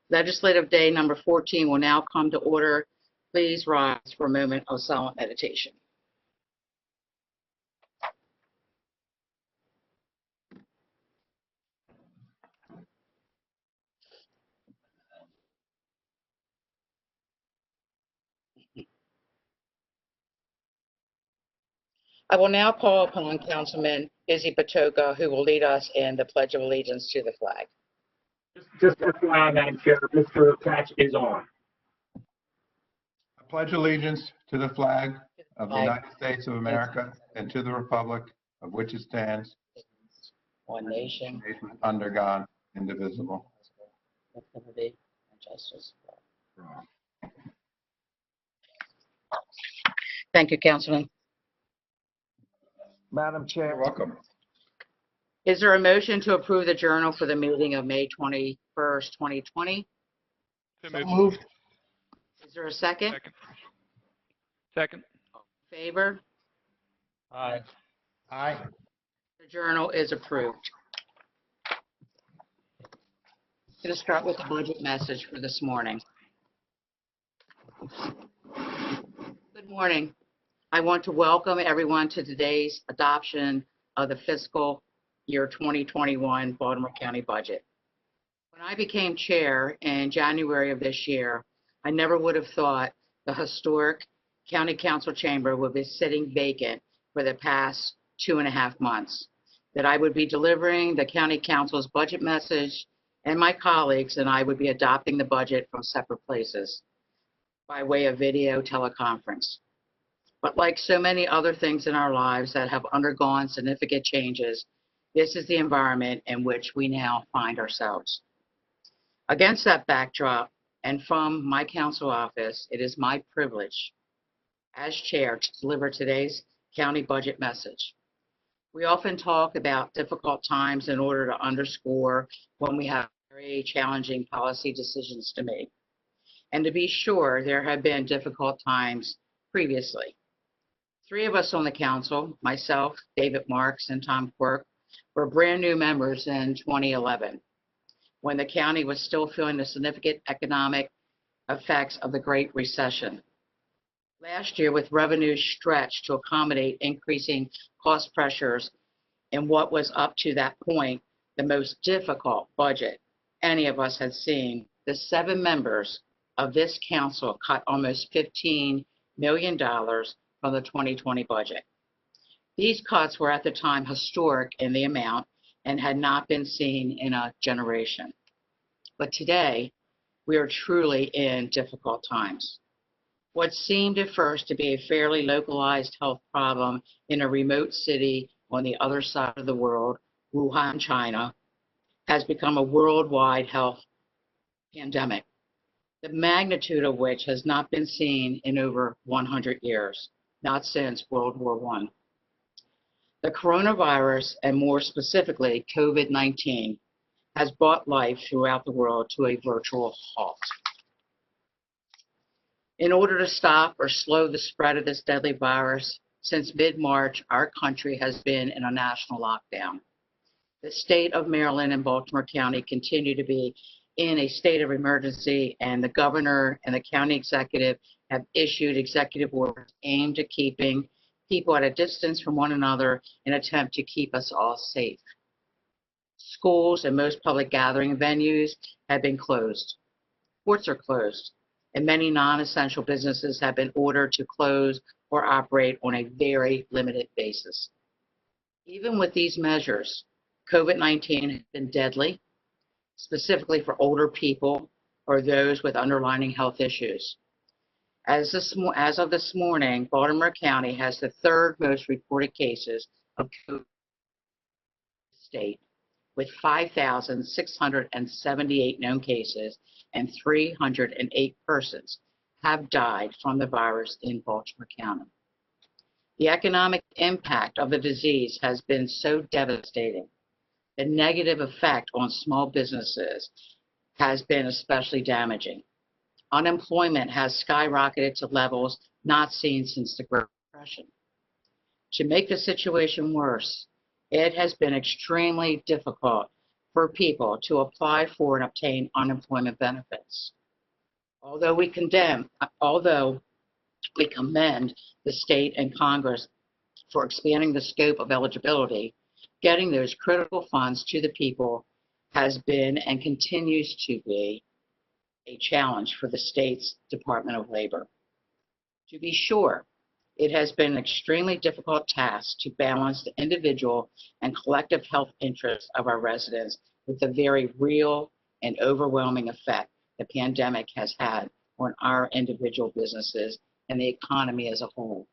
Legislative Day number 14 will now come to order. Please rise for a moment of silent meditation. I will now call upon Councilman Izzy Patoka, who will lead us in the Pledge of Allegiance to the flag. Just FYI, Madam Chair, Mr. Patch is on. I pledge allegiance to the flag of the United States of America and to the republic of which it stands, One nation, under God, indivisible. with liberty and justice for all. Thank you, Councilman. Madam Chair. You're welcome. Is there a motion to approve the journal for the meeting of May 21st, 2020? So moved. Is there a second? Second. Favor? Aye. Aye. The journal is approved. Going to start with the budget message for this morning. Good morning. I want to welcome everyone to today's adoption of the fiscal year 2021 Baltimore County budget. When I became chair in January of this year, I never would have thought the historic County Council chamber would be sitting vacant for the past 2.5 months, that I would be delivering the County Council's budget message, and my colleagues and I would be adopting the budget from separate places by way of video teleconference. But like so many other things in our lives that have undergone significant changes, this is the environment in which we now find ourselves. Against that backdrop, and from my council office, it is my privilege as chair to deliver today's county budget message. We often talk about difficult times in order to underscore when we have very challenging policy decisions to make. And to be sure, there have been difficult times previously. 3 of us on the council, myself, David Marks, and Tom Quirk, were brand new members in 2011, when the county was still feeling the significant economic effects of the Great Recession. Last year, with revenues stretched to accommodate increasing cost pressures in what was up to that point the most difficult budget any of us had seen, the 7 members of this council cut almost $15 million from the 2020 budget. These cuts were at the time historic in the amount and had not been seen in a generation. But today, we are truly in difficult times. What seemed at first to be a fairly localized health problem in a remote city on the other side of the world, Wuhan, China, has become a worldwide health pandemic, the magnitude of which has not been seen in over 100 years, not since World War I. The coronavirus, and more specifically COVID-19, has brought life throughout the world to a virtual halt. In order to stop or slow the spread of this deadly virus, since mid-March, our country has been in a national lockdown. The state of Maryland and Baltimore County continue to be in a state of emergency, and the governor and the county executive have issued executive orders aimed at keeping people at a distance from one another in an attempt to keep us all safe. Schools and most public gathering venues have been closed. Courts are closed, and many non-essential businesses have been ordered to close or operate on a very limited basis. Even with these measures, COVID-19 has been deadly, specifically for older people or those with underlying health issues. As of this morning, Baltimore County has the 3rd most reported cases of COVID in the state, with 5,678 known cases, and 308 persons have died from the virus in Baltimore County. The economic impact of the disease has been so devastating. The negative effect on small businesses has been especially damaging. Unemployment has skyrocketed to levels not seen since the Great Depression. To make the situation worse, it has been extremely difficult for people to apply for and obtain unemployment benefits. Although we commend the state and Congress for expanding the scope of eligibility, getting those critical funds to the people has been and continues to be a challenge for the state's Department of Labor. To be sure, it has been an extremely difficult task to balance the individual and collective health interests of our residents with the very real and overwhelming effect the pandemic has had on our individual businesses and the economy as a whole.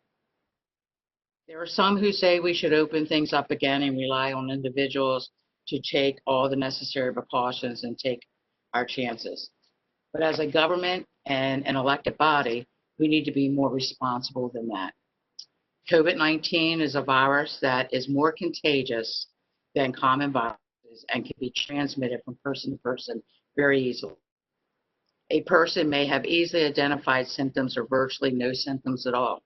There are some who say we should open things up again and rely on individuals to take all the necessary precautions and take our chances. But as a government and an elected body, we need to be more responsible than that. COVID-19 is a virus that is more contagious than common viruses and can be transmitted from person to person very easily. A person may have easily identified symptoms or virtually no symptoms at all.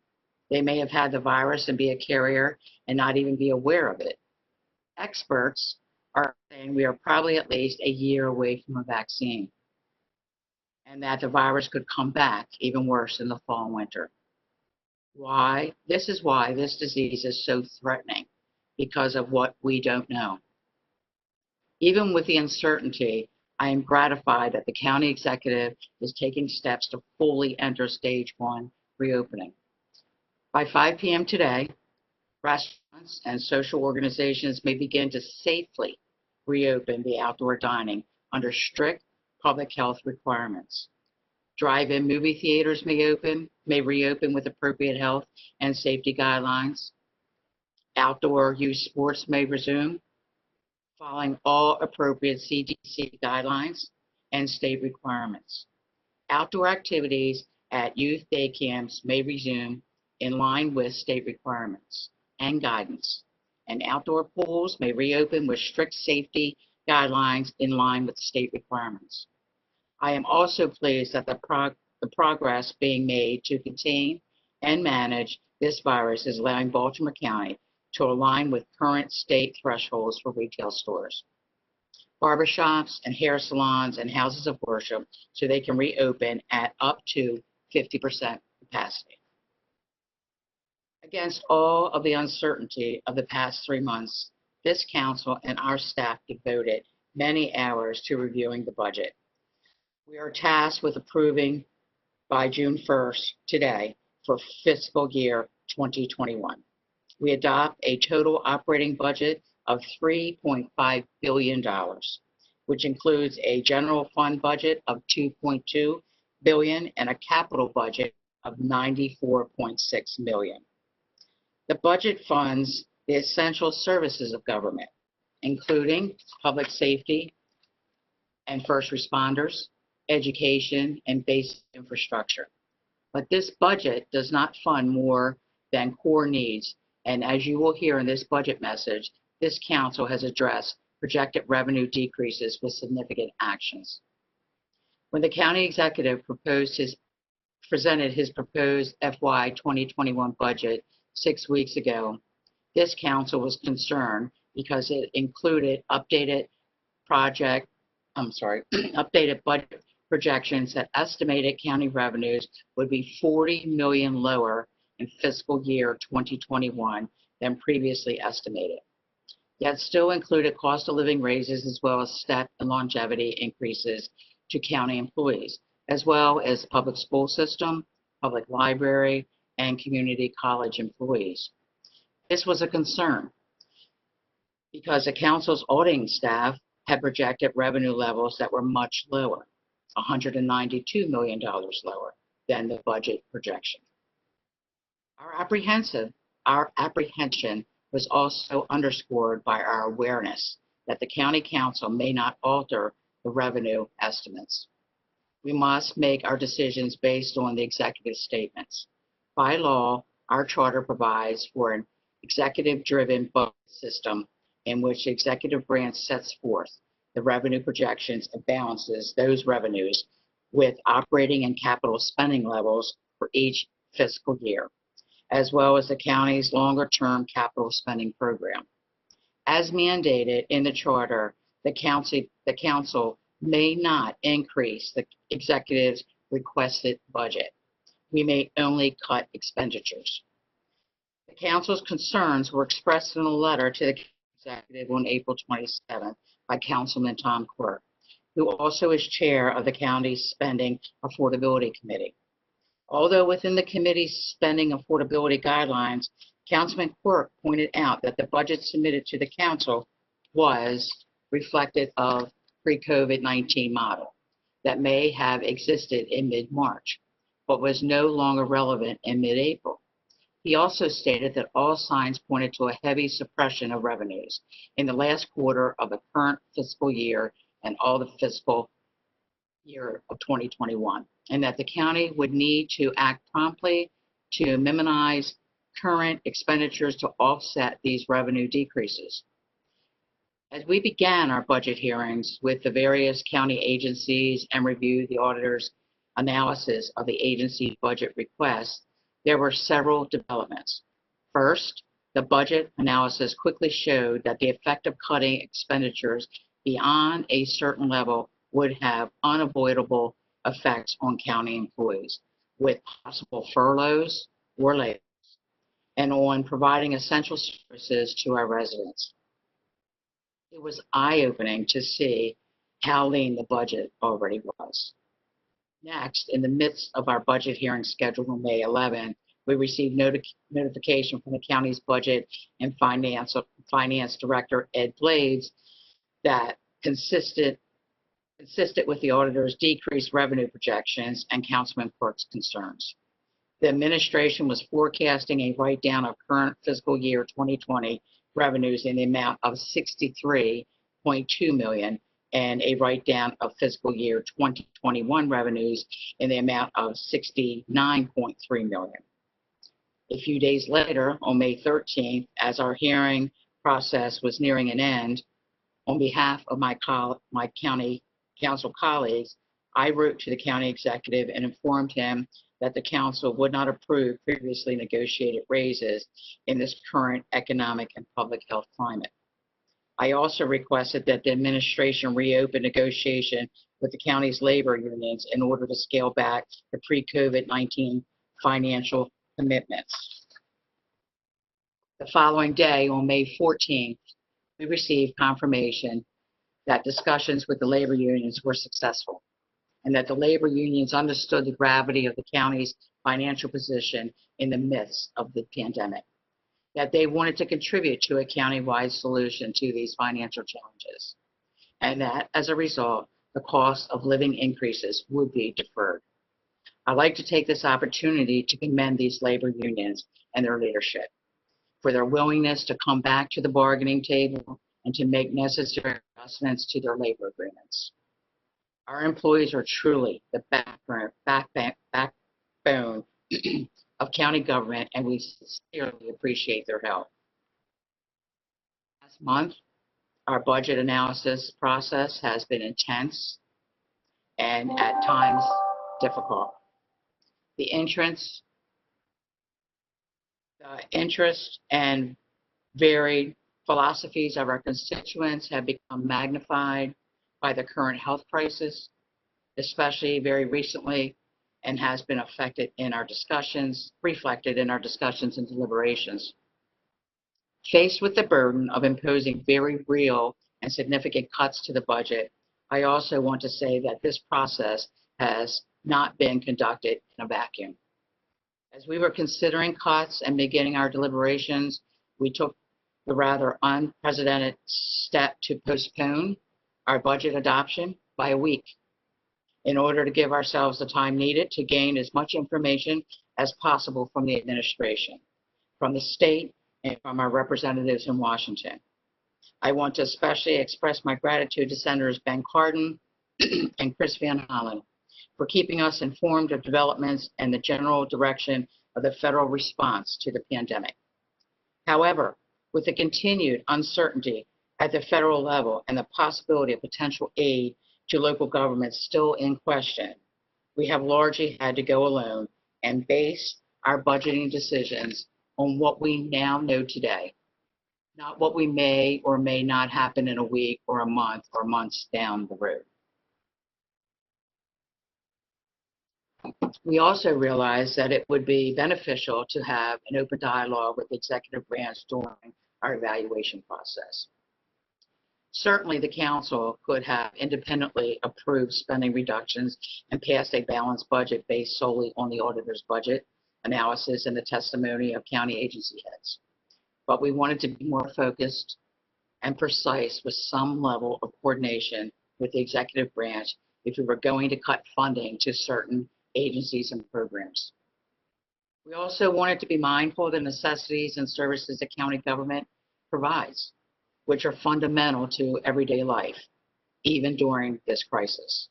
They may have had the virus and be a carrier and not even be aware of it. Experts are saying we are probably at least a year away from a vaccine, and that the virus could come back even worse in the fall and winter. Why? This is why this disease is so threatening, because of what we don't know. Even with the uncertainty, I am gratified that the county executive is taking steps to fully enter stage 1 reopening. By 5 p.m. today, restaurants and social organizations may begin to safely reopen the outdoor dining under strict public health requirements. Drive-in movie theaters may reopen with appropriate health and safety guidelines. Outdoor youth sports may resume, following all appropriate CDC guidelines and state requirements. Outdoor activities at youth day camps may resume in line with state requirements and guidance, and outdoor pools may reopen with strict safety guidelines in line with state requirements. I am also pleased that the progress being made to contain and manage this virus is allowing Baltimore County to align with current state thresholds for retail stores, barbershops, and hair salons and houses of worship so they can reopen at up to 50% capacity. Against all of the uncertainty of the past 3 months, this council and our staff devoted many hours to reviewing the budget. We are tasked with approving by June 1st, today, for fiscal year 2021. We adopt a total operating budget of $3.5 billion, which includes a general fund budget of $2.2 billion and a capital budget of $94.6 million. The budget funds the essential services of government, including public safety and first responders, education, and basic infrastructure. But this budget does not fund more than core needs, and as you will hear in this budget message, this council has addressed projected revenue decreases with significant actions. When the county executive presented his proposed FY 2021 budget 6 weeks ago, this council was concerned because it included updated budget projections that estimated county revenues would be $40 million lower in fiscal year 2021 than previously estimated. Yet still included cost of living raises as well as step and longevity increases to county employees, as well as public school system, public library, and community college employees. This was a concern because the council's auditing staff had projected revenue levels that were much lower, $192 million lower than the budget projection. Our apprehension was also underscored by our awareness that the county council may not alter the revenue estimates. We must make our decisions based on the executive statements. By law, our charter provides for an executive-driven budget system in which the executive branch sets forth the revenue projections and balances those revenues with operating and capital spending levels for each fiscal year, as well as the county's longer-term capital spending program. As mandated in the charter, the council may not increase the executive's requested budget. We may only cut expenditures. The council's concerns were expressed in a letter to the executive on April 27th by Councilman Tom Quirk, who also is chair of the county's Spending Affordability Committee. Although within the committee's spending affordability guidelines, Councilman Quirk pointed out that the budget submitted to the council was reflective of pre-COVID-19 model that may have existed in mid-March, but was no longer relevant in mid-April. He also stated that all signs pointed to a heavy suppression of revenues in the last quarter of the current fiscal year and all the fiscal year of 2021, and that the county would need to act promptly to minimize current expenditures to offset these revenue decreases. As we began our budget hearings with the various county agencies and reviewed the auditor's analysis of the agency's budget requests, there were several developments. First, the budget analysis quickly showed that the effect of cutting expenditures beyond a certain level would have unavoidable effects on county employees, with possible furloughs or layoffs, and on providing essential services to our residents. It was eye-opening to see how lean the budget already was. Next, in the midst of our budget hearing scheduled on May 11, we received notification from the county's budget and finance director, Ed Blades, that consistent with the auditor's decreased revenue projections and Councilman Quirk's concerns. The administration was forecasting a write-down of current fiscal year 2020 revenues in the amount of $63.2 million and a write-down of fiscal year 2021 revenues in the amount of $69.3 million. A few days later, on May 13th, as our hearing process was nearing an end, on behalf of my county council colleagues, I wrote to the county executive and informed him that the council would not approve previously negotiated raises in this current economic and public health climate. I also requested that the administration reopen negotiation with the county's labor unions in order to scale back the pre-COVID-19 financial commitments. The following day, on May 14th, we received confirmation that discussions with the labor unions were successful, and that the labor unions understood the gravity of the county's financial position in the midst of the pandemic, that they wanted to contribute to a county-wide solution to these financial challenges, and that, as a result, the cost of living increases would be deferred. I'd like to take this opportunity to commend these labor unions and their leadership for their willingness to come back to the bargaining table and to make necessary adjustments to their labor agreements. Our employees are truly the backbone of county government, and we sincerely appreciate their help. Last month, our budget analysis process has been intense and at times difficult. The interest and varied philosophies of our constituents have become magnified by the current health crisis, especially very recently, and has been reflected in our discussions and deliberations. Faced with the burden of imposing very real and significant cuts to the budget, I also want to say that this process has not been conducted in a vacuum. As we were considering cuts and beginning our deliberations, we took the rather unprecedented step to postpone our budget adoption by a week in order to give ourselves the time needed to gain as much information as possible from the administration, from the state, and from our representatives in Washington. I want to especially express my gratitude to Senators Ben Cardin and Chris Van Hollen for keeping us informed of developments and the general direction of the federal response to the pandemic. However, with the continued uncertainty at the federal level and the possibility of potential aid to local governments still in question, we have largely had to go alone and base our budgeting decisions on what we now know today. not what we may or may not happen in a week or a month or months down the road. We also realized that it would be beneficial to have an open dialogue with the executive branch during our evaluation process. Certainly, the council could have independently approved spending reductions and passed a balanced budget based solely on the auditor's budget analysis and the testimony of county agency heads. But we wanted to be more focused and precise with some level of coordination with the executive branch if we were going to cut funding to certain agencies and programs. We also wanted to be mindful of the necessities and services that county government provides, which are fundamental to everyday life, even during this crisis.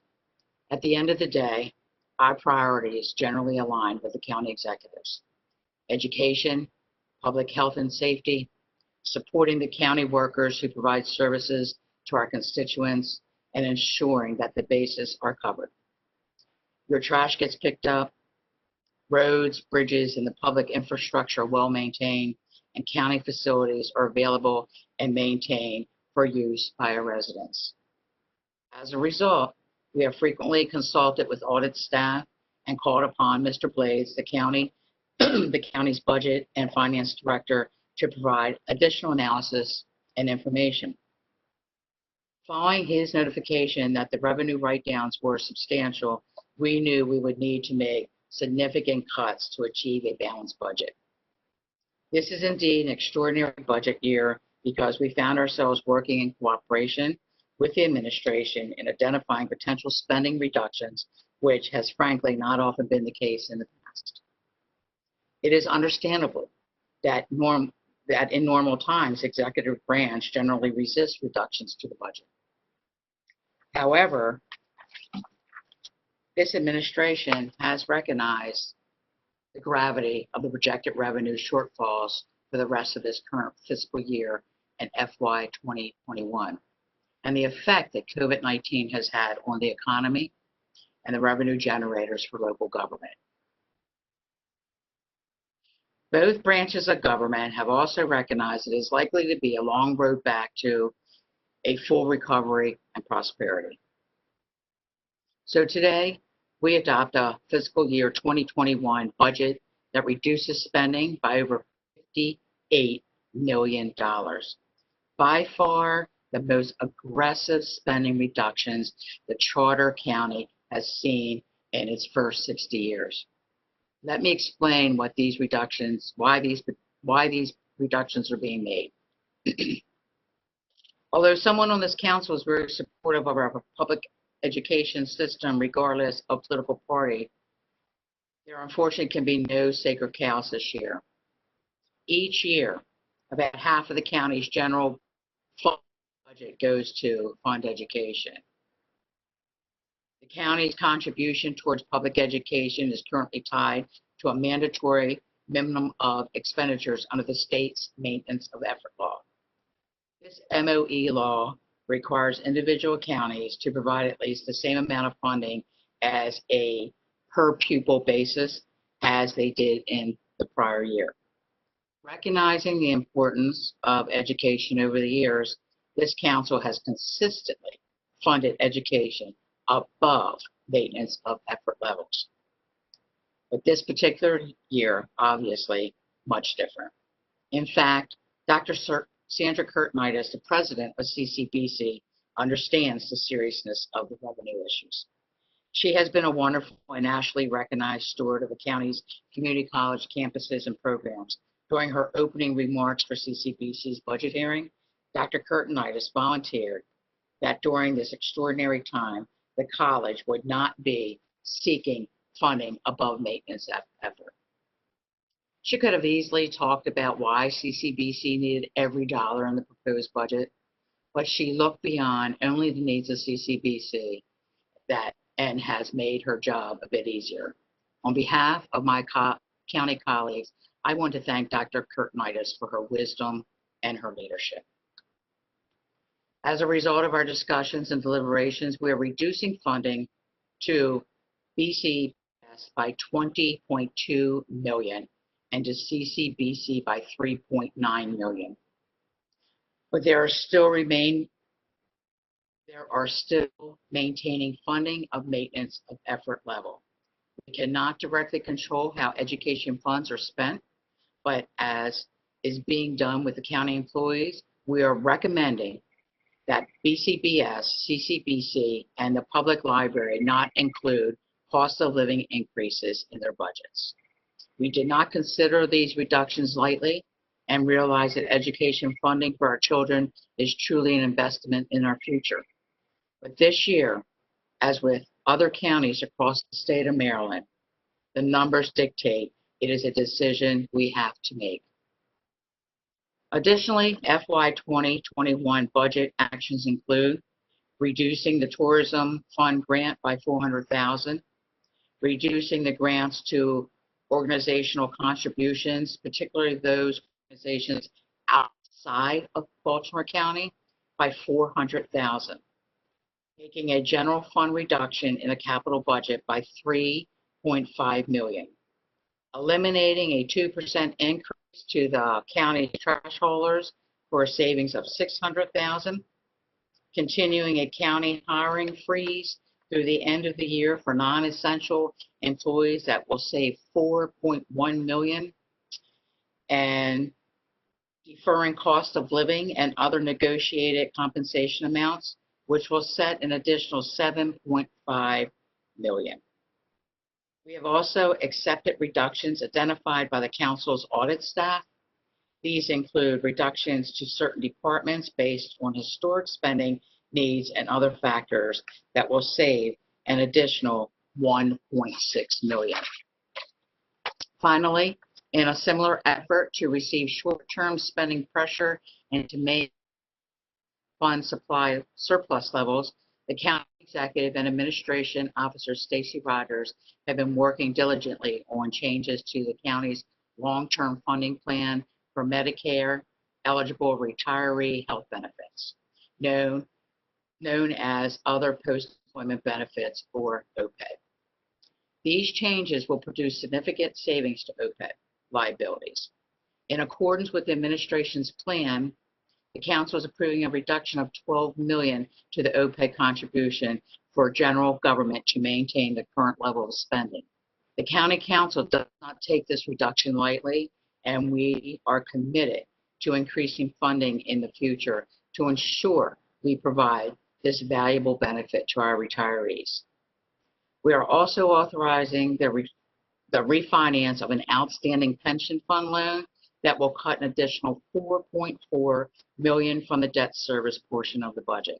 At the end of the day, our priorities generally aligned with the county executives: education, public health and safety, supporting the county workers who provide services to our constituents, and ensuring that the bases are covered. Your trash gets picked up, roads, bridges, and the public infrastructure are well maintained, and county facilities are available and maintained for use by our residents. As a result, we have frequently consulted with audit staff and called upon Mr. Blades, the county's budget and finance director, to provide additional analysis and information. Following his notification that the revenue write-downs were substantial, we knew we would need to make significant cuts to achieve a balanced budget. This is indeed an extraordinary budget year because we found ourselves working in cooperation with the administration in identifying potential spending reductions, which has frankly not often been the case in the past. It is understandable that in normal times, executive branch generally resists reductions to the budget. However, this administration has recognized the gravity of the projected revenue shortfalls for the rest of this current fiscal year and FY 2021, and the effect that COVID-19 has had on the economy and the revenue generators for local government. Both branches of government have also recognized it is likely to be a long road back to a full recovery and prosperity. So today, we adopt a fiscal year 2021 budget that reduces spending by over $58 million. By far, the most aggressive spending reductions the Charter County has seen in its first 60 years. Let me explain why these reductions are being made. Although someone on this council is very supportive of our public education system, regardless of political party, there unfortunately can be no sacred cows this year. Each year, about half of the county's general budget goes to fund education. The county's contribution towards public education is currently tied to a mandatory minimum of expenditures under the state's Maintenance of Effort Law. This MOE law requires individual counties to provide at least the same amount of funding as a per pupil basis as they did in the prior year. Recognizing the importance of education over the years, this council has consistently funded education above maintenance of effort levels. But this particular year, obviously, much different. In fact, Dr. Sandra Kurtenitis, the president of CCBC, understands the seriousness of the revenue issues. She has been a wonderful and nationally recognized steward of the county's community college campuses and programs. During her opening remarks for CCBC's budget hearing, Dr. Kurtenitis volunteered that during this extraordinary time, the college would not be seeking funding above maintenance effort. She could have easily talked about why CCBC needed every dollar in the proposed budget, but she looked beyond only the needs of CCBC and has made her job a bit easier. On behalf of my county colleagues, I want to thank Dr. Kurtenitis for her wisdom and her leadership. As a result of our discussions and deliberations, we are reducing funding to BCS by $20.2 million and to CCBC by $3.9 million. but there are still maintaining funding of maintenance of effort level. We cannot directly control how education funds are spent, but as is being done with the county employees, we are recommending that BCBS, CCBC, and the public library not include cost of living increases in their budgets. We did not consider these reductions lightly and realize that education funding for our children is truly an investment in our future. But this year, as with other counties across the state of Maryland, the numbers dictate it is a decision we have to make. Additionally, FY 2021 budget actions include reducing the tourism fund grant by $400,000, reducing the grants to organizational contributions, particularly those organizations outside of Baltimore County, by $400,000, making a general fund reduction in the capital budget by $3.5 million, eliminating a 2% increase to the county trash haulers for a savings of $600,000, continuing a county hiring freeze through the end of the year for non-essential employees that will save $4.1 million, and deferring cost of living and other negotiated compensation amounts, which will set an additional $7.5 million. We have also accepted reductions identified by the council's audit staff. These include reductions to certain departments based on historic spending needs and other factors that will save an additional $1.6 million. Finally, in a similar effort to receive short-term spending pressure and to make fund supply surplus levels, the county executive and administration officer Stacy Rogers have been working diligently on changes to the county's long-term funding plan for Medicare eligible retiree health benefits, known as other post-employment benefits, or OPEB. These changes will produce significant savings to OPEB liabilities. In accordance with the administration's plan, the council is approving a reduction of $12 million to the OPEB contribution for general government to maintain the current level of spending. The county council does not take this reduction lightly, and we are committed to increasing funding in the future to ensure we provide this valuable benefit to our retirees. We are also authorizing the refinance of an outstanding pension fund loan that will cut an additional $4.4 million from the debt service portion of the budget.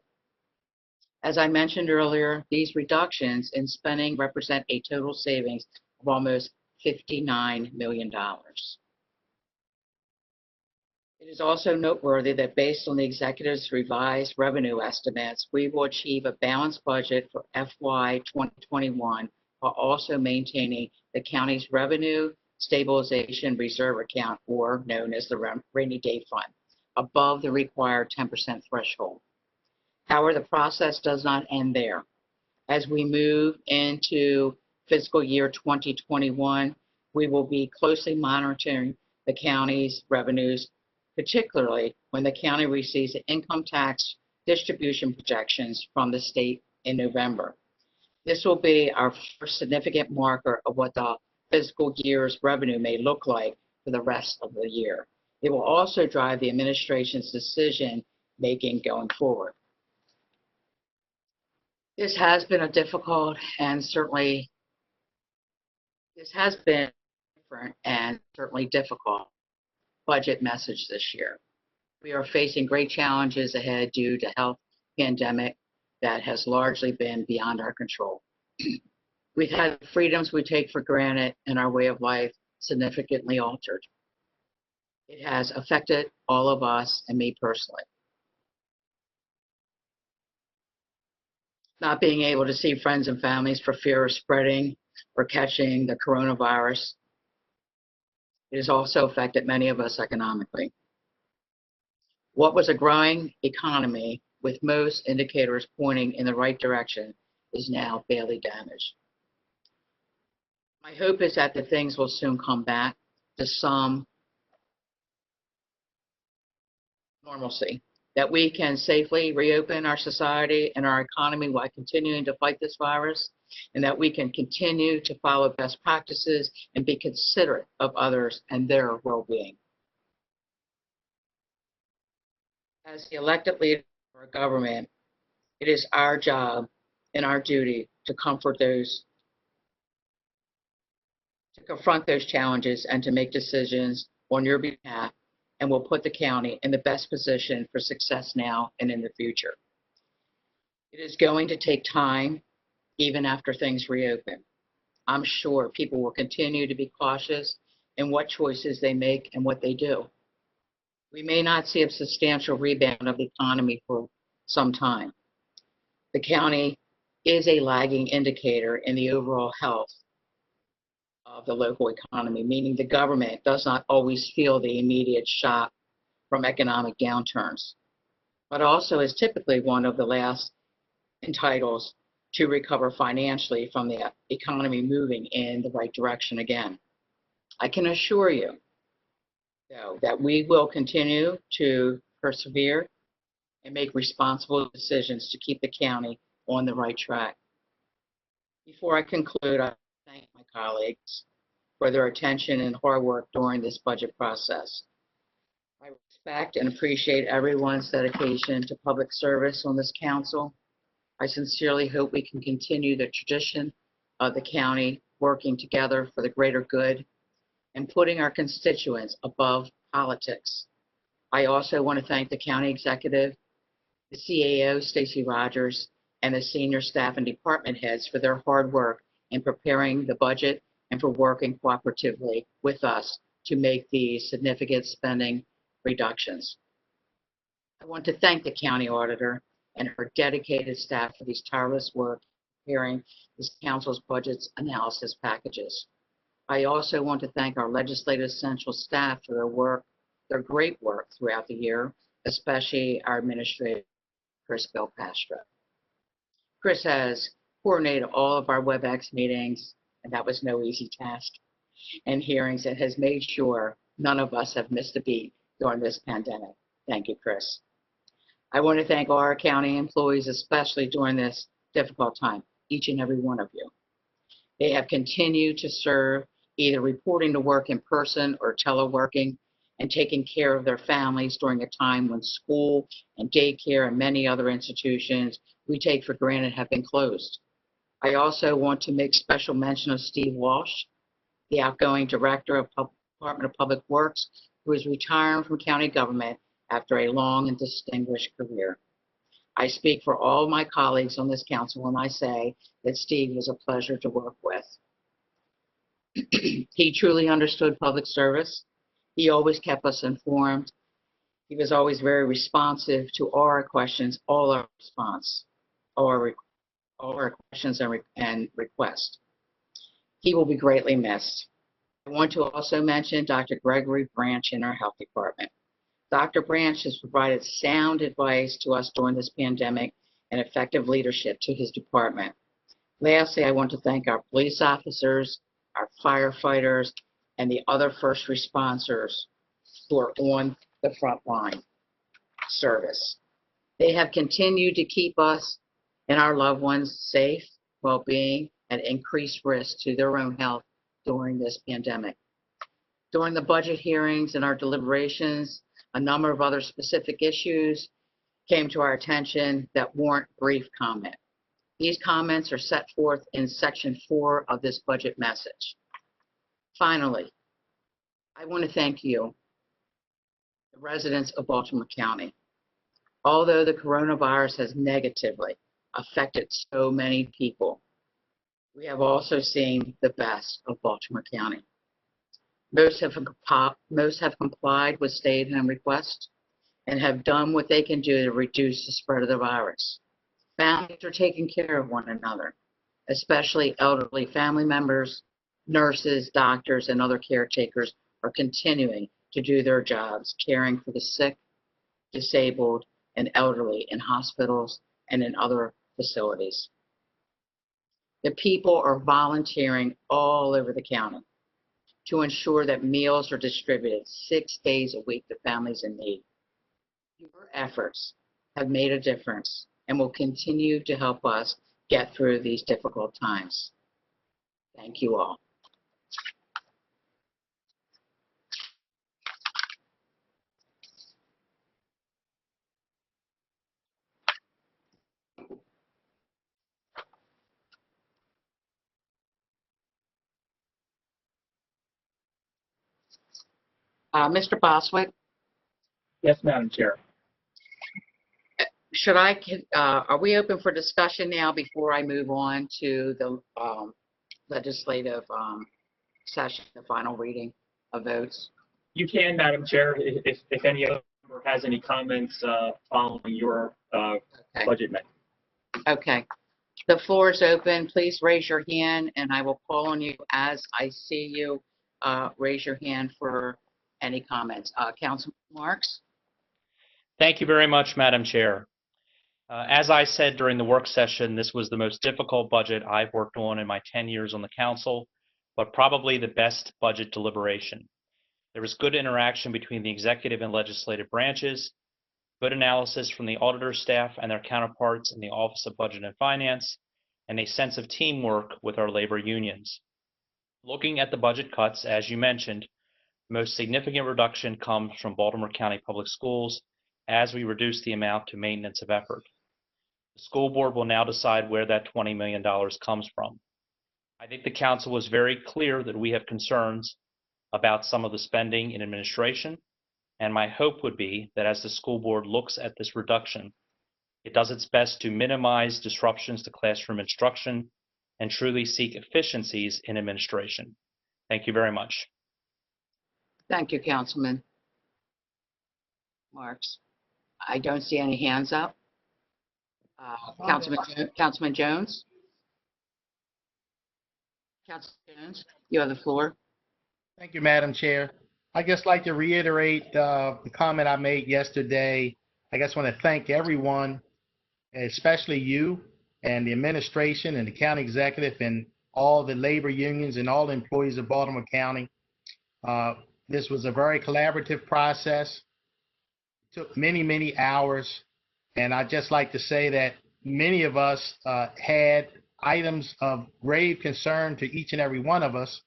As I mentioned earlier, these reductions in spending represent a total savings of almost $59 million. It is also noteworthy that based on the executive's revised revenue estimates, we will achieve a balanced budget for FY 2021 while also maintaining the county's revenue stabilization reserve account, or known as the rainy day fund, above the required 10% threshold. However, the process does not end there. As we move into fiscal year 2021, we will be closely monitoring the county's revenues, particularly when the county receives the income tax distribution projections from the state in November. This will be our first significant marker of what the fiscal year's revenue may look like for the rest of the year. It will also drive the administration's decision making going forward. This has been a difficult and certainly difficult budget message this year. We are facing great challenges ahead due to health pandemic that has largely been beyond our control. We've had freedoms we take for granted and our way of life significantly altered. It has affected all of us and me personally. Not being able to see friends and families for fear of spreading or catching the coronavirus. It has also affected many of us economically. What was a growing economy with most indicators pointing in the right direction is now badly damaged. My hope is that the things will soon come back to some normalcy. that we can safely reopen our society and our economy while continuing to fight this virus, and that we can continue to follow best practices and be considerate of others and their well-being. As the elected leader of our government, it is our job and our duty to confront those challenges and to make decisions on your behalf, and will put the county in the best position for success now and in the future. It is going to take time, even after things reopen. I'm sure people will continue to be cautious in what choices they make and what they do. We may not see a substantial rebound of the economy for some time. The county is a lagging indicator in the overall health of the local economy, meaning the government does not always feel the immediate shock from economic downturns, but also is typically one of the last entitled to recover financially from the economy moving in the right direction again. I can assure you, though, that we will continue to persevere and make responsible decisions to keep the county on the right track. Before I conclude, I thank my colleagues for their attention and hard work during this budget process. I respect and appreciate everyone's dedication to public service on this council. I sincerely hope we can continue the tradition of the county working together for the greater good and putting our constituents above politics. I also want to thank the county executive, the CAO, Stacy Rogers, and the senior staff and department heads for their hard work in preparing the budget and for working cooperatively with us to make these significant spending reductions. I want to thank the county auditor and her dedicated staff for these tireless work preparing this council's budget's analysis packages. I also want to thank our legislative central staff for their work, their great work throughout the year, especially our administrator, Chris Belcastro. Chris has coordinated all of our WebEx meetings, and that was no easy task, and hearings, and has made sure none of us have missed a beat during this pandemic. Thank you, Chris. I want to thank all our county employees, especially during this difficult time, each and every one of you. They have continued to serve, either reporting to work in person or teleworking, and taking care of their families during a time when school and daycare and many other institutions we take for granted have been closed. I also want to make special mention of Steve Walsh, the outgoing director of Department of Public Works, who is retiring from county government after a long and distinguished career. I speak for all my colleagues on this council when I say that Steve was a pleasure to work with. He truly understood public service. He always kept us informed. He was always very responsive to all our questions, all our questions and requests. He will be greatly missed. I want to also mention Dr. Gregory Branch in our health department. Dr. Branch has provided sound advice to us during this pandemic and effective leadership to his department. Lastly, I want to thank our police officers, our firefighters, and the other first responders who are on the front line service. They have continued to keep us and our loved ones safe, well-being, and increased risk to their own health during this pandemic. During the budget hearings and our deliberations, a number of other specific issues came to our attention that warrant brief comment. These comments are set forth in Section 4 of this budget message. Finally, I want to thank you, the residents of Baltimore County. Although the coronavirus has negatively affected so many people, we have also seen the best of Baltimore County. Most have complied with stay-at-home requests and have done what they can do to reduce the spread of the virus. Families are taking care of one another, especially elderly family members, nurses, doctors, and other caretakers are continuing to do their jobs, caring for the sick, disabled, and elderly in hospitals and in other facilities. The people are volunteering all over the county to ensure that meals are distributed 6 days a week to families in need. Your efforts have made a difference and will continue to help us get through these difficult times. Thank you all. Mr. Boswick, Yes, Madam Chair. are we open for discussion now before I move on to the legislative session, the final reading of votes? You can, Madam Chair, if any other member has any comments following your Okay. budget amendment. Okay. The floor is open. Please raise your hand and I will call on you as I see you. Raise your hand for any comments. Councilman Marks? Thank you very much, Madam Chair. As I said during the work session, this was the most difficult budget I've worked on in my 10 years on the council, but probably the best budget deliberation. There was good interaction between the executive and legislative branches, good analysis from the auditor staff and their counterparts in the Office of Budget and Finance, and a sense of teamwork with our labor unions. Looking at the budget cuts, as you mentioned, the most significant reduction comes from Baltimore County Public Schools as we reduce the amount to maintenance of effort. The school board will now decide where that $20 million comes from. I think the council was very clear that we have concerns about some of the spending in administration, and my hope would be that as the school board looks at this reduction, it does its best to minimize disruptions to classroom instruction and truly seek efficiencies in administration. Thank you very much. Thank you, Councilman Marks. I don't see any hands up. Councilman Jones? Councilman Jones, you have the floor. Thank you, Madam Chair. I just like to reiterate the comment I made yesterday. I just want to thank everyone, especially you and the administration and the county executive and all the labor unions and all the employees of Baltimore County. This was a very collaborative process. It took many, many hours. And I'd just like to say that many of us had items of grave concern to each and every one of us.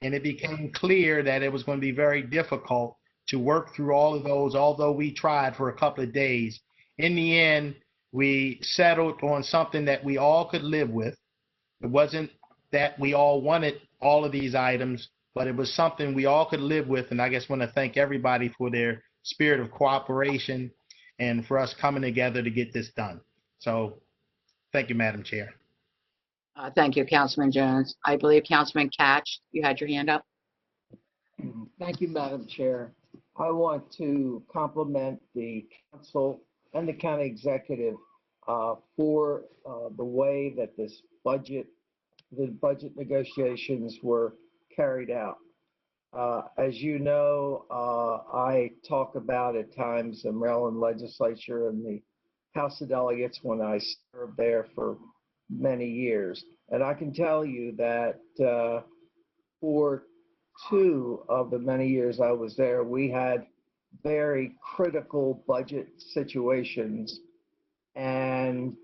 And it became clear that it was going to be very difficult to work through all of those, although we tried for a couple of days. In the end, we settled on something that we all could live with. It wasn't that we all wanted all of these items, but it was something we all could live with. And I just want to thank everybody for their spirit of cooperation and for us coming together to get this done. So thank you, Madam Chair. Thank you, Councilman Jones. I believe Councilman Catch, you had your hand up. Thank you, Madam Chair. I want to compliment the council and the county executive for the way that the budget negotiations were carried out. As you know, I talk about at times the Maryland legislature and the House of Delegates when I served there for many years. And I can tell you that for 2 of the many years I was there, we had very critical budget situations, and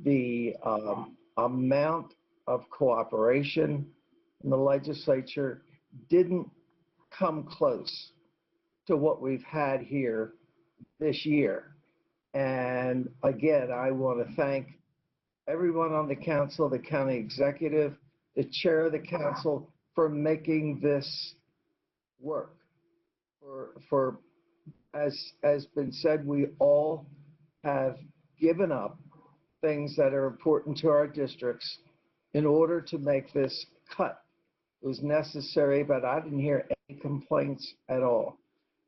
the amount of cooperation in the legislature didn't come close to what we've had here this year. And again, I want to thank everyone on the council, the county executive, the chair of the council for making this work. For as been said, we all have given up things that are important to our districts in order to make this cut. It was necessary, but I didn't hear any complaints at all.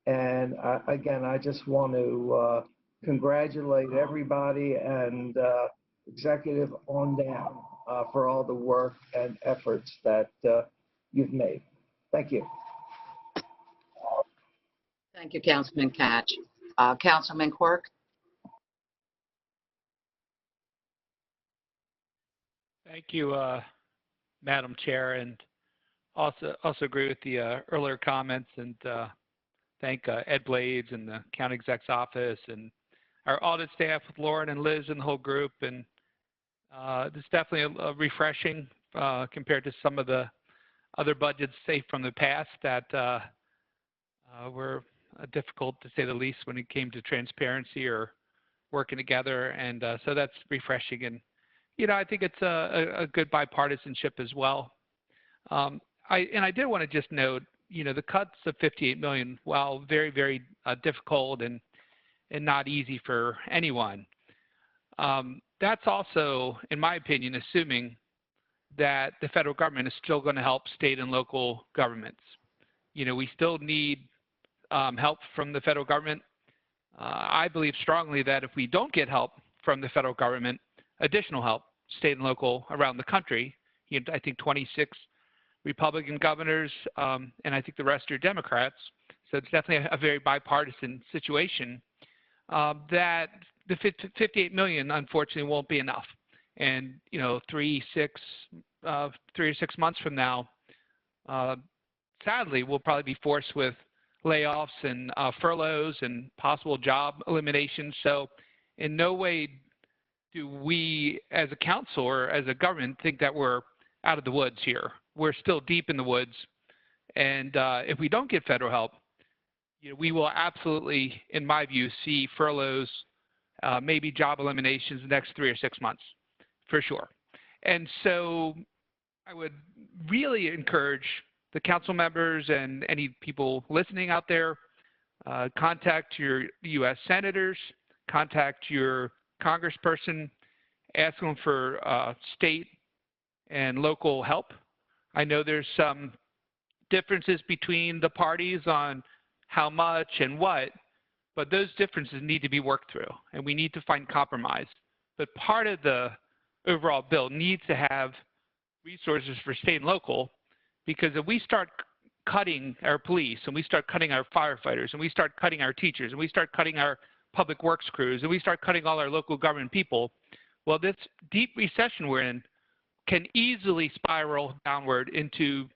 And again, I just want to congratulate everybody and executive on down for all the work and efforts that you've made. Thank you. Thank you, Councilman Catch. Councilman Quirk? Thank you, Madam Chair, and also agree with the earlier comments and thank Ed Blades and the county exec's office and our audit staff with Lauren and Liz and the whole group. And it's definitely a refreshing compared to some of the other budgets, say, from the past that were difficult, to say the least, when it came to transparency or working together. And so that's refreshing. And, I think it's a good bipartisanship as well. I did want to just note, the cuts of $58 million, while very, very difficult and not easy for anyone, that's also, in my opinion, assuming that the federal government is still going to help state and local governments. We still need help from the federal government. I believe strongly that if we don't get help from the federal government, additional help, state and local around the country, I think 26 Republican governors, and I think the rest are Democrats. So it's definitely a very bipartisan situation. That the 58 million, unfortunately, won't be enough. And 3 or 6 months from now, sadly, we'll probably be forced with layoffs and furloughs and possible job eliminations. So in no way do we as a council or as a government think that we're out of the woods here. We're still deep in the woods. And if we don't get federal help, we will absolutely, in my view, see furloughs, maybe job eliminations in the next 3 or 6 months, for sure. And so I would really encourage the council members and any people listening out there, contact your U.S. senators, contact your congressperson, ask them for state and local help. I know there's some differences between the parties on how much and what, but those differences need to be worked through, and we need to find compromise. But part of the overall bill needs to have resources for state and local, because if we start cutting our police, and we start cutting our firefighters, and we start cutting our teachers, and we start cutting our public works crews, and we start cutting all our local government people, well, this deep recession we're in can easily spiral downward into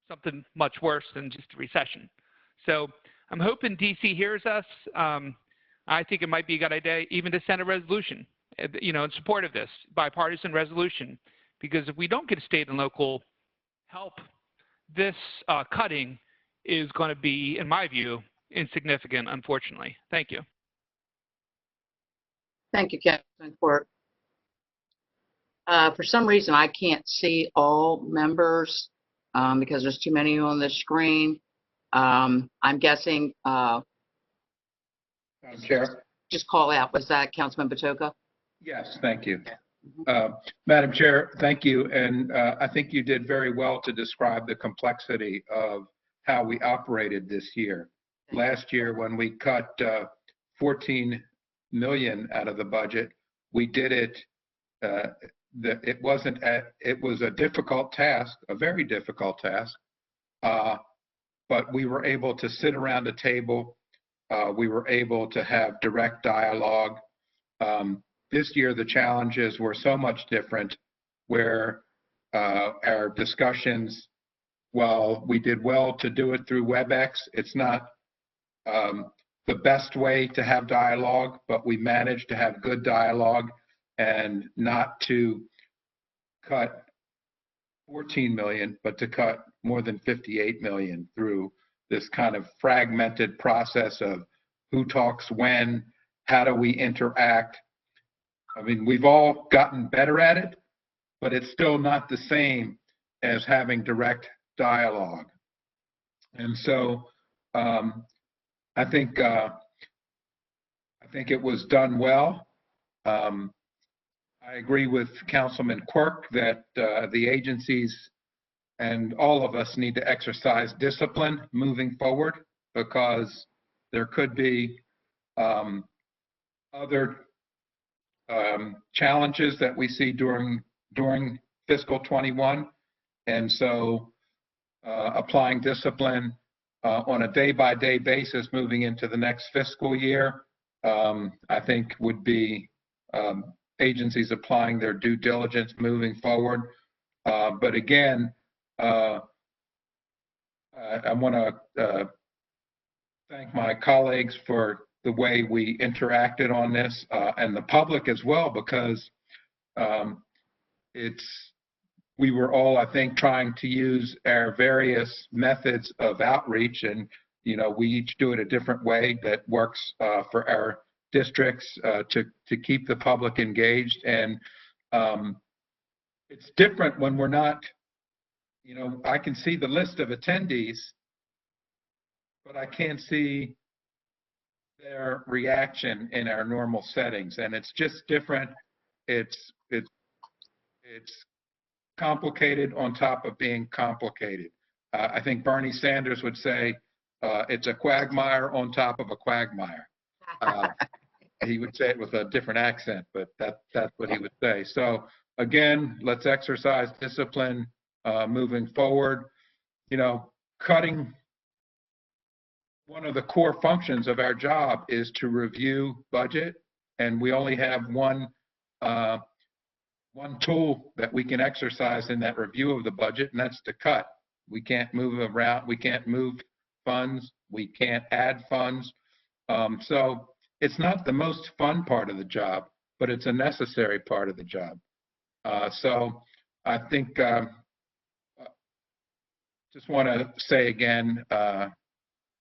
something much worse than just a recession. So I'm hoping DC hears us. I think it might be a good idea even to send a resolution, in support of this bipartisan resolution, because if we don't get state and local help, this cutting is going to be, in my view, insignificant, unfortunately. Thank you. Thank you, Councilman Quirk. For some reason, I can't see all members because there's too many on the screen. I'm guessing, Madam Chair? just call out, was that Councilman Batoka? Yes, thank you. Madam Chair, thank you. And I think you did very well to describe the complexity of how we operated this year. Last year, when we cut 14 million out of the budget, we did it. It was a difficult task, a very difficult task, but we were able to sit around a table. We were able to have direct dialogue. This year, the challenges were so much different, where our discussions, while we did well to do it through WebEx, it's not the best way to have dialogue, but we managed to have good dialogue and not to cut 14 million, but to cut more than 58 million through this kind of fragmented process of who talks when, how do we interact. I mean, we've all gotten better at it, but it's still not the same as having direct dialogue. And so I think it was done well. I agree with Councilman Quirk that the agencies and all of us need to exercise discipline moving forward, because there could be other challenges that we see during fiscal 21. And so applying discipline on a day-by-day basis moving into the next fiscal year, I think would be agencies applying their due diligence moving forward. But again, I want to thank my colleagues for the way we interacted on this, and the public as well, because we were all, I think, trying to use our various methods of outreach, and we each do it a different way that works for our districts to keep the public engaged. And it's different when we're not, I can see the list of attendees, but I can't see their reaction in our normal settings, and it's just different. It's complicated on top of being complicated. I think Bernie Sanders would say it's a quagmire on top of a quagmire. He would say it with a different accent, but that's what he would say. So again, let's exercise discipline moving forward. Cutting, one of the core functions of our job is to review budget, and we only have one tool that we can exercise in that review of the budget, and that's to cut. We can't move around, we can't move funds, we can't add funds. So it's not the most fun part of the job, but it's a necessary part of the job. So I think, just want to say again,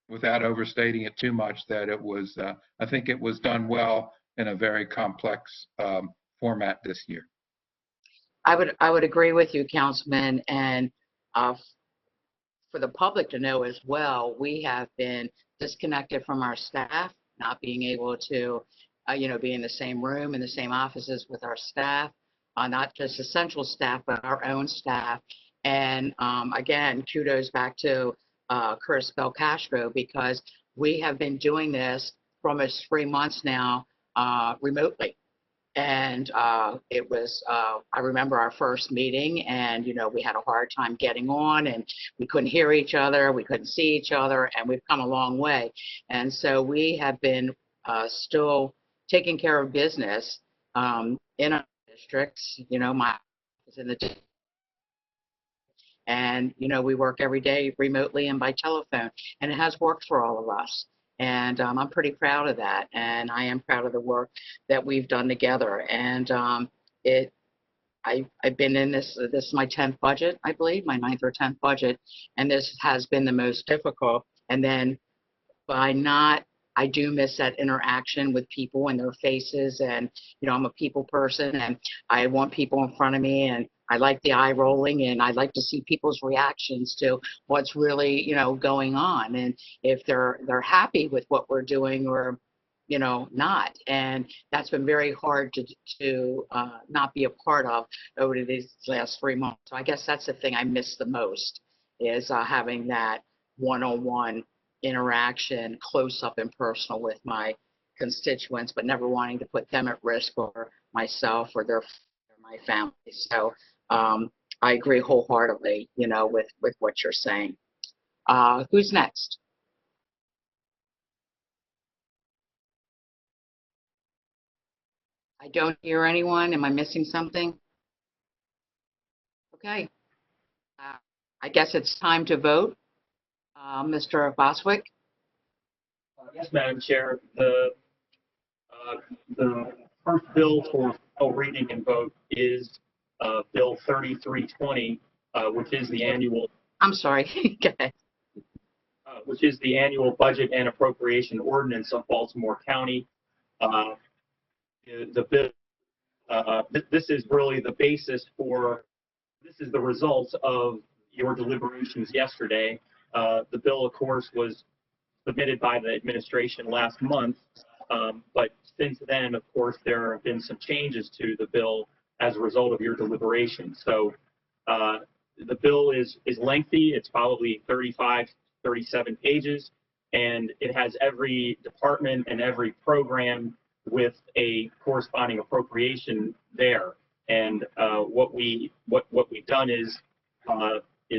without overstating it too much, that it was, I think it was done well in a very complex format this year. I would agree with you, Councilman, and for the public to know as well, we have been disconnected from our staff, not being able to, be in the same room, in the same offices with our staff, not just essential staff, but our own staff. And again, kudos back to Curtis Belcastro, because we have been doing this for almost 3 months now remotely. And it was, I remember our first meeting, and, we had a hard time getting on, and we couldn't hear each other, we couldn't see each other, and we've come a long way. And so we have been still taking care of business in our districts. My is in the district. And, we work every day remotely and by telephone, and it has worked for all of us. And I'm pretty proud of that. And I am proud of the work that we've done together. And I've been in this is my 10th budget, I believe, my 9th or 10th budget. And this has been the most difficult. And then I do miss that interaction with people and their faces. And, I'm a people person, and I want people in front of me, and I like the eye rolling, and I like to see people's reactions to what's really, going on, and if they're happy with what we're doing or, not. And that's been very hard to not be a part of over these last 3 months. So I guess that's the thing I miss the most, is having that one-on-one interaction, close up and personal with my constituents, but never wanting to put them at risk, or myself or my family. So I agree wholeheartedly, with what you're saying. Who's next? I don't hear anyone. Am I missing something? Okay. I guess it's time to vote. Mr. Boswick? Yes, Madam Chair. The first bill for full reading and vote is Bill 3320, which is the annual. I'm sorry. Go ahead. Which is the annual budget and appropriation ordinance of Baltimore County. The bill. This is really the basis for. This is the result of your deliberations yesterday. The bill, of course, was submitted by the administration last month, but since then, of course, there have been some changes to the bill as a result of your deliberations. So the bill is lengthy. It's probably 35, 37 pages, and it has every department and every program with a corresponding appropriation there. And what we've done is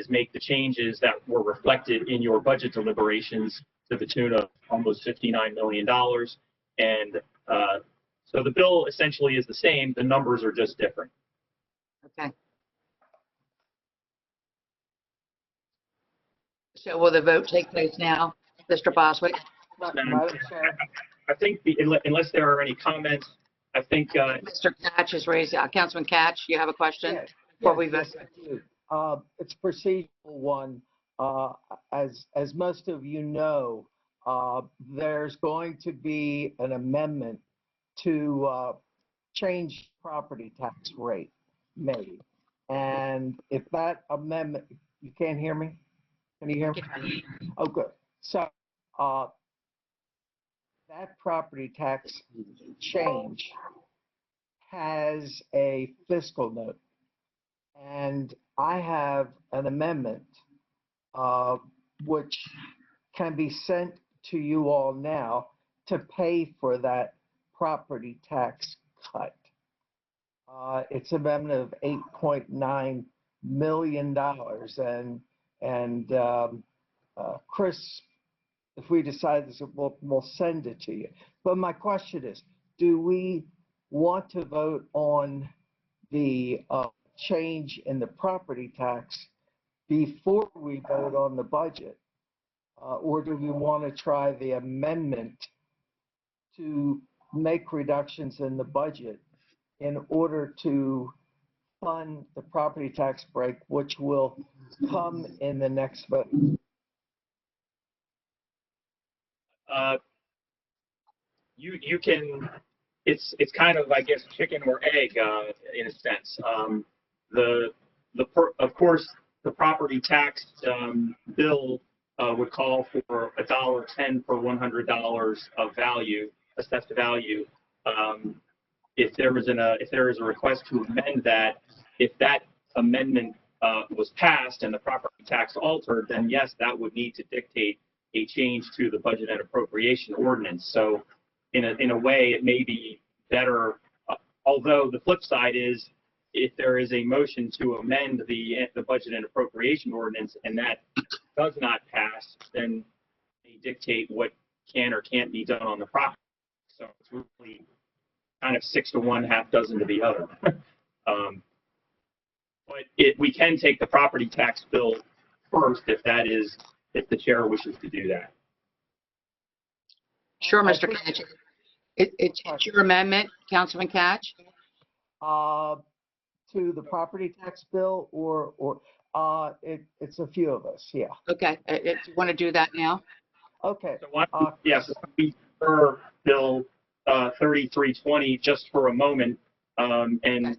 make the changes that were reflected in your budget deliberations to the tune of almost $59 million. And so the bill essentially is the same. The numbers are just different. Okay. So will the vote take place now, Mr. Boswick? Madam Chair, I think unless there are any comments, I think, Mr. Catch is raised, Councilman Catch, you have a question? Yes, Before we yes, vote? I do. It's a procedural one. As most of you know, there's going to be an amendment to change property tax rate made. And if that amendment, you can't hear me? Can you hear me? Oh, good. So, that property tax change has a fiscal note. And I have an amendment, which can be sent to you all now to pay for that property tax cut. It's an amendment of $8.9 million. And Chris, if we decide this, we'll send it to you. But my question is, do we want to vote on the change in the property tax before we vote on the budget? Or do we want to try the amendment to make reductions in the budget in order to fund the property tax break, which will come in the next vote? you can, it's kind of, I guess, chicken or egg, in a sense. Of course, the property tax, bill, would call for $1.10 per $100 of value, assessed value. If there is a request to amend that, if that amendment was passed and the property tax altered, then yes, that would need to dictate a change to the budget and appropriation ordinance. So in a way, it may be better, although the flip side is, if there is a motion to amend the budget and appropriation ordinance and that does not pass, then they dictate what can or can't be done on the property. So it's really kind of 6 to 1, half dozen to the other. But we can take the property tax bill first if the chair wishes to do that. Sure, Mr. Catch. It's your amendment, Councilman Catch? To the property tax bill or it's a few of us, yeah. Okay, you want to do that now? Okay. So yes, we defer Bill 3320 just for a moment, and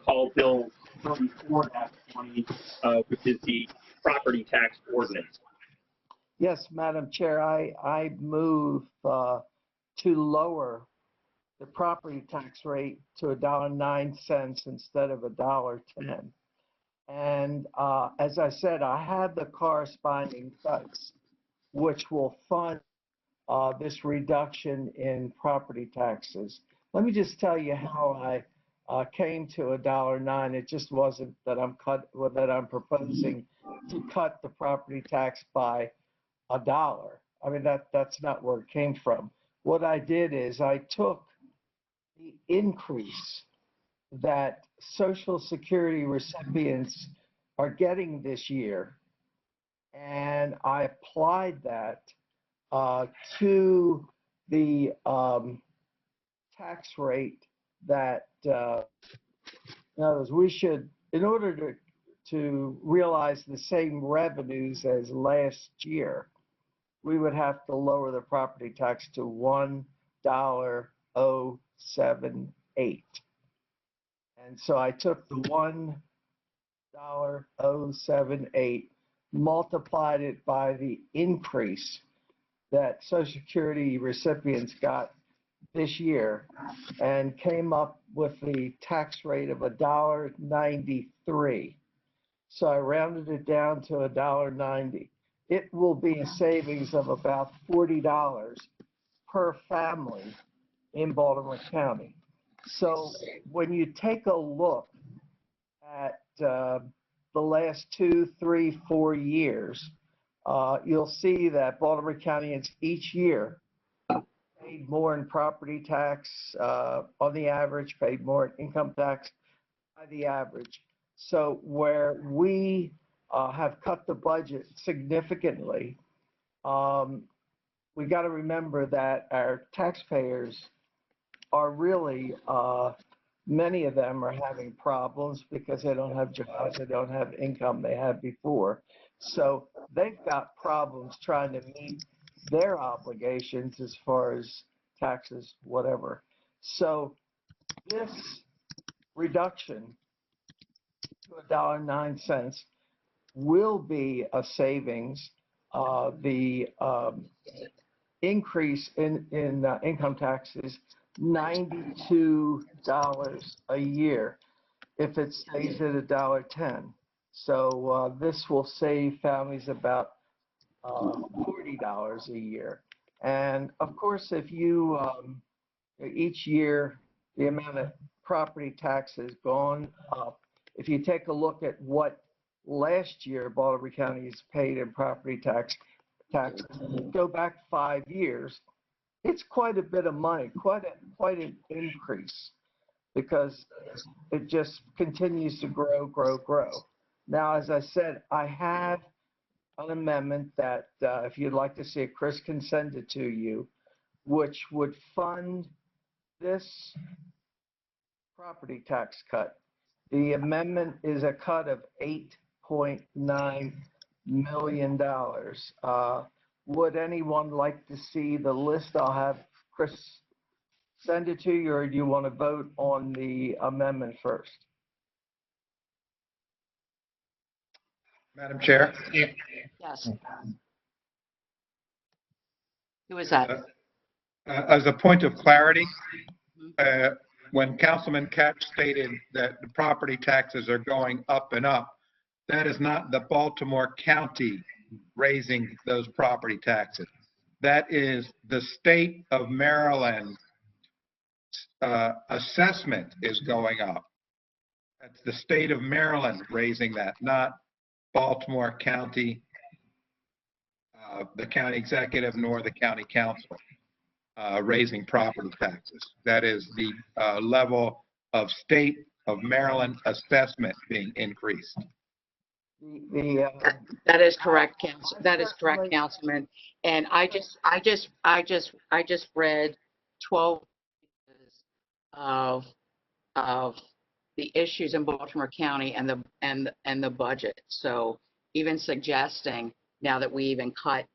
call Bill 34-20, which is the property tax ordinance. Yes, Madam Chair, I move to lower the property tax rate to $1.09 instead of $1.10. And as I said, I have the corresponding cuts, which will fund this reduction in property taxes. Let me just tell you how I came to $1.09. It just wasn't that I'm proposing to cut the property tax by $1. I mean, that's not where it came from. What I did is I took the increase that Social Security recipients are getting this year, and I applied that to the tax rate that, in other words, we should, in order to realize the same revenues as last year, we would have to lower the property tax to $1.078. And so I took the $1.078, multiplied it by the increase that Social Security recipients got this year, and came up with the tax rate of $1.93. So I rounded it down to $1.90. It will be a savings of about $40 per family in Baltimore County. So when you take a look at the last 2, 3, 4 years, you'll see that Baltimore Countyans each year paid more in property tax on the average, paid more in income tax by the average. So where we have cut the budget significantly, we got to remember that our taxpayers are really, many of them are having problems because they don't have jobs, they don't have income they had before. So they've got problems trying to meet their obligations as far as taxes, whatever. So this reduction to $1.09 will be a savings. The increase in income taxes, $92 a year if it stays at $1.10. So this will save families about $40 a year. And of course, if you each year the amount of property tax has gone up. If you take a look at what last year Baltimore County has paid in property taxes, go back 5 years, it's quite a bit of money, quite an increase, because it just continues to grow. Now, as I said, I have an amendment that if you'd like to see it, Chris can send it to you, which would fund this property tax cut. The amendment is a cut of $8.9 million. Would anyone like to see the list? I'll have Chris send it to you, or do you want to vote on the amendment first? Madam Chair, Yes. Who is that? as a point of clarity, when Councilman Katz stated that the property taxes are going up and up, that is not the Baltimore County raising those property taxes. That is the state of Maryland assessment is going up. That's the state of Maryland raising that, not Baltimore County, the county executive, nor the county council raising property taxes. That is the level of state of Maryland assessment being increased. That is correct, Council. That is correct, Councilman. And I just read 12 of the issues in Baltimore County and the budget. So even suggesting now that we even cut,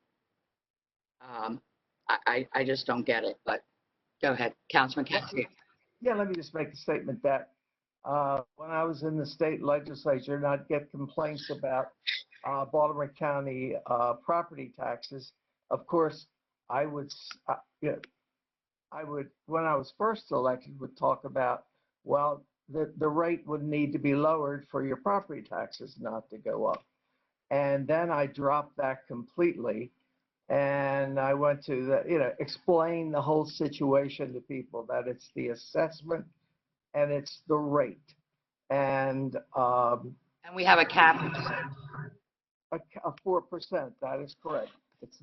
I just don't get it. But go ahead, Councilman Cassidy. Yeah, let me just make a statement that when I was in the state legislature, and I'd get complaints about Baltimore County property taxes. Of course, I would, when I was first elected, would talk about, well, the rate would need to be lowered for your property taxes not to go up. And then I dropped that completely. And I went to explain the whole situation to people, that it's the assessment and it's the rate. And we have a cap. a 4%, that is correct. It's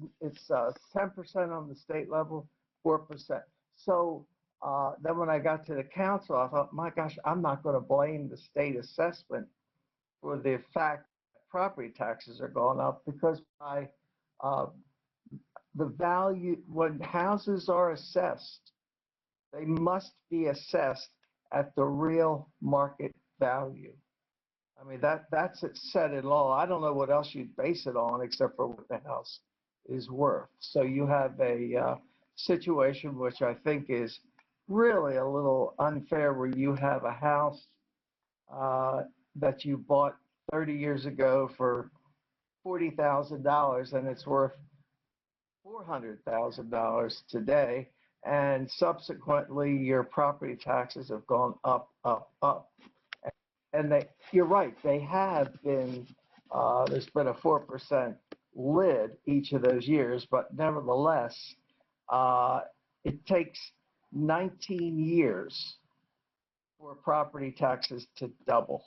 10% on the state level, 4%. So then when I got to the council, I thought, my gosh, I'm not going to blame the state assessment for the fact that property taxes are going up, because the value, when houses are assessed, they must be assessed at the real market value. I mean, that's it set in law. I don't know what else you'd base it on except for what the house is worth. So you have a situation which I think is really a little unfair, where you have a house that you bought 30 years ago for $40,000 and it's worth $400,000 today, and subsequently your property taxes have gone up. And you're right, they have been, there's been a 4% lid each of those years, but nevertheless, it takes 19 years for property taxes to double.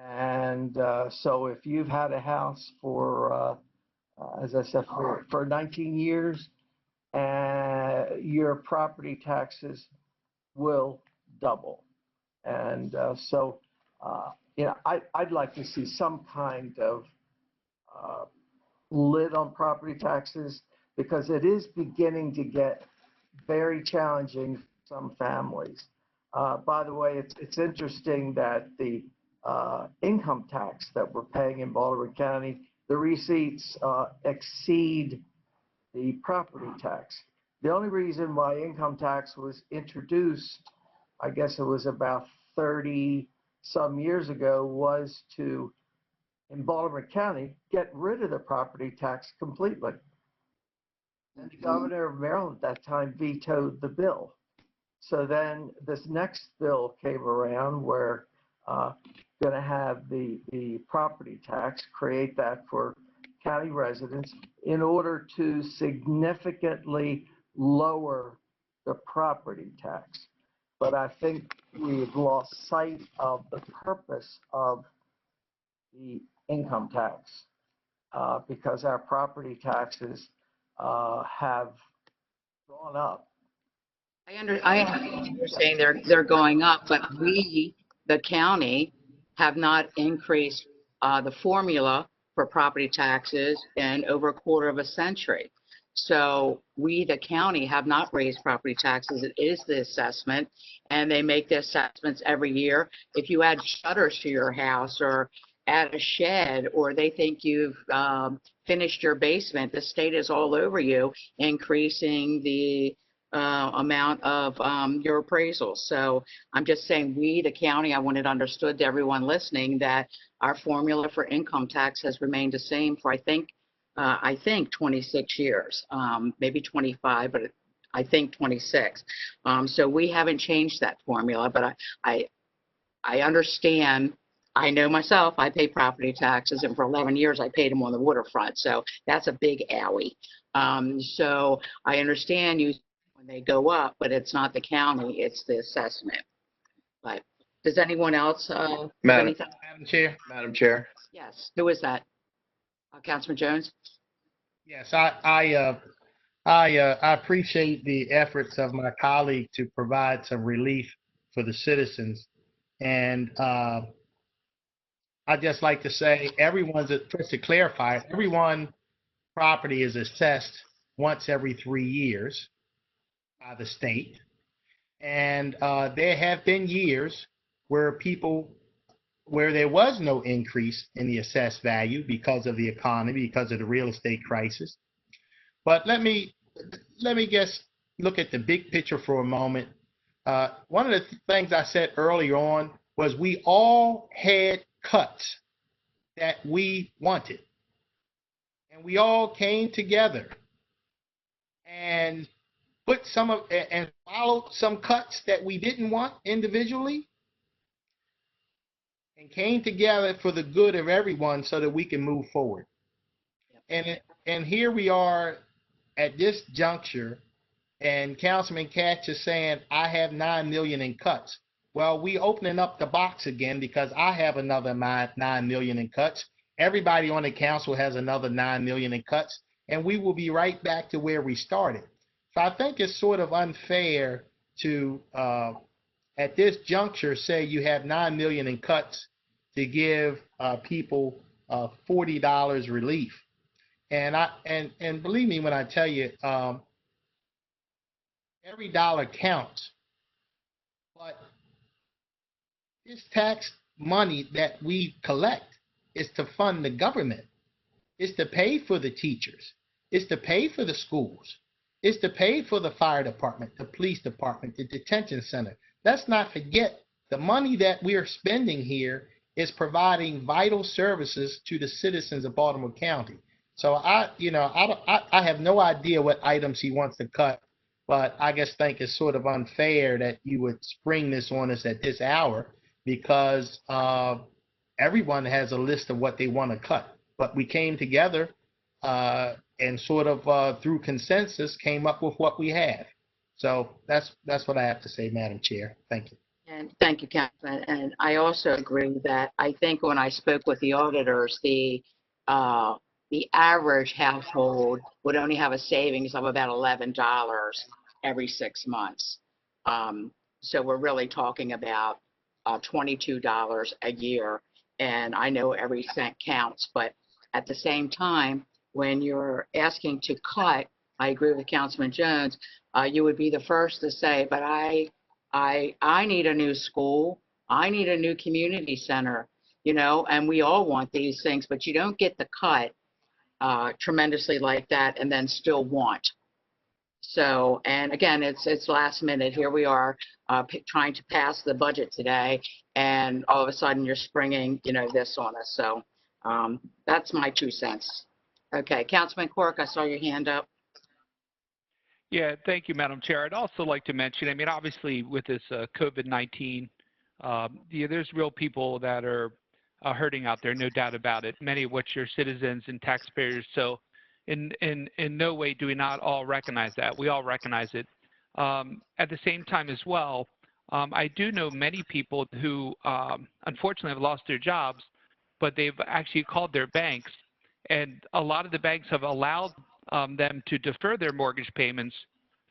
And so if you've had a house for, as I said, for 19 years, your property taxes will double. And so, I'd like to see some kind of lid on property taxes. because it is beginning to get very challenging for some families. By the way, it's interesting that the income tax that we're paying in Baltimore County, the receipts exceed the property tax. The only reason why income tax was introduced, I guess it was about 30 some years ago, was to, in Baltimore County, get rid of the property tax completely. And the governor of Maryland at that time vetoed the bill. So then this next bill came around where going to have the property tax, create that for county residents in order to significantly lower the property tax. But I think we've lost sight of the purpose of the income tax because our property taxes have gone up. I understand you're saying they're going up, but we, the county, have not increased the formula for property taxes in over a quarter of a century. So we, the county, have not raised property taxes. It is the assessment, and they make the assessments every year. If you add shutters to your house or add a shed, or they think you've finished your basement, the state is all over you, increasing the amount of your appraisals. So I'm just saying, we, the county, I want it understood to everyone listening that our formula for income tax has remained the same for, I think 26 years, maybe 25, but I think 26. So we haven't changed that formula, but I understand. I know myself, I pay property taxes, and for 11 years I paid them on the waterfront. So that's a big owie. So I understand you when they go up, but it's not the county, it's the assessment. But does anyone else have Madam- anything? Madam Chair. Yes, who is that? Councilman Jones? Yes, I appreciate the efforts of my colleague to provide some relief for the citizens. And I'd just like to say just to clarify, everyone property is assessed once every 3 years by the state. And there have been years where there was no increase in the assessed value because of the economy, because of the real estate crisis. But let me just look at the big picture for a moment. One of the things I said earlier on was we all had cuts that we wanted. And we all came together and followed some cuts that we didn't want individually, and came together for the good of everyone so that we can move forward. And here we are at this juncture, and Councilman Katz is saying, I have 9 million in cuts. Well, we opening up the box again because I have another 9 million in cuts. Everybody on the council has another 9 million in cuts, and we will be right back to where we started. So I think it's sort of unfair to, at this juncture, say you have 9 million in cuts to give people $40 relief. And believe me when I tell you, every dollar counts. But this tax money that we collect is to fund the government. It's to pay for the teachers. It's to pay for the schools. It's to pay for the fire department, the police department, the detention center. Let's not forget the money that we are spending here is providing vital services to the citizens of Baltimore County. So I have no idea what items he wants to cut, but I just think it's sort of unfair that you would spring this on us at this hour because everyone has a list of what they want to cut. But we came together and sort of through consensus came up with what we have. So that's what I have to say, Madam Chair. Thank you. And thank you, Councilman. And I also agree that I think when I spoke with the auditors, the average household would only have a savings of about $11 every 6 months. So we're really talking about $22 a year. And I know every cent counts, but at the same time, when you're asking to cut I agree with Councilman Jones. You would be the first to say, but I need a new school. I need a new community center, you know, and we all want these things, but you don't get the cut tremendously like that and then still want. So, and again, it's last minute. Here we are trying to pass the budget today, and all of a sudden you're springing, you know, this on us. So that's my 2 cents. Okay, Councilman Quirk, I saw your hand up. Yeah, thank you, Madam Chair. I'd also like to mention, I mean, obviously with this COVID-19, there's real people that are hurting out there, no doubt about it, many of which are citizens and taxpayers. So in no way do we not all recognize that. We all recognize it. At the same time as well, I do know many people who unfortunately have lost their jobs, but they've actually called their banks, and a lot of the banks have allowed them to defer their mortgage payments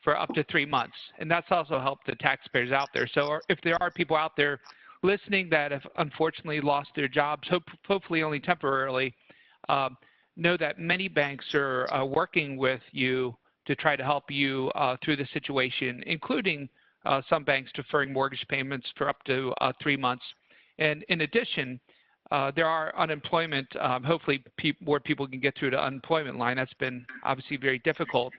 for up to 3 months. And that's also helped the taxpayers out there. So if there are people out there listening that have unfortunately lost their jobs, hopefully only temporarily, know that many banks are working with you to try to help you through the situation, including some banks deferring mortgage payments for up to 3 months. And in addition, there are unemployment, hopefully more people can get through the unemployment line. That's been obviously very difficult.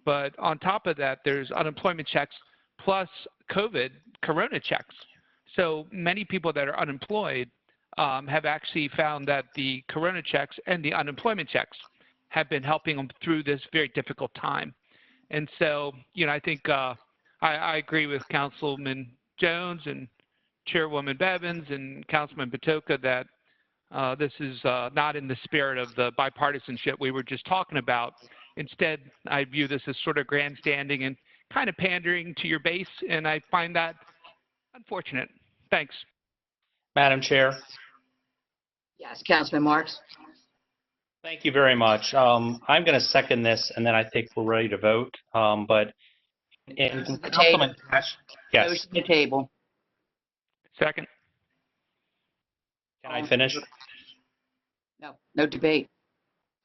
But on top of that, there's unemployment checks plus corona checks. So many people that are unemployed have actually found that the corona checks and the unemployment checks have been helping them through this very difficult time. And so, you know, I think I agree with Councilman Jones and Chairwoman Bevins and Councilman Patoka that this is not in the spirit of the bipartisanship we were just talking about. Instead, I view this as sort of grandstanding and kind of pandering to your base, and I find that unfortunate. Thanks. Madam Chair. Yes, Councilman Marks. Thank you very much. I'm going to second this, and then I think we're ready to vote. But in Motion to Councilman table. Cash, yes, Motion to table. Second. can I finish? No debate.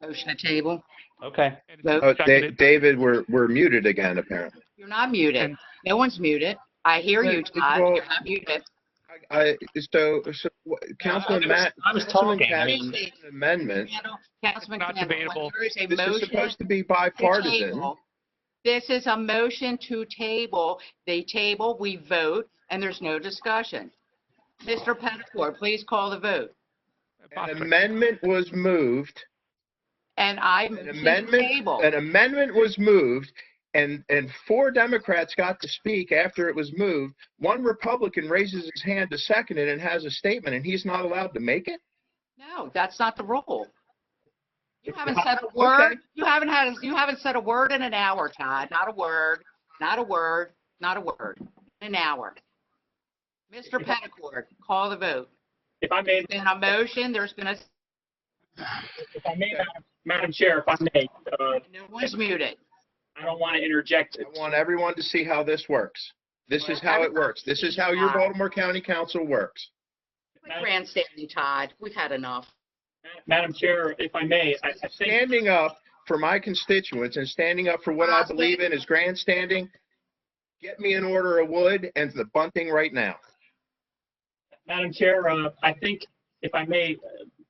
Motion to table. Okay. Vote. Oh, Seconded. David, we're muted again, apparently. You're not muted. And- No one's muted. I hear you, Todd. Well- You're not muted. Councilman I was Councilman talking. I Cash, mean, amendment, Councilman not Campbell, debatable. there is a this is motion supposed to be to bipartisan. table. This is a motion to table. They table, we vote, and there's no discussion. Mr. Pettifor, please call the vote. An amendment was moved, And I an motion to amendment, table. an amendment was moved, and 4 Democrats got to speak after it was moved. One Republican raises his hand to second it and has a statement, and he's not allowed to make it? No, that's not the rule. You haven't said a word. Okay. You haven't said a word in an hour, Todd. Not a word, not a word, not a word. An hour. Mr. Pettifor, call the vote. If I may, There's been a motion, there's been a, if I may, Madam Chair, if I may, no one's muted. I don't want to interject. I want everyone to see how this works. This is how it works. This is how your Baltimore County Council works. Quit grandstanding, Todd. We've had enough. Madam Chair, if I may, I think, Standing up for my constituents and standing up for what I believe in is grandstanding. Get me an order of wood and the bunting right now. Madam Chair, I think, if I may,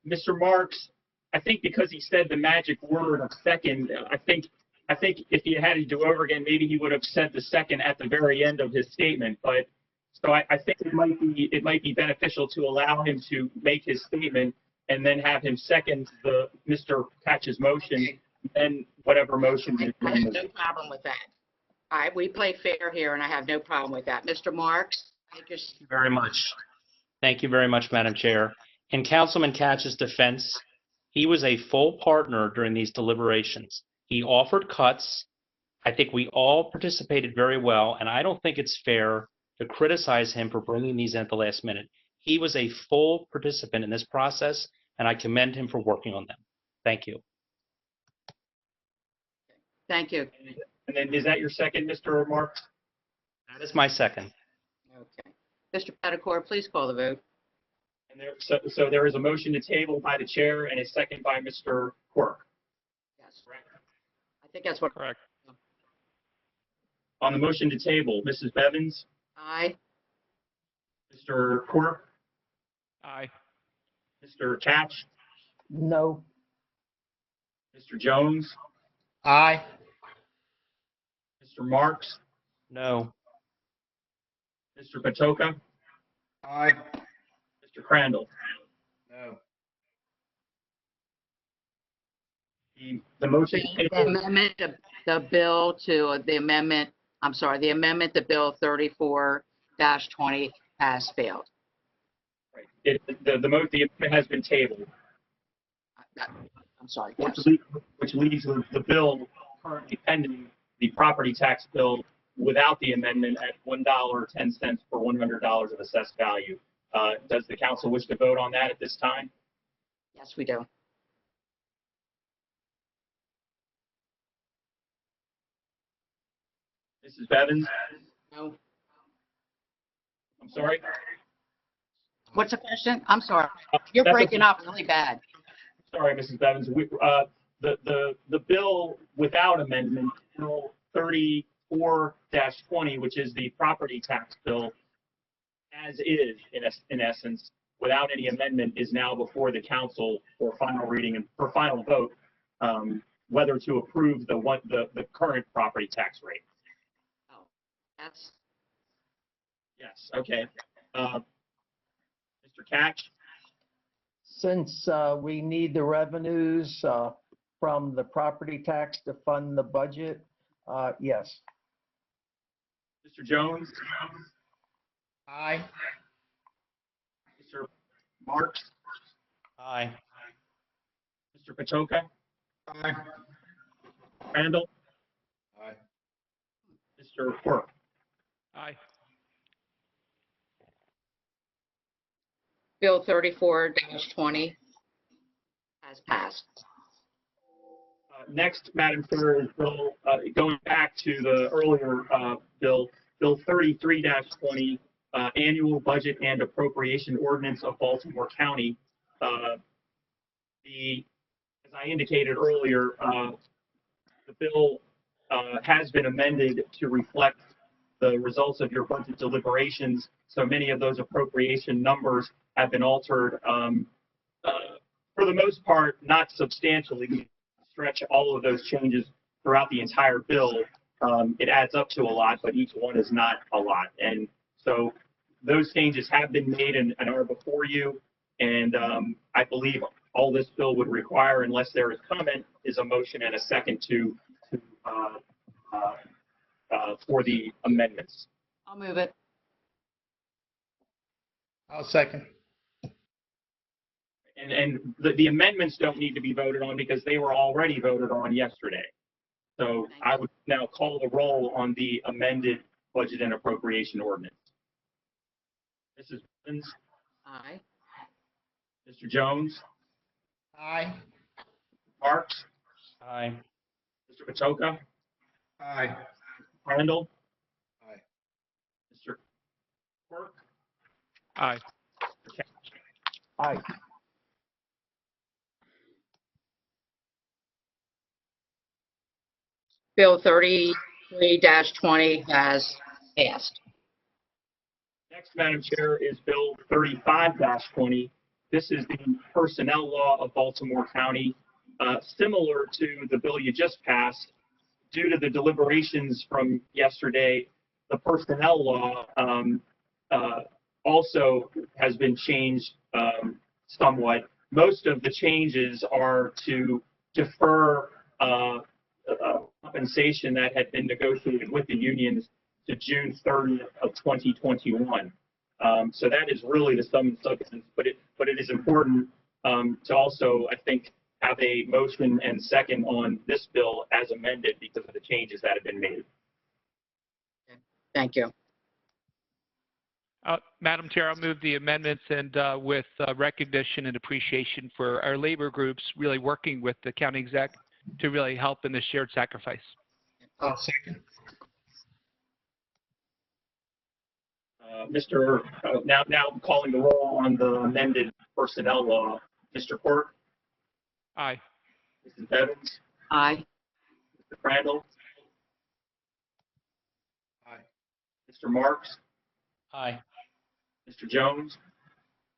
Mr. Marks, I think because he said the magic word of second, I think if he had to do over again, maybe he would have said the second at the very end of his statement. But so I think it might be beneficial to allow him to make his statement and then have him second Mr. Patch's motion, and whatever motion. I have no problem with that. All right, we play fair here, and I have no problem with that. Mr. Marks, take your Thank you very much. Thank you very much, Madam Chair. In Councilman Catch's defense, he was a full partner during these deliberations. He offered cuts. I think we all participated very well, and I don't think it's fair to criticize him for bringing these in at the last minute. He was a full participant in this process, and I commend him for working on them. Thank you. Thank you. And then is that your second, Mr. Marks? That is my second. Okay. Mr. Pettifor, please call the vote. And so there is a motion to table by the chair and a second by Mr. Quirk. Yes. I think that's what, Correct. On the motion to table, Mrs. Bevins, Aye. Mr. Quirk, Aye. Mr. Catch, No. Mr. Jones, Aye. Mr. Marks, No. Mr. Patoka, Aye. Mr. Crandall. No. The motion to The table, amendment, the bill to the amendment, I'm sorry, the amendment to Bill 34-20 has failed. the amendment has been tabled, I'm sorry, which yes. leaves the bill currently pending, the property tax bill without the amendment at $1.10 per $100 of assessed value. Does the council wish to vote on that at this time? Yes, we do. Mrs. Bevins, No. I'm sorry? What's the question? I'm sorry. You're That's breaking up really bad. Sorry, Mrs. Bevins. The bill without amendment, Bill 34-20, which is the property tax bill, as is, in essence, without any amendment, is now before the council for final reading and for final vote, whether to approve the current property tax rate. Oh, that's, Yes, okay. Mr. Catch, Since we need the revenues from the property tax to fund the budget, yes. Mr. Jones, Aye. Mr. Marks, Aye. Mr. Patoka, Aye. Randall, Aye. Mr. Quirk. Aye. Bill 34-20 has passed. Next, Madam Chair, is Bill, going back to the earlier bill, Bill 33-20, Annual Budget and Appropriation Ordinance of Baltimore County. As I indicated earlier, the bill has been amended to reflect the results of your budget deliberations. So many of those appropriation numbers have been altered. For the most part, not substantially. Stretch all of those changes throughout the entire bill, it adds up to a lot, but each one is not a lot. And so those changes have been made and are before you. And I believe all this bill would require, unless there is comment, is a motion and a second for the amendments. I'll move it. I'll second. And the amendments don't need to be voted on because they were already voted on yesterday. So I would now call the roll on the amended budget and appropriation ordinance. Mrs. Evans, Aye. Mr. Jones, Aye. Parks, Aye. Mr. Patoka, Aye. Randall. Aye. Mr. Quirk, Aye. Mr. Catch. Aye. Bill 33-20 has passed. Next, Madam Chair, is Bill 35-20. This is the personnel law of Baltimore County. Similar to the bill you just passed, due to the deliberations from yesterday, the personnel law also has been changed somewhat. Most of the changes are to defer compensation that had been negotiated with the unions to June 30th of 2021. So that is really the sum and substance, but it is important to also, I think, have a motion and second on this bill as amended because of the changes that have been made. Thank you. Madam Chair, I'll move the amendments and with recognition and appreciation for our labor groups really working with the county exec to really help in the shared sacrifice. I'll second. Now calling the roll on the amended personnel law. Mr. Quirk, Aye. Mrs. Evans, Aye. Mr. Crandall, Mr. Marks, Aye. Mr. Jones,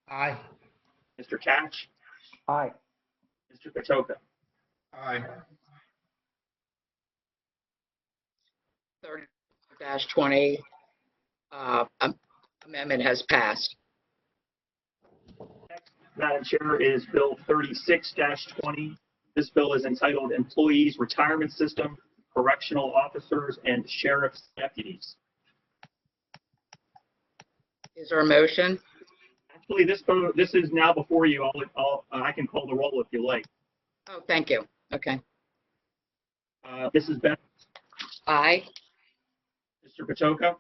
Aye. Mr. Catch, Aye. Mr. Patoka. Aye. 30-20 amendment has passed. Next, Madam Chair, is Bill 36-20. This bill is entitled Employees Retirement System, Correctional Officers, and Sheriff's Deputies. Is there a motion? Actually, this is now before you. I can call the roll if you like. Oh, thank you. Okay. Mrs. Bennett, Aye. Mr. Patoka,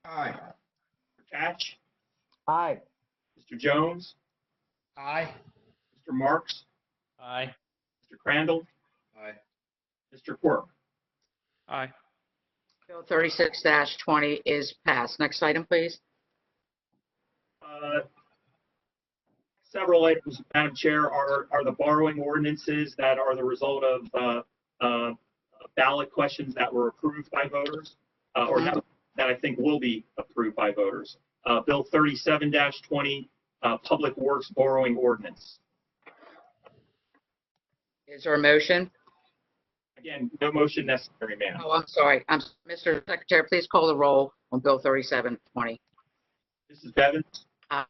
Aye. Mr. Catch, Aye. Mr. Jones, Aye. Mr. Marks, Aye. Mr. Crandall, Aye. Mr. Quirk. Aye. Bill 36-20 is passed. Next item, please. Several items, Madam Chair, are the borrowing ordinances that are the result of ballot questions that were approved by voters, or that I think will be approved by voters. Bill 37-20, Public Works Borrowing Ordinance. Is there a motion? Again, no motion necessary, ma'am. Oh, I'm sorry. Mr. Secretary, please call the roll on Bill 37-20. Mrs. Bevins, Aye.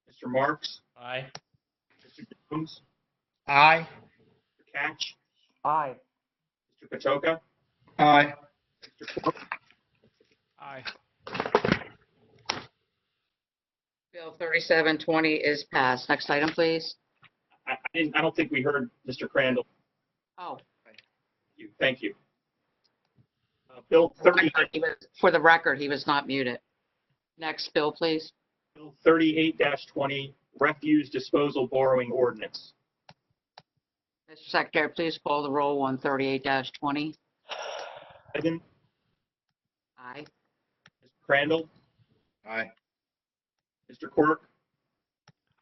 Mr. Marks, Aye. Mr. Jones, Aye. Mr. Catch, Aye. Mr. Patoka, Aye. Mr. Quirk. Aye. Bill 37-20 is passed. Next item, please. I don't think we heard Mr. Crandall. Oh, Thank you. Bill 30, for the record, he was not muted. Next bill, please. Bill 38-20, Refuse Disposal Borrowing Ordinance. Mr. Secretary, please call the roll on 38-20. Bevins, Aye. Mr. Crandall, Aye. Mr. Quirk,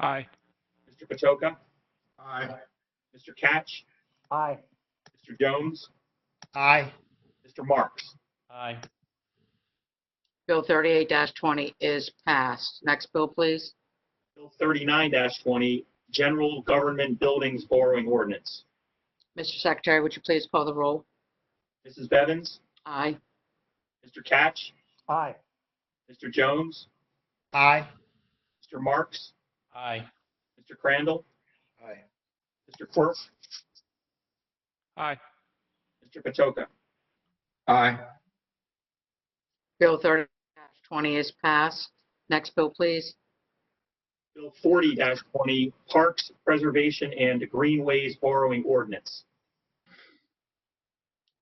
Aye. Mr. Patoka, Aye. Mr. Catch, Aye. Mr. Jones, Aye. Mr. Marks. Aye. Bill 38-20 is passed. Next bill, please. Bill 39-20, General Government Buildings Borrowing Ordinance. Mr. Secretary, would you please call the roll? Mrs. Bevins, Aye. Mr. Catch, Aye. Mr. Jones, Aye. Mr. Marks, Aye. Mr. Crandall, Aye. Mr. Quirk, Aye. Mr. Patoka. Aye. Bill 30-20 is passed. Next bill, please. Bill 40-20, Parks Preservation and Greenways Borrowing Ordinance.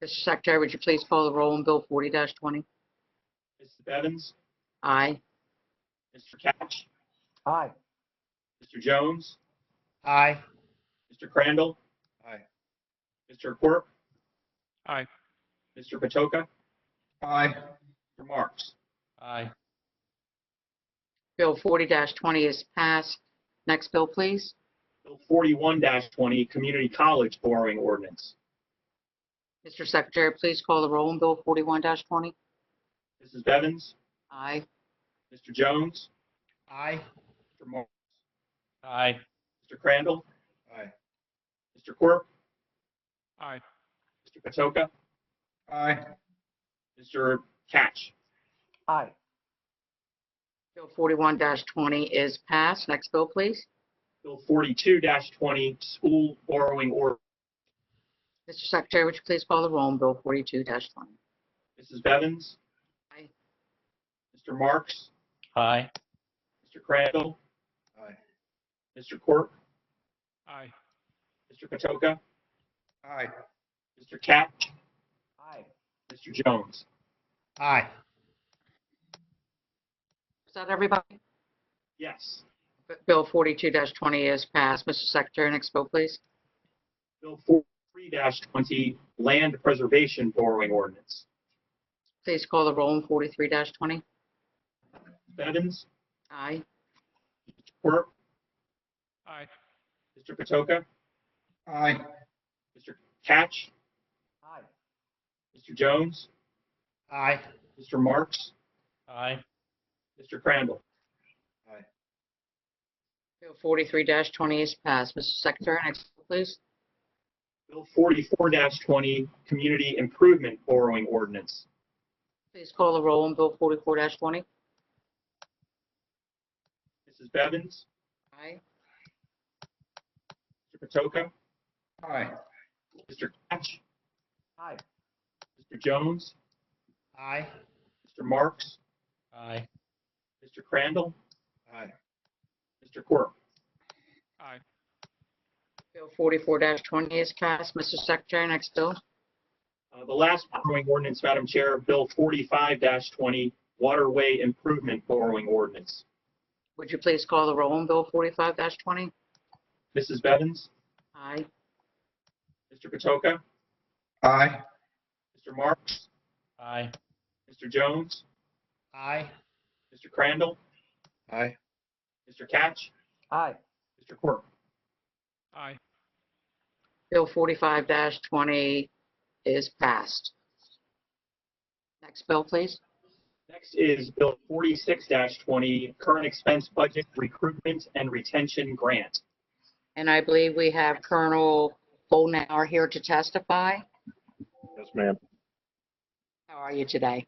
Mr. Secretary, would you please call the roll on Bill 40-20? Mrs. Bevins, Aye. Mr. Catch, Aye. Mr. Jones, Aye. Mr. Crandall, Aye. Mr. Quirk, Aye. Mr. Patoka, Aye. Mr. Marks. Aye. Bill 40-20 is passed. Next bill, please. Bill 41-20, Community College Borrowing Ordinance. Mr. Secretary, please call the roll on Bill 41-20. Mrs. Bevins, Aye. Mr. Jones, Aye. Mr. Marks, Aye. Mr. Crandall, Aye. Mr. Quirk, Aye. Mr. Patoka, Aye. Mr. Catch. Aye. Bill 41-20 is passed. Next bill, please. Bill 42-20, School Borrowing Ordinance. Mr. Secretary, would you please call the roll on Bill 42-20? Mrs. Bevins, Aye. Mr. Marks, Aye. Mr. Crandall, Aye. Mr. Quirk, Aye. Mr. Patoka, Aye. Mr. Catch, Aye. Mr. Jones. Aye. Is that everybody? Yes. Bill 42-20 is passed. Mr. Secretary, next bill, please. Bill 43-20, Land Preservation Borrowing Ordinance. Please call the roll on 43-20. Bevins, Aye. Mr. Quirk, Aye. Mr. Patoka, Aye. Mr. Catch, Aye. Mr. Jones, Aye. Mr. Marks, Aye. Mr. Crandall. Bill 43-20 is passed. Mr. Secretary, next bill, please. Bill 44-20, Community Improvement Borrowing Ordinance. Please call the roll on Bill 44-20. Mrs. Bevins, Aye. Mr. Patoka, Aye. Mr. Catch, Aye. Mr. Jones, Aye. Mr. Marks, Aye. Mr. Crandall, Aye. Mr. Quirk. Aye. Bill 44-20 is passed. Mr. Secretary, next bill. The last borrowing ordinance, Madam Chair, Bill 45-20, Waterway Improvement Borrowing Ordinance. Would you please call the roll on Bill 45-20? Mrs. Bevins, Aye. Mr. Patoka, Aye. Mr. Marks, Aye. Mr. Jones, Aye. Mr. Crandall, Aye. Mr. Catch, Aye. Mr. Quirk. Aye. Bill 45-20 is passed. Next bill, please. Next is Bill 46-20, Current Expense Budget Recruitment and Retention Grant. And I believe we have Colonel Bolnauer here to testify. Yes, ma'am. How are you today?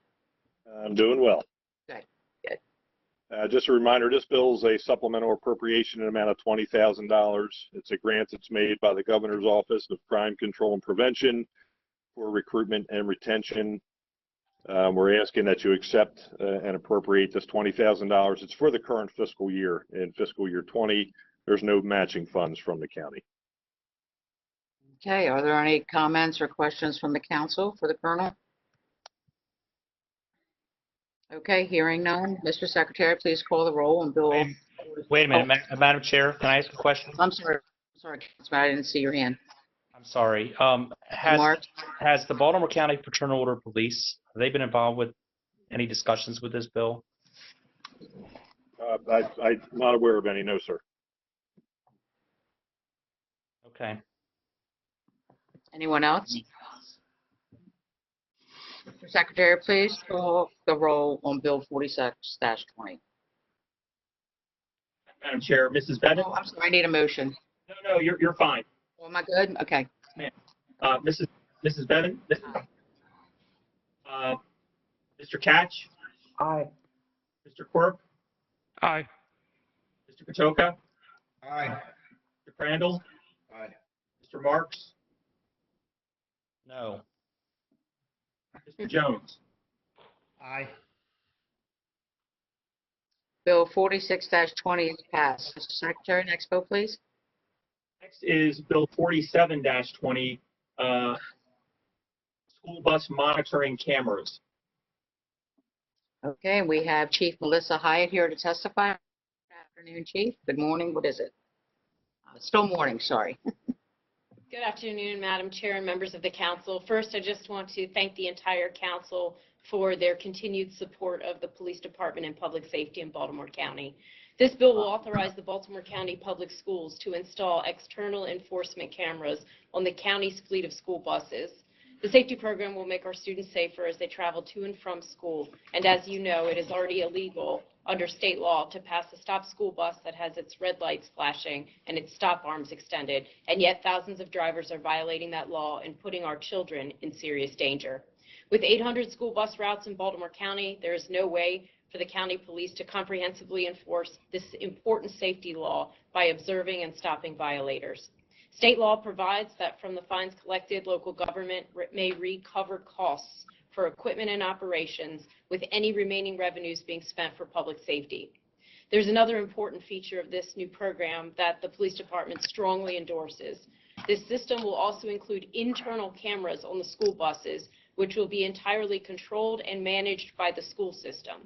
I'm doing well. Good, good. Just a reminder, this bill is a supplemental appropriation in an amount of $20,000. It's a grant that's made by the Governor's Office of Crime Control and Prevention for recruitment and retention. We're asking that you accept and appropriate this $20,000. It's for the current fiscal year. In fiscal year 20, there's no matching funds from the county. Okay, are there any comments or questions from the council for the Colonel? Okay, hearing none. Mr. Secretary, please call the roll on Bill. Wait a minute, Madam Chair, can I ask a question? I'm sorry, Councilman, I didn't see your hand. I'm sorry. Mark? Has the Baltimore County Fraternal Order of Police, have they been involved with any discussions with this bill? I'm not aware of any, no, sir. Okay. Anyone else? Mr. Secretary, please call the roll on Bill 46-20. Madam Chair, Mrs. Bevins? Oh, I'm sorry, I need a motion. No, you're fine. Oh, am I good? Okay. Mrs. Bevins? Mr. Catch, Aye. Mr. Quirk, Aye. Mr. Patoka, Aye. Mr. Crandall, Aye. Mr. Marks, No. Mr. Jones. Aye. Bill 46-20 is passed. Mr. Secretary, next bill, please. Next is Bill 47-20, School Bus Monitoring Cameras. Okay, we have Chief Melissa Hyatt here to testify. Good afternoon, Chief. Good morning. What is it? Still morning, sorry. Good afternoon, Madam Chair and members of the council. First, I just want to thank the entire council for their continued support of the police department and public safety in Baltimore County. This bill will authorize the Baltimore County Public Schools to install external enforcement cameras on the county's fleet of school buses. The safety program will make our students safer as they travel to and from school. And as you know, it is already illegal under state law to pass a stop school bus that has its red lights flashing and its stop arms extended. And yet thousands of drivers are violating that law and putting our children in serious danger. With 800 school bus routes in Baltimore County, there is no way for the county police to comprehensively enforce this important safety law by observing and stopping violators. State law provides that from the fines collected, local government may recover costs for equipment and operations, with any remaining revenues being spent for public safety. There's another important feature of this new program that the police department strongly endorses. This system will also include internal cameras on the school buses, which will be entirely controlled and managed by the school system.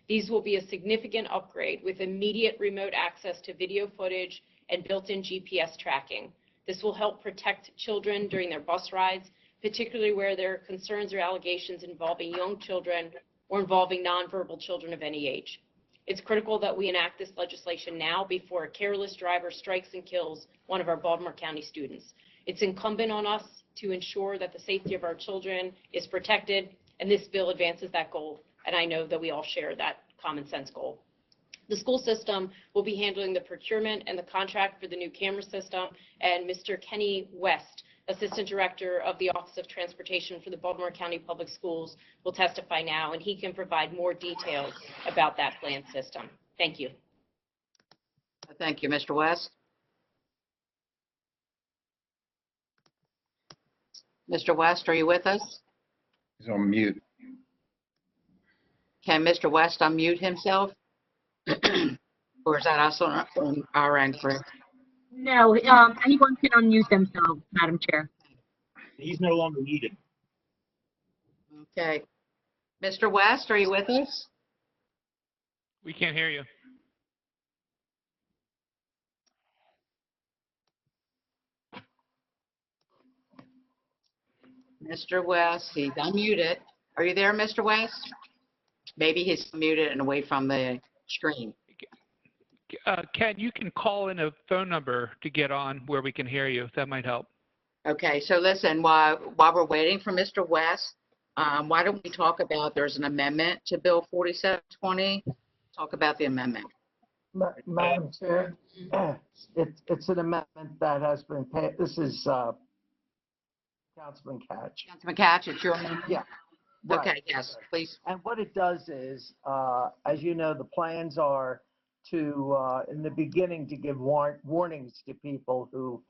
These will be a significant upgrade with immediate remote access to video footage and built-in GPS tracking. This will help protect children during their bus rides, particularly where there are concerns or allegations involving young children or involving nonverbal children of any age. It's critical that we enact this legislation now before a careless driver strikes and kills one of our Baltimore County students. It's incumbent on us to ensure that the safety of our children is protected, and this bill advances that goal and I know that we all share that common sense goal. The school system will be handling the procurement and the contract for the new camera system, and Mr. Kenny West, Assistant Director of the Office of Transportation for the Baltimore County Public Schools, will testify now, and he can provide more details about that planned system. Thank you. Thank you, Mr. West. Mr. West, are you with us? He's on mute. Can Mr. West unmute himself? Or is that us on our end, Chris? No, anyone can unmute themselves, Madam Chair. He's no longer needed. Okay. Mr. West, are you with us? We can't hear you. Mr. West, he's unmuted. Are you there, Mr. West? Maybe he's muted and away from the screen. Ken, you can call in a phone number to get on where we can hear you. That might help. Okay, so listen, while we're waiting for Mr. West, why don't we talk about, there's an amendment to Bill 4720. Talk about the amendment. Madam Chair, it's an amendment that has been passed. This is Councilman Catch. Councilman Catch, it's your amendment? Yeah. Right. Okay, yes, please. And what it does is, as you know, the plans are to, in the beginning, to give warnings to people who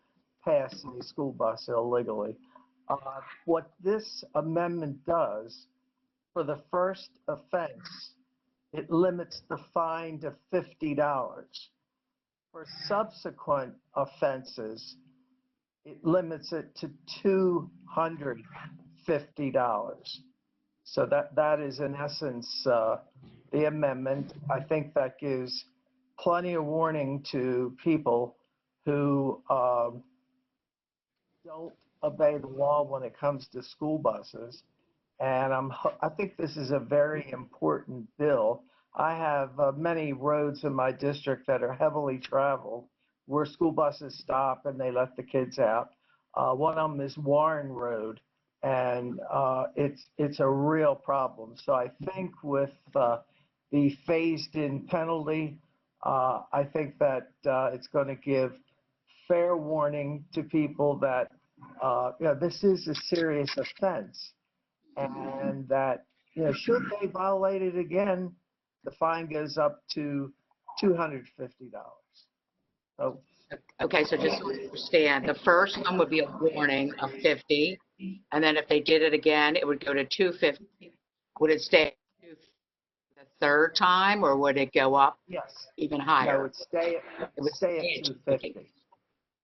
pass the school bus illegally. What this amendment does, for the first offense, it limits the fine to $50. For subsequent offenses, it limits it to $250. So that is in essence the amendment. I think that gives plenty of warning to people who don't obey the law when it comes to school buses. And I think this is a very important bill. I have many roads in my district that are heavily traveled where school buses stop and they let the kids out. One of them is Warren Road, and it's a real problem. So I think with the phased-in penalty, I think that it's going to give fair warning to people that this is a serious offense, and that should they violate it again, the fine goes up to $250. So, Okay, so just so I understand, the first one would be a warning of 50, and then if they did it again, it would go to 250. Would it stay the third time, or would it go up yes, even no, higher? it would stay at 250.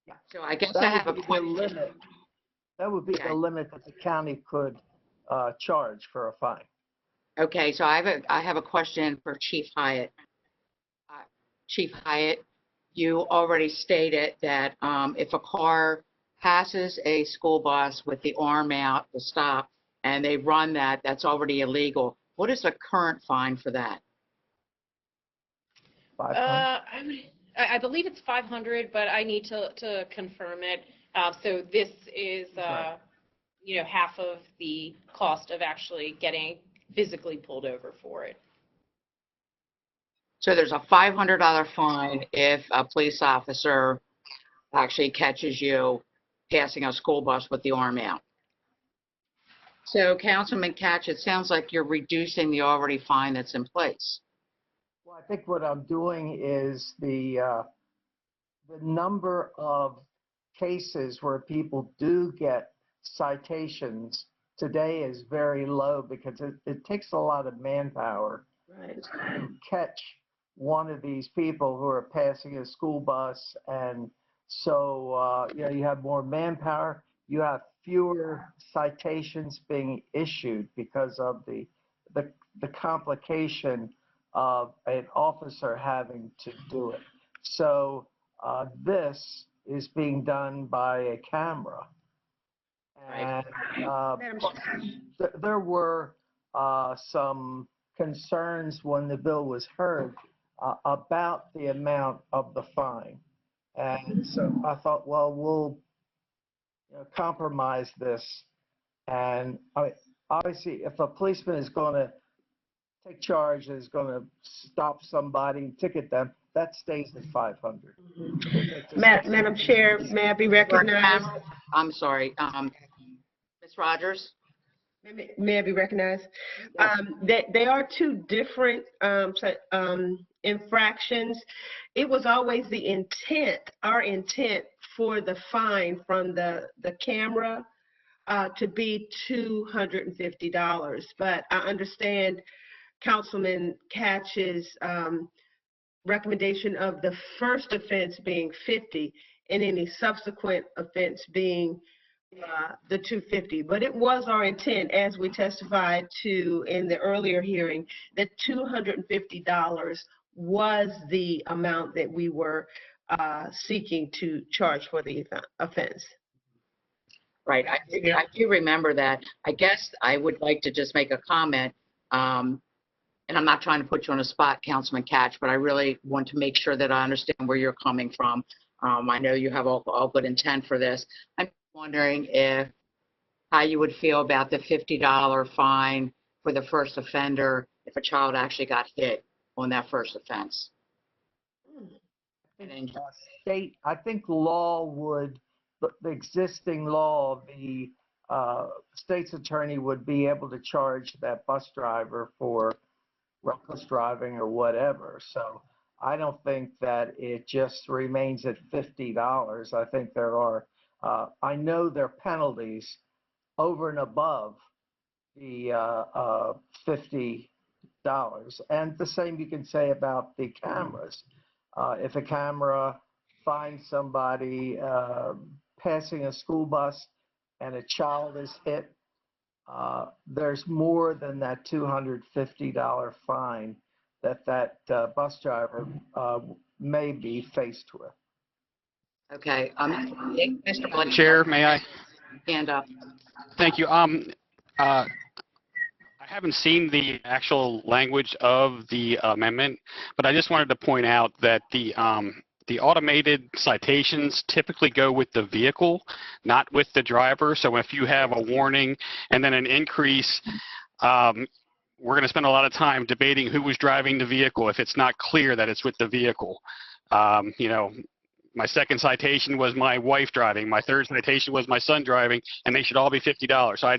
Yeah. So I guess I have a question. That would be Okay. the limit that the county could charge for a fine. Okay, so I have a question for Chief Hyatt. Chief Hyatt, you already stated that if a car passes a school bus with the arm out to stop and they run that, that's already illegal. What is the current fine for that? I believe it's 500, but I need to confirm it. So this is, Right. Half of the cost of actually getting physically pulled over for it. So there's a $500 fine if a police officer actually catches you passing a school bus with the arm out. So Councilman Catch, it sounds like you're reducing the already fine that's in place. Well, I think what I'm doing is the number of cases where people do get citations today is very low because it takes a lot of manpower to catch one of these people who are passing a school bus. And so, you have more manpower, you have fewer citations being issued because of the complication of an officer having to do it. So this is being done by a camera. And there were some concerns when the bill was heard about the amount of the fine. And so I thought, well, we'll compromise this. And obviously, if a policeman is going to take charge is going to stop somebody, ticket them, that stays at 500. Madam Chair, may I be recognized? I'm sorry, Ms. Rogers? May I be recognized? They are two different infractions. It was always the intent, our intent for the fine from the camera to be $250. But I understand Councilman Catch's recommendation of the first offense being 50 and any subsequent offense being the 250. But it was our intent, as we testified to in the earlier hearing, that $250 was the amount that we were seeking to charge for the offense. Right, I do remember that. I guess I would like to just make a comment, and I'm not trying to put you on a spot, Councilman Catch, but I really want to make sure that I understand where you're coming from. I know you have all good intent for this. I'm wondering how you would feel about the $50 fine for the first offender if a child actually got hit on that first offense. State, I think law would, the existing law, the state's attorney would be able to charge that bus driver for reckless driving or whatever. So I don't think that it just remains at $50. I think there are, I know there are penalties over and above the $50. And the same you can say about the cameras. If a camera finds somebody passing a school bus and a child is hit, there's more than that $250 fine that bus driver may be faced with. Okay, Mr. Blanchard. Chair, may I? Hand up. Thank you. I haven't seen the actual language of the amendment, but I just wanted to point out that the automated citations typically go with the vehicle, not with the driver. So if you have a warning and then an increase, we're going to spend a lot of time debating who was driving the vehicle if it's not clear that it's with the vehicle. You know, my second citation was my wife driving. My third citation was my son driving, and they should all be $50. So I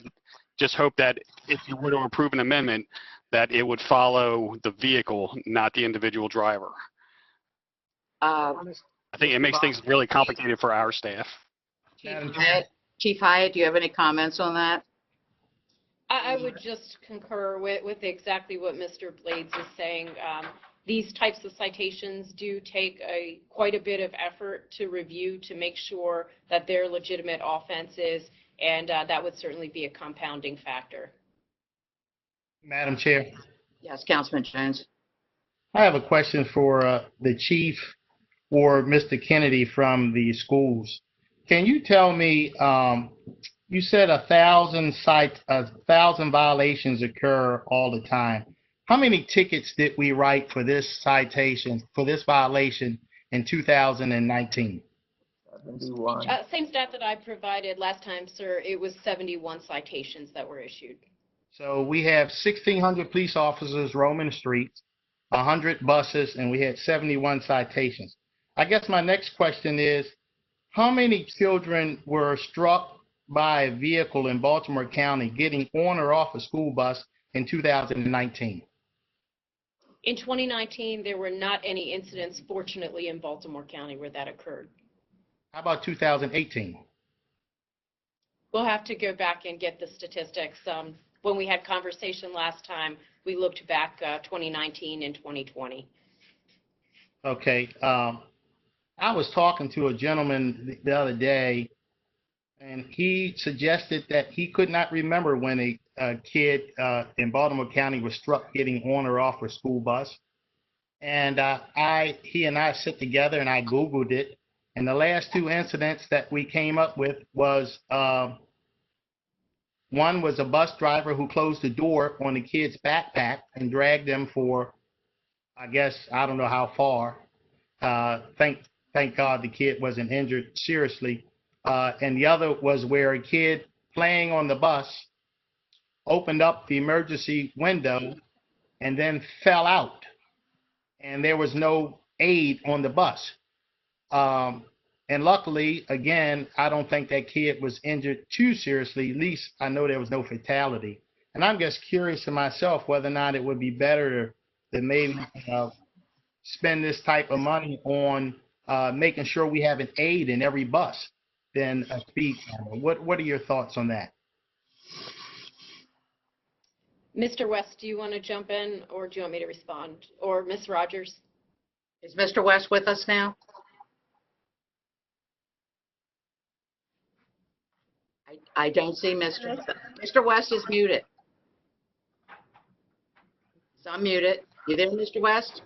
just hope that if you were to approve an amendment, that it would follow the vehicle, not the individual driver. I think it makes things really complicated for our staff. Chief Hyatt, do you have any comments on that? I would just concur with exactly what Mr. Blades is saying. These types of citations do take quite a bit of effort to review to make sure that they're legitimate offenses, and that would certainly be a compounding factor. Madam Chair. Yes, Councilman Jones. I have a question for the chief or Mr. Kennedy from the schools. Can you tell me, you said 1,000 violations occur all the time. How many tickets did we write for this citation, for this violation in 2019? 71. Same stat that I provided last time, sir. It was 71 citations that were issued. So we have 1,600 police officers roaming the streets, 100 buses, and we had 71 citations. I guess my next question is, how many children were struck by a vehicle in Baltimore County getting on or off a school bus in 2019? In 2019, there were not any incidents, fortunately, in Baltimore County where that occurred. How about 2018? We'll have to go back and get the statistics. When we had conversation last time, we looked back 2019 and 2020. Okay. I was talking to a gentleman the other day, and he suggested that he could not remember when a kid in Baltimore County was struck getting on or off a school bus. And he and I sit together and I Googled it. And the last two incidents that we came up with was, one was a bus driver who closed the door on the kid's backpack and dragged them for, I guess, I don't know how far. Thank God the kid wasn't injured seriously. And the other was where a kid playing on the bus opened up the emergency window and then fell out, and there was no aid on the bus. And luckily, again, I don't think that kid was injured too seriously. At least I know there was no fatality. And I'm just curious to myself whether or not it would be better to maybe spend this type of money on making sure we have an aid in every bus than a speed camera. What are your thoughts on that? Mr. West, do you want to jump in, or do you want me to respond? Or Ms. Rogers? Is Mr. West with us now? I don't see Mr. Mr. West is muted. He's unmuted. You there, Mr. West?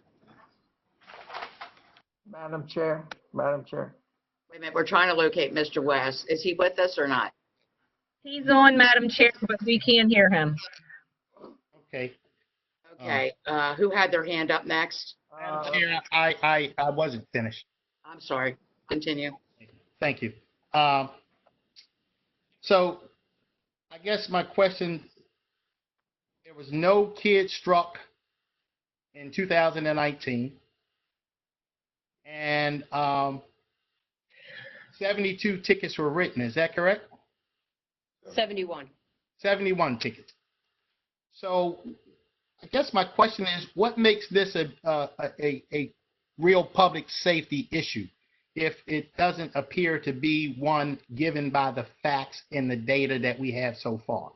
Madam Chair, Madam Chair. Wait a minute, we're trying to locate Mr. West. Is he with us or not? He's on, Madam Chair, but we can't hear him. Okay. Okay, who had their hand up next? Chair, I wasn't finished. I'm sorry, continue. Thank you. So I guess my question, there was no kid struck in 2019. And 72 tickets were written, is that correct? 71. 71 tickets. So I guess my question is, what makes this a real public safety issue if it doesn't appear to be one given by the facts and the data that we have so far?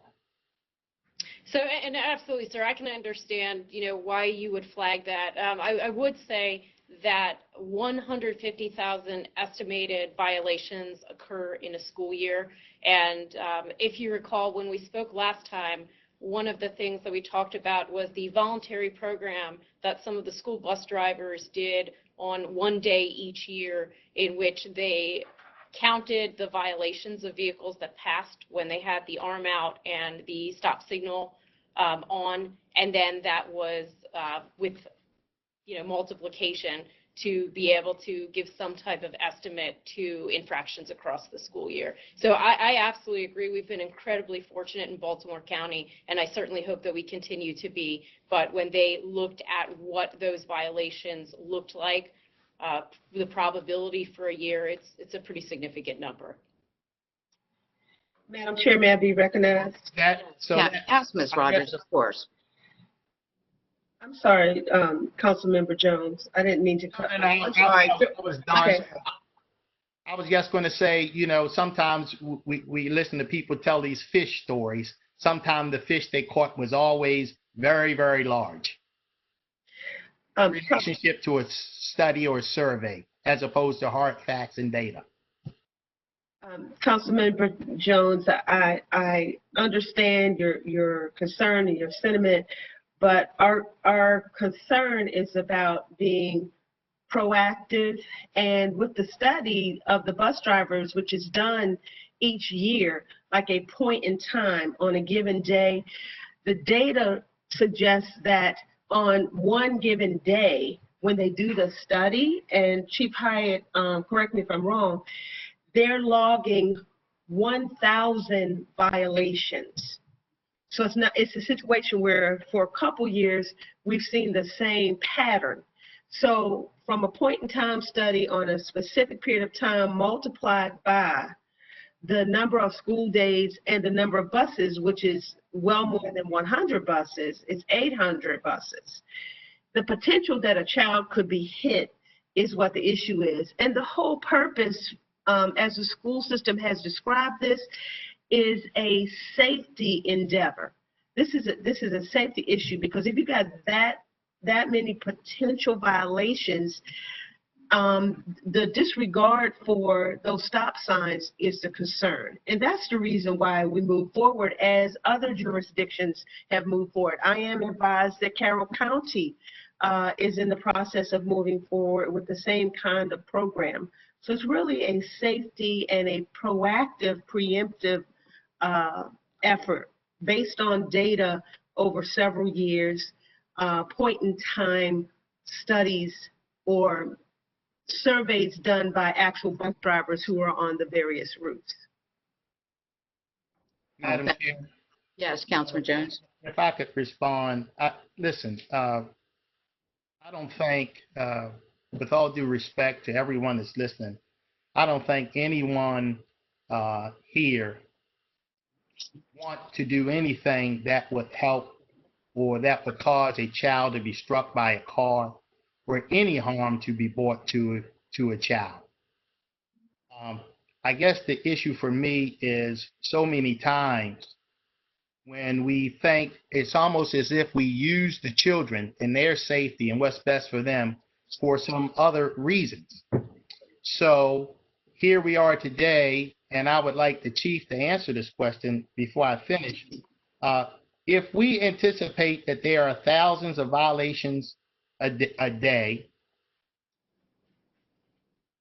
So, and absolutely, sir, I can understand, why you would flag that. I would say that 150,000 estimated violations occur in a school year. And if you recall, when we spoke last time, one of the things that we talked about was the voluntary program that some of the school bus drivers did on one day each year, in which they counted the violations of vehicles that passed when they had the arm out and the stop signal on, and then that was with multiplication to be able to give some type of estimate to infractions across the school year. So I absolutely agree. We've been incredibly fortunate in Baltimore County, and I certainly hope that we continue to be. But when they looked at what those violations looked like, the probability for a year, it's a pretty significant number. Madam Chair, may I be recognized? Ask Ms. Rogers, of course. I'm sorry, Councilmember Jones. I didn't mean to cut. I'm sorry. I was done. Okay. I was just going to say, sometimes we listen to people tell these fish stories. Sometimes the fish they caught was always very, very large. Relationship to a study or a survey as opposed to hard facts and data. Councilmember Jones, I understand your concern and your sentiment, but our concern is about being proactive, and with the study of the bus drivers, which is done each year, like a point in time on a given day, the data suggests that on one given day, when they do the study, and Chief Hyatt, correct me if I'm wrong, they're logging 1,000 violations. So it's a situation where for a couple years, we've seen the same pattern. So from a point in time study on a specific period of time multiplied by the number of school days and the number of buses, which is well more than 100 buses, it's 800 buses. The potential that a child could be hit is what the issue is. And the whole purpose, as the school system has described this, is a safety endeavor. This is a safety issue, because if you got that many potential violations, the disregard for those stop signs is the concern. And that's the reason why we move forward as other jurisdictions have moved forward. I am advised that Carroll County is in the process of moving forward with the same kind of program. So it's really a safety and a proactive, preemptive effort based on data over several years, point in time studies or surveys done by actual bus drivers who are on the various routes. Madam Chair. Yes, Councilman Jones. If I could respond, listen, I don't think, with all due respect to everyone that's listening, I don't think anyone here want to do anything that would help or that would cause a child to be struck by a car or any harm to be brought to a child. I guess the issue for me is so many times when we think it's almost as if we use the children and their safety and what's best for them for some other reasons. So here we are today, and I would like the chief to answer this question before I finish. If we anticipate that there are thousands of violations a day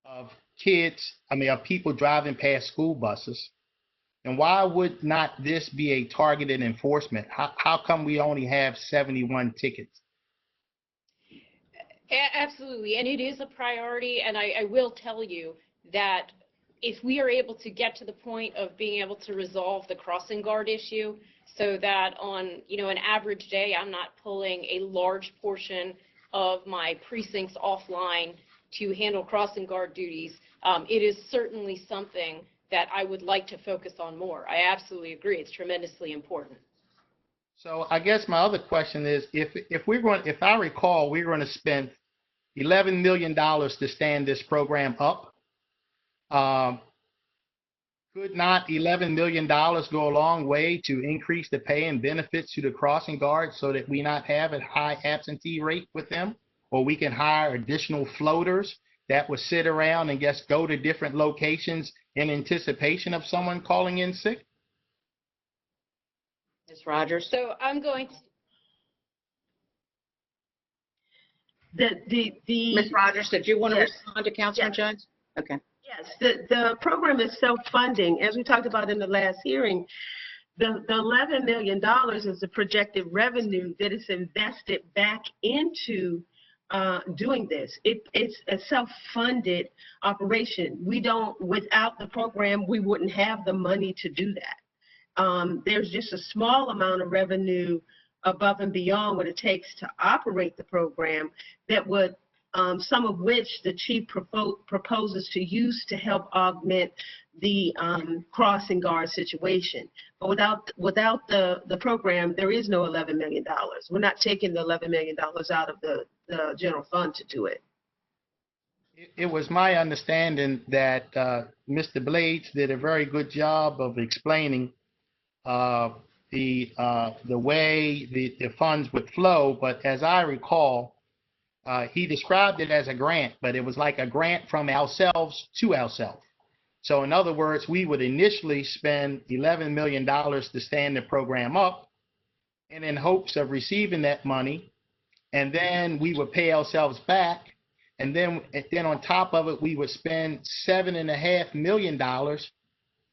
of of people driving past school buses, and why would not this be a targeted enforcement? How come we only have 71 tickets? Absolutely, and it is a priority, and I will tell you that if we are able to get to the point of being able to resolve the crossing guard issue so that on, an average day, I'm not pulling a large portion of my precincts offline to handle crossing guard duties, it is certainly something that I would like to focus on more. I absolutely agree. It's tremendously important. So I guess my other question is, if I recall, we're going to spend $11 million to stand this program up. Could not $11 million go a long way to increase the pay and benefits to the crossing guards so that we not have a high absentee rate with them? Or we can hire additional floaters that would sit around and just go to different locations in anticipation of someone calling in sick? Ms. Rogers? So I'm going to. Ms. Rogers, did you want to Yes. respond to Councilman Yes. Jones? Okay. Yes, the program is self-funding. As we talked about in the last hearing, the $11 million is the projected revenue that is invested back into doing this. It's a self-funded operation. Without the program, we wouldn't have the money to do that. There's just a small amount of revenue above and beyond what it takes to operate the program that would, some of which the chief proposes to use to help augment the crossing guard situation. But without the program, there is no $11 million. We're not taking the $11 million out of the general fund to do it. It was my understanding that Mr. Blades did a very good job of explaining the way the funds would flow, but as I recall, he described it as a grant, but it was like a grant from ourselves to ourselves. So in other words, we would initially spend $11 million to stand the program up, and in hopes of receiving that money, and then we would pay ourselves back, and then on top of it, we would spend $7.5 million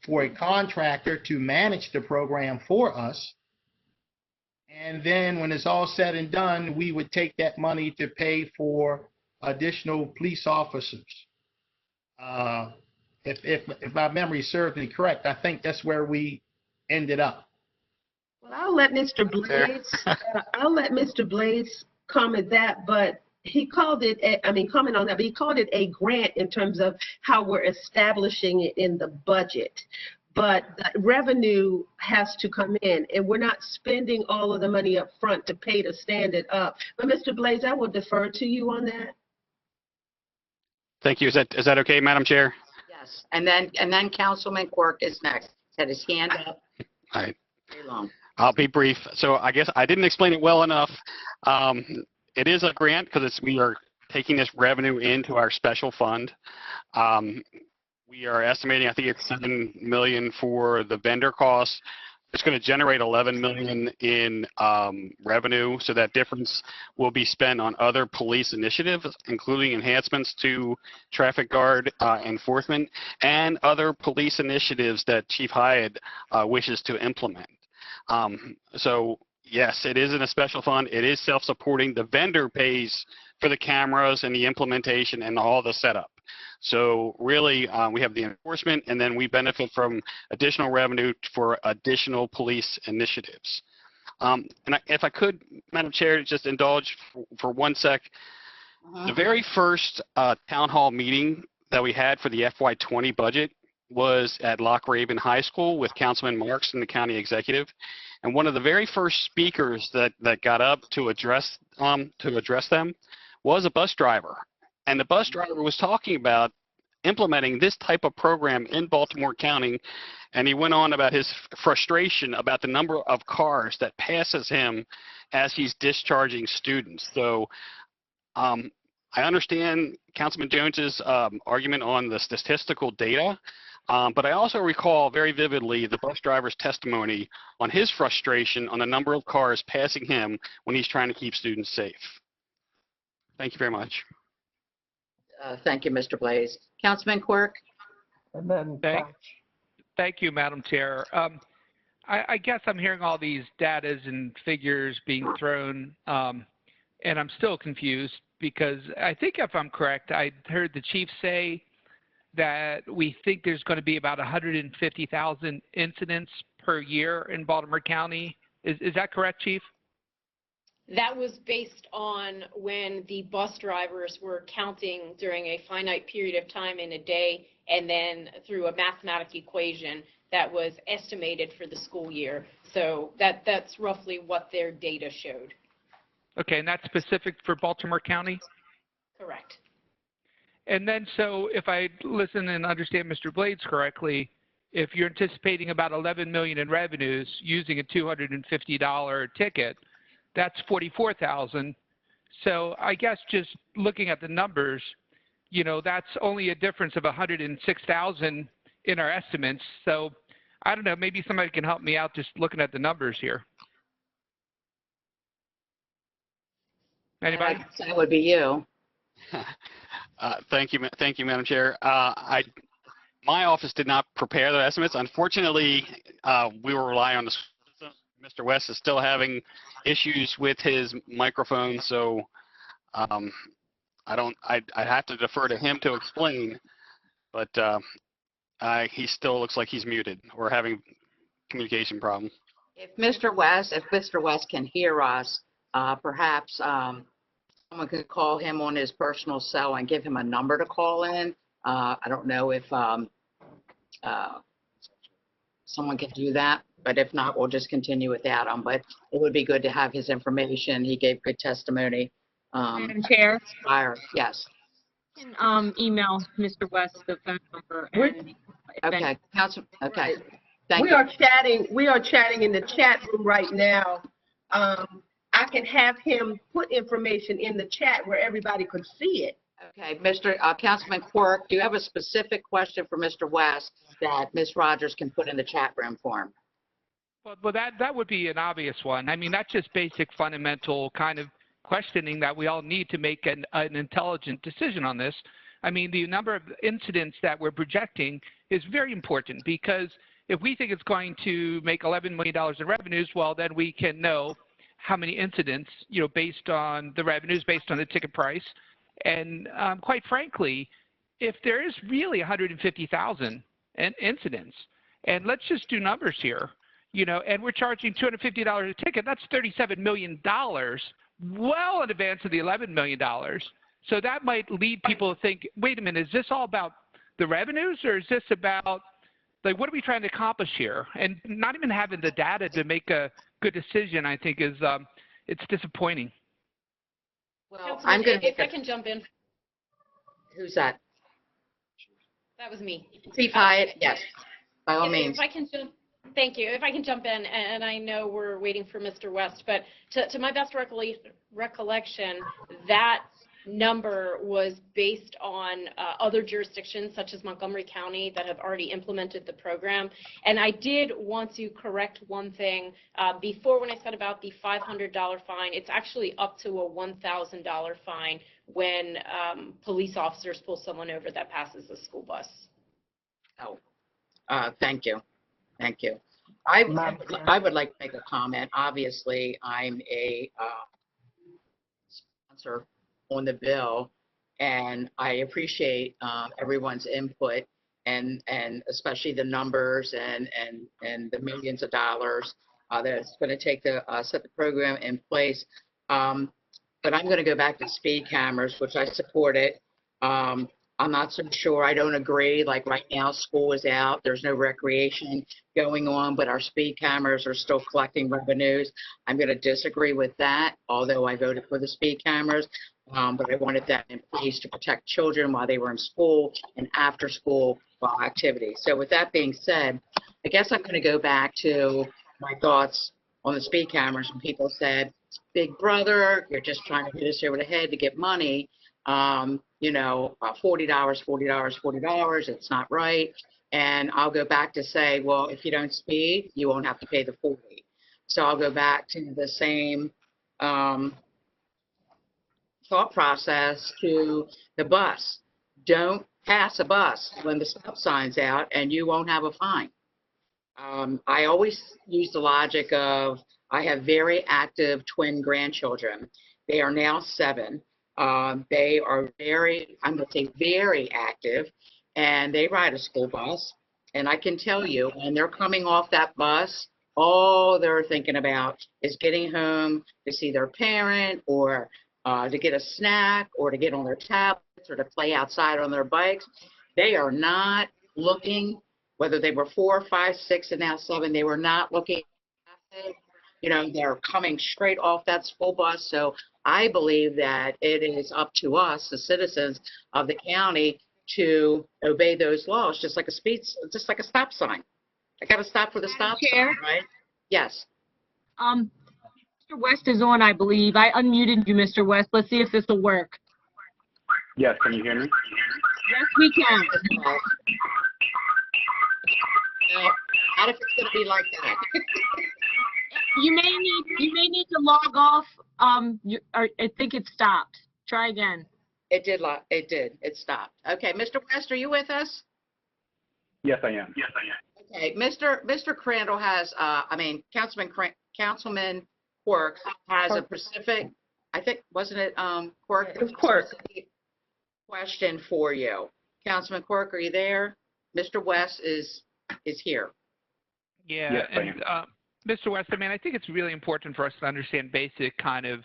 for a contractor to manage the program for us. And then when it's all said and done, we would take that money to pay for additional police officers. If my memory serves me correct, I think that's where we ended up. Well, I'll let Mr. Blades comment that, but he called it, comment on that, but he called it a grant in terms of how we're establishing it in the budget. But the revenue has to come in, and we're not spending all of the money up front to pay to stand it up. But Mr. Blades, I will defer to you on that. Thank you. Is that okay, Madam Chair? Yes. And then Councilman Quirk is next. Had his hand up. All right. Very long. I'll be brief. So I guess I didn't explain it well enough. It is a grant because we are taking this revenue into our special fund. We are estimating, I think it's $7 million for the vendor costs. It's going to generate $11 million in revenue, so that difference will be spent on other police initiatives, including enhancements to traffic guard enforcement and other police initiatives that Chief Hyatt wishes to implement. So yes, it is in a special fund. It is self-supporting. The vendor pays for the cameras and the implementation and all the setup. So really, we have the enforcement, and then we benefit from additional revenue for additional police initiatives. If I could, Madam Chair, just indulge for 1 sec. The very first town hall meeting that we had for the FY20 budget was at Loch Raven High School with Councilman Marks and the county executive. And one of the very first speakers that got up to address them was a bus driver. And the bus driver was talking about implementing this type of program in Baltimore County. And he went on about his frustration about the number of cars that passes him as he's discharging students. So I understand Councilman Jones's argument on the statistical data, but I also recall very vividly the bus driver's testimony on his frustration on the number of cars passing him when he's trying to keep students safe. Thank you very much. Thank you, Mr. Blaze. Councilman Quirk? And then Thank you, Madam Chair. I guess I'm hearing all these datas and figures being thrown, and I'm still confused because I think if I'm correct, I heard the chief say that we think there's going to be about 150,000 incidents per year in Baltimore County. Is that correct, Chief? That was based on when the bus drivers were counting during a finite period of time in a day, and then through a mathematical equation that was estimated for the school year. So that's roughly what their data showed. Okay, and that's specific for Baltimore County? Correct. And then, so if I listen and understand Mr. Blades correctly, if you're anticipating about 11 million in revenues using a $250 ticket, that's 44,000. So I guess just looking at the numbers, you know, that's only a difference of 106,000 in our estimates. So I don't know, maybe somebody can help me out just looking at the numbers here. Anybody? That would be you. Thank you, Madam Chair. My office did not prepare the estimates. Unfortunately, we were relying on the system. Mr. West is still having issues with his microphone, so I'd have to defer to him to explain, but he still looks like he's muted or having communication problem. If Mr. West can hear us, perhaps someone could call him on his personal cell and give him a number to call in. I don't know if someone can do that, but if not, we'll just continue without him. But it would be good to have his information. He gave good testimony. Madam Chair, Yes. you can email Mr. West the phone number. And Okay. Council. Okay. Right. Thank We you. are chatting in the chat room right now. I can have him put information in the chat where everybody could see it. Okay, Councilman Quirk, do you have a specific question for Mr. West that Ms. Rogers can put in the chat room for him? Well, that would be an obvious one. I mean, that's just basic fundamental kind of questioning that we all need to make an intelligent decision on this. I mean, the number of incidents that we're projecting is very important because if we think it's going to make $11 million in revenues, well, then we can know how many incidents, you know, based on the revenues, based on the ticket price. And quite frankly, if there is really 150,000 incidents, and let's just do numbers here, you know, and we're charging $250 a ticket, that's $37 million, well in advance of the $11 million. So that might lead people to think, wait a minute, is this all about the revenues or is this about, like, what are we trying to accomplish here? And not even having the data to make a good decision, I think, is it's disappointing. Well, Councilman, I'm going to. if I can jump in. Who's that? That was me. Chief Hyatt? Yes, by all means. If I can jump, thank you. If I can jump in, and I know we're waiting for Mr. West, but to my best recollection, that number was based on other jurisdictions such as Montgomery County that have already implemented the program. And I did want to correct one thing. Before, when I said about the $500 fine, it's actually up to a $1,000 fine when police officers pull someone over that passes a school bus. Oh, thank you. Thank you. I would like to make a comment. Obviously, I'm a sponsor on the bill, And I appreciate everyone's input and especially the numbers and the millions of dollars that it's going to take to set the program in place. But I'm going to go back to speed cameras, which I supported. I'm not so sure. I don't agree. Like right now, school is out. There's no recreation going on, but our speed cameras are still collecting revenues. I'm going to disagree with that, although I voted for the speed cameras. But I wanted that in place to protect children while they were in school and after school activities. So with that being said, I guess I'm going to go back to my thoughts on the speed cameras when people said, Big Brother, you're just trying to hit us over the head to get money. You know, $40, $40, it's not right. And I'll go back to say, well, if you don't speed, you won't have to pay the 40. So I'll go back to the same thought process to the bus. Don't pass a bus when the stop sign's out and you won't have a fine. I always use the logic of, I have very active twin grandchildren. They are now 7. They are very, I'm going to say very active, and they ride a school bus. And I can tell you, when they're coming off that bus, all they're thinking about is getting home to see their parent or to get a snack or to get on their tablets or to play outside on their bikes. They are not looking, whether they were 4, 5, 6, and now 7, they were not looking at it. You know, they're coming straight off that school bus. So I believe that it is up to us, the citizens of the county, to obey those laws, just like a stop sign. I got to stop for the stop sign, right? Yes. Mr. West is on, I believe. I unmuted you, Mr. West. Let's see if this will work. Yes, can you hear me? Yes, we can. Now, not if it's going to be like that. You may need to log off. I think it stopped. Try again. It did. It stopped. Okay, Mr. West, are you with us? Yes, I am. Okay, Mr. Crandall has, Councilman Quirk has a specific, I think, wasn't it, Quirk? It was Quirk. Question for you. Councilman Quirk, are you there? Mr. West is here. Yeah, Yes, I and Mr. West, I mean, I think it's really important for us to understand basic kind of,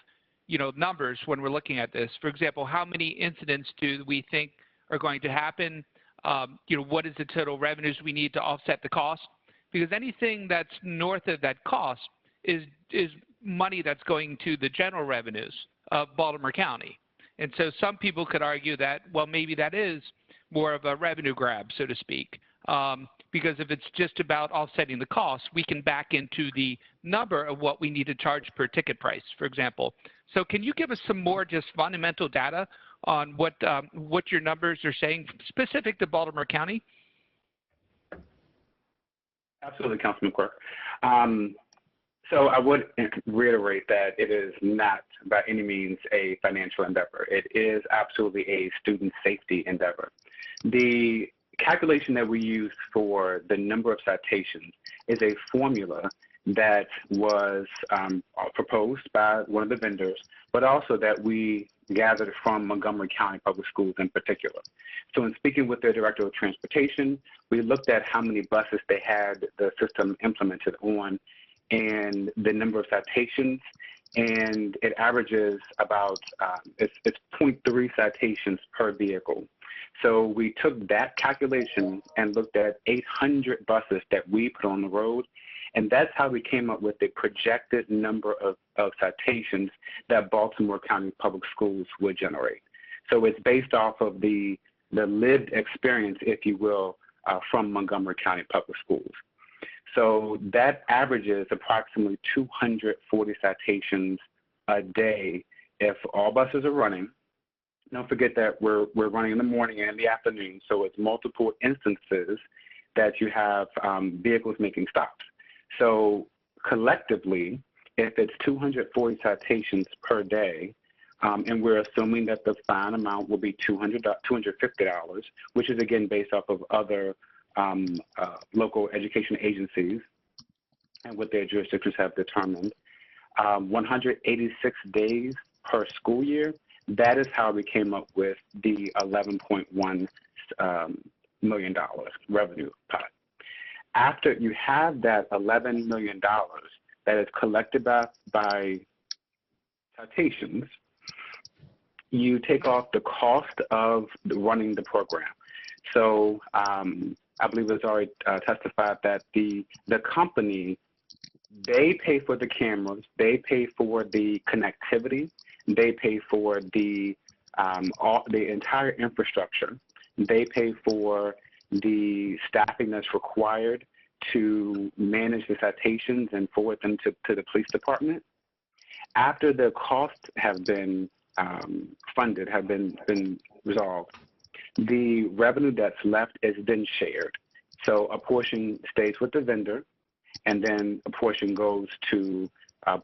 numbers when we're looking at this. For example, how many incidents do we think are going to happen? What is the total revenues we need to offset the cost? Because anything that's north of that cost is money that's going to the general revenues of Baltimore County. And so some people could argue that, well, maybe that is more of a revenue grab, so to speak. Because if it's just about offsetting the cost, we can back into the number of what we need to charge per ticket price, for example. So can you give us some more just fundamental data on what your numbers are saying specific to Baltimore County? Absolutely, Councilman Quirk. So I would reiterate that it is not by any means a financial endeavor. It is absolutely a student safety endeavor. The calculation that we use for the number of citations is a formula that was proposed by one of the vendors, but also that we gathered from Montgomery County Public Schools in particular. So in speaking with their Director of Transportation, we looked at how many buses they had the system implemented on and the number of citations, and it averages about, it's 0.3 citations per vehicle. So we took that calculation and looked at 800 buses that we put on the road, and that's how we came up with the projected number of citations that Baltimore County Public Schools would generate. So it's based off of the lived experience, if you will, from Montgomery County Public Schools. So that averages approximately 240 citations a day if all buses are running. Don't forget that we're running in the morning and in the afternoon, so it's multiple instances that you have vehicles making stops. So collectively, if it's 240 citations per day, and we're assuming that the fine amount will be $250, which is again based off of other local education agencies and what their jurisdictions have determined, 186 days per school year, That is how we came up with the $11.1 million revenue pot. After you have that $11 million that is collected by citations, you take off the cost of running the program. So I believe it was already testified that the company, they pay for the cameras, they pay for the connectivity, they pay for the entire infrastructure, they pay for the staffing that's required to manage the citations and forward them to the police department. After the costs have been funded, have been resolved, the revenue that's left is then shared. So a portion stays with the vendor, and then a portion goes to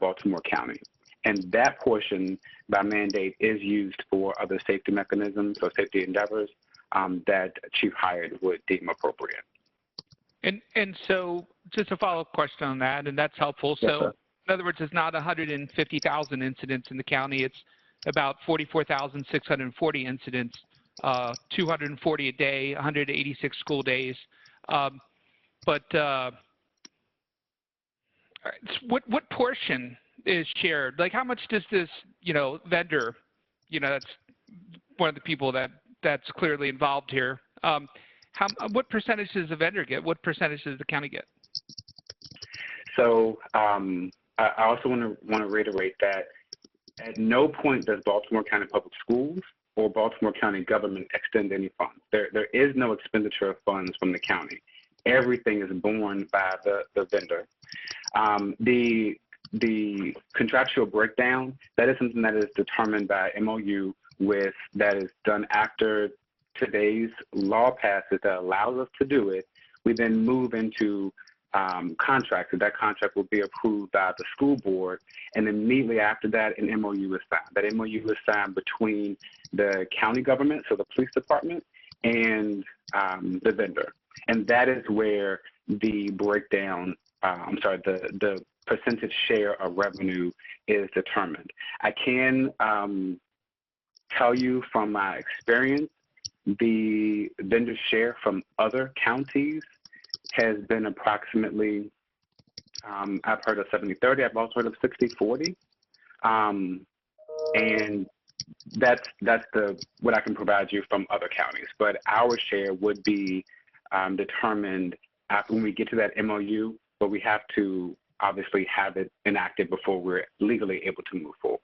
Baltimore County. And that portion, by mandate, is used for other safety mechanisms or safety endeavors that Chief Hyatt would deem appropriate. And so just a follow-up question on that, and that's helpful. Yes, So sir. in other words, it's not 150,000 incidents in the county. It's about 44,640 incidents, 240 a day, 186 school days. But what portion is shared? Like, how much does this, vendor, that's one of the people that's clearly involved here. What percentage does the vendor get? What percentage does the county get? So I also want to reiterate that at no point does Baltimore County Public Schools or Baltimore County government extend any funds. There is no expenditure of funds from the county. Everything is borne by the vendor. The contractual breakdown, that is something that is determined by MOU that is done after today's law passes that allows us to do it. We then move into contracts, and that contract will be approved by the school board, and immediately after that, an MOU is signed. That MOU is signed between the county government, so the police department, and the vendor. And that is where the breakdown, the percentage share of revenue is determined. I can tell you from my experience, the vendor share from other counties has been approximately, I've heard of 70-30, I've also heard of 60-40. And that's what I can provide you from other counties. But our share would be determined after when we get to that MOU, but we have to obviously have it enacted before we're legally able to move forward.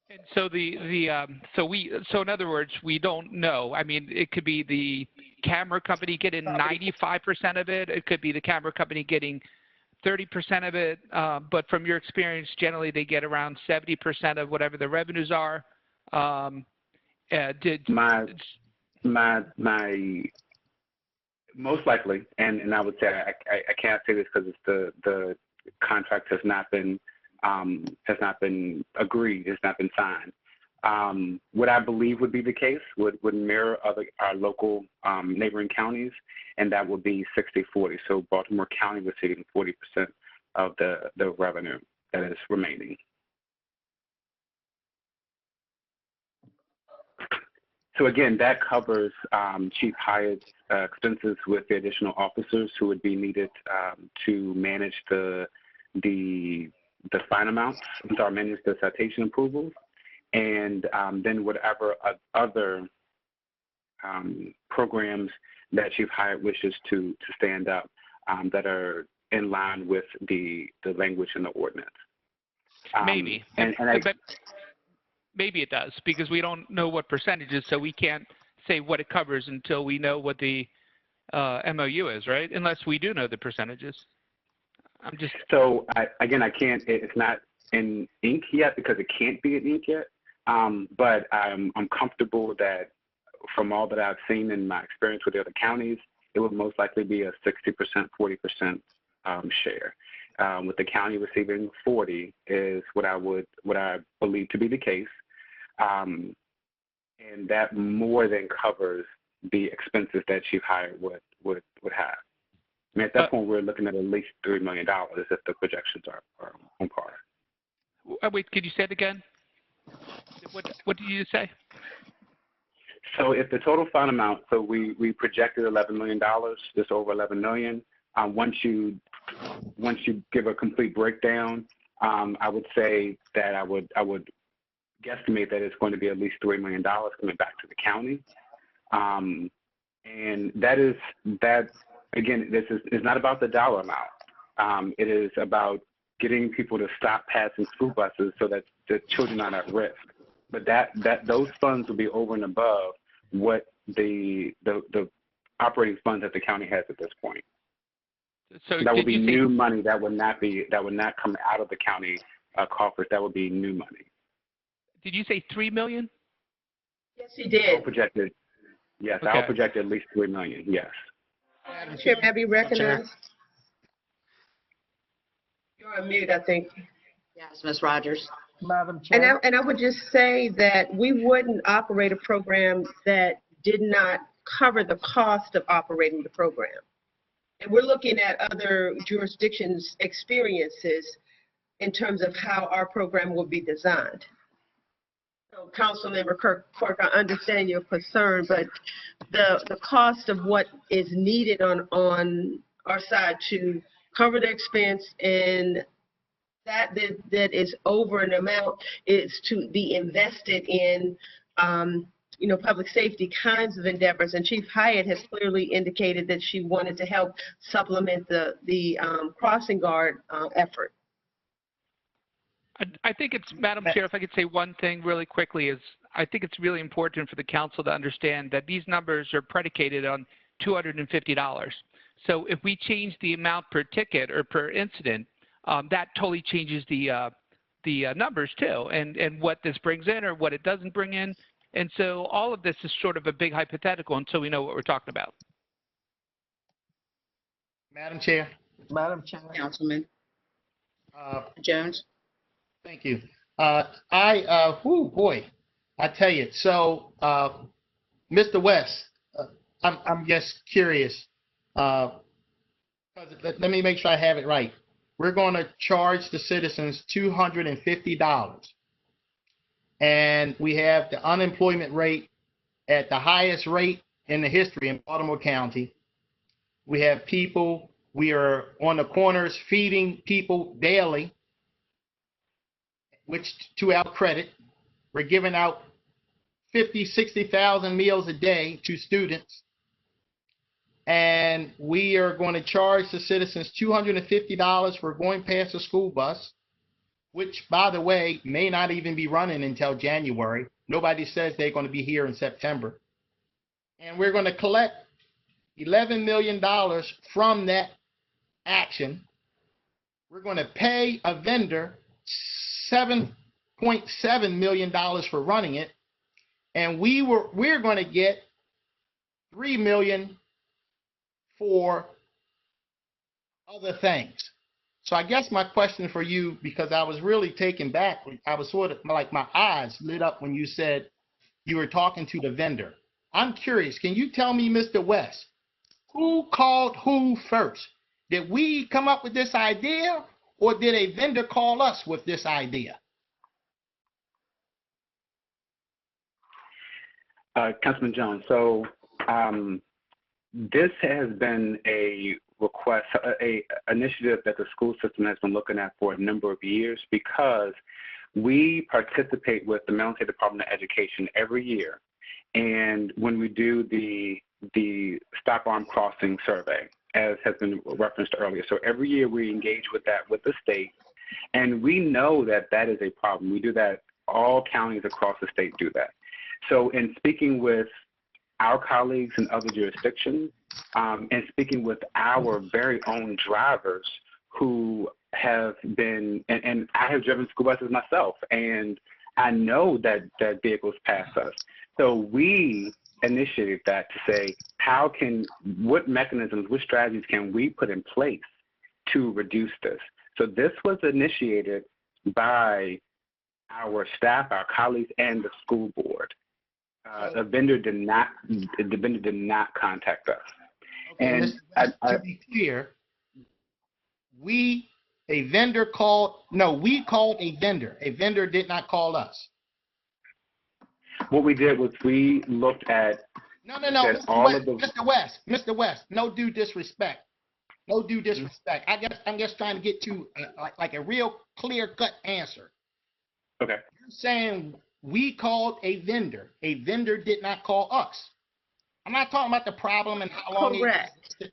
And so so in other words, we don't know. I mean, it could be the camera company getting 95% of it. It could be the camera company getting 30% of it. But from your experience, generally they get around 70% of whatever the revenues are. My most likely, and I would say I can't say this because it's the contract has not been agreed, has not been signed. What I believe would be the case would mirror our local neighboring counties, and that would be 60-40. So Baltimore County receiving 40% of the revenue that is remaining. So again, that covers Chief Hyatt's expenses with the additional officers who would be needed to manage the fine amounts, manage the citation approvals, and then whatever other programs that Chief Hyatt wishes to stand up that are in line with the language in the ordinance. Maybe. Maybe it does, because we don't know what percentages, so we can't say what it covers until we know what the MOU is, right? Unless we do know the percentages. So I can't. It's not in ink yet because it can't be in ink yet. But I'm comfortable that from all that I've seen in my experience with the other counties, it would most likely be a 60%, 40% share. With the county receiving 40 is what I believe to be the case, and that more than covers the expenses that Chief Hyatt would have. I mean, at that point, we're looking at least $3 million if the projections are on par. Wait, could you say it again? What did you say? So if the total fund amount, so we projected $11 million, just over $11 million. Once you give a complete breakdown, I would say that I would guesstimate that it's going to be at least $3 million coming back to the county. And that again, this is not about the dollar amount. It is about getting people to stop passing school buses so that the children are at risk. But those funds will be over and above what the operating funds that the county has at this point. So that would be new money that would not come out of the county coffers. That would be new money. Did you say $3 million? Yes, he did. Projected. Yes, Okay. I'll project at least $3 million. Yes. Madam Chair, may I be recognized? You're on mute, I think. Yes, Ms. Rogers. Madam Chair. And I would just say that we wouldn't operate a program that did not cover the cost of operating the program. And we're looking at other jurisdictions' experiences in terms of how our program will be designed. So Councilmember Quirk, I understand your concern, but the cost of what is needed on our side to cover the expense and that is over an amount is to be invested in public safety kinds of endeavors. And Chief Hyatt has clearly indicated that she wanted to help supplement the crossing guard effort. I think it's, Madam Chair, if I could say one thing really quickly, is I think it's really important for the council to understand that these numbers are predicated on $250. So if we change the amount per ticket or per incident, that totally changes the numbers too, and what this brings in or what it doesn't bring in. And so all of this is sort of a big hypothetical until we know what we're talking about. Madam Chair. Madam Chair. Councilman Jones. Thank you. I tell you. So, Mr. West, I'm just curious. Let me make sure I have it right. We're going to charge the citizens $250. And we have the unemployment rate at the highest rate in the history in Baltimore County. We have people, we are on the corners feeding people daily, which to our credit, we're giving out 50, 60,000 meals a day to students. And we are going to charge the citizens $250 for going past a school bus, which, by the way, may not even be running until January. Nobody says they're going to be here in September. And we're going to collect $11 million from that action. We're going to pay a vendor $7.7 million for running it. And we're going to get $3 million for other things. So I guess my question for you, because I was really taken back, I was sort of like my eyes lit up when you said you were talking to the vendor. I'm curious, can you tell me, Mr. West, who called who first? Did we come up with this idea, or did a vendor call us with this idea? Councilman Jones, so this has been a request, a initiative that the school system has been looking at for a number of years, because we participate with the Maryland State Department of Education every year. And when we do the Stop Armed Crossing survey, as has been referenced earlier, so every year we engage with that with the state, and we know that that is a problem. We do that, all counties across the state do that. So in speaking with our colleagues in other jurisdictions, and speaking with our very own drivers who have been, and I have driven school buses myself, and I know that vehicles pass us. So we initiated that to say, what mechanisms, what strategies can we put in place to reduce this? So this was initiated by our staff, our colleagues, and the school board. The vendor did not contact us. Okay, And to be clear, we called a vendor. A vendor did not call us. What we did was we looked at No, that all of the Mr. West, no due disrespect. No due disrespect. I'm just trying to get to like a real clear cut answer. okay. You're saying we called a vendor. A vendor did not call us. I'm not talking about the problem and how long Correct.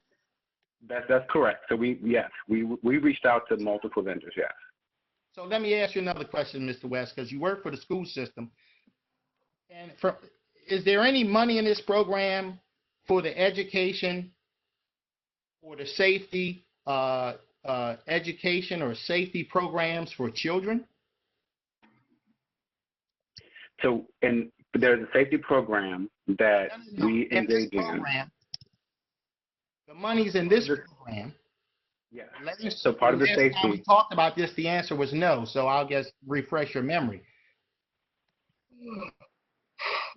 That's correct. So we reached out to multiple vendors. Yes. So let me ask you another question, Mr. West, because you work for the school system. And is there any money in this program for the education or the safety, education or safety programs for children? So, and there's a safety program that we engage in. The money's in this program. Yes. So part of the Last time we safety. talked about this, the answer was no. So I'll just refresh your memory.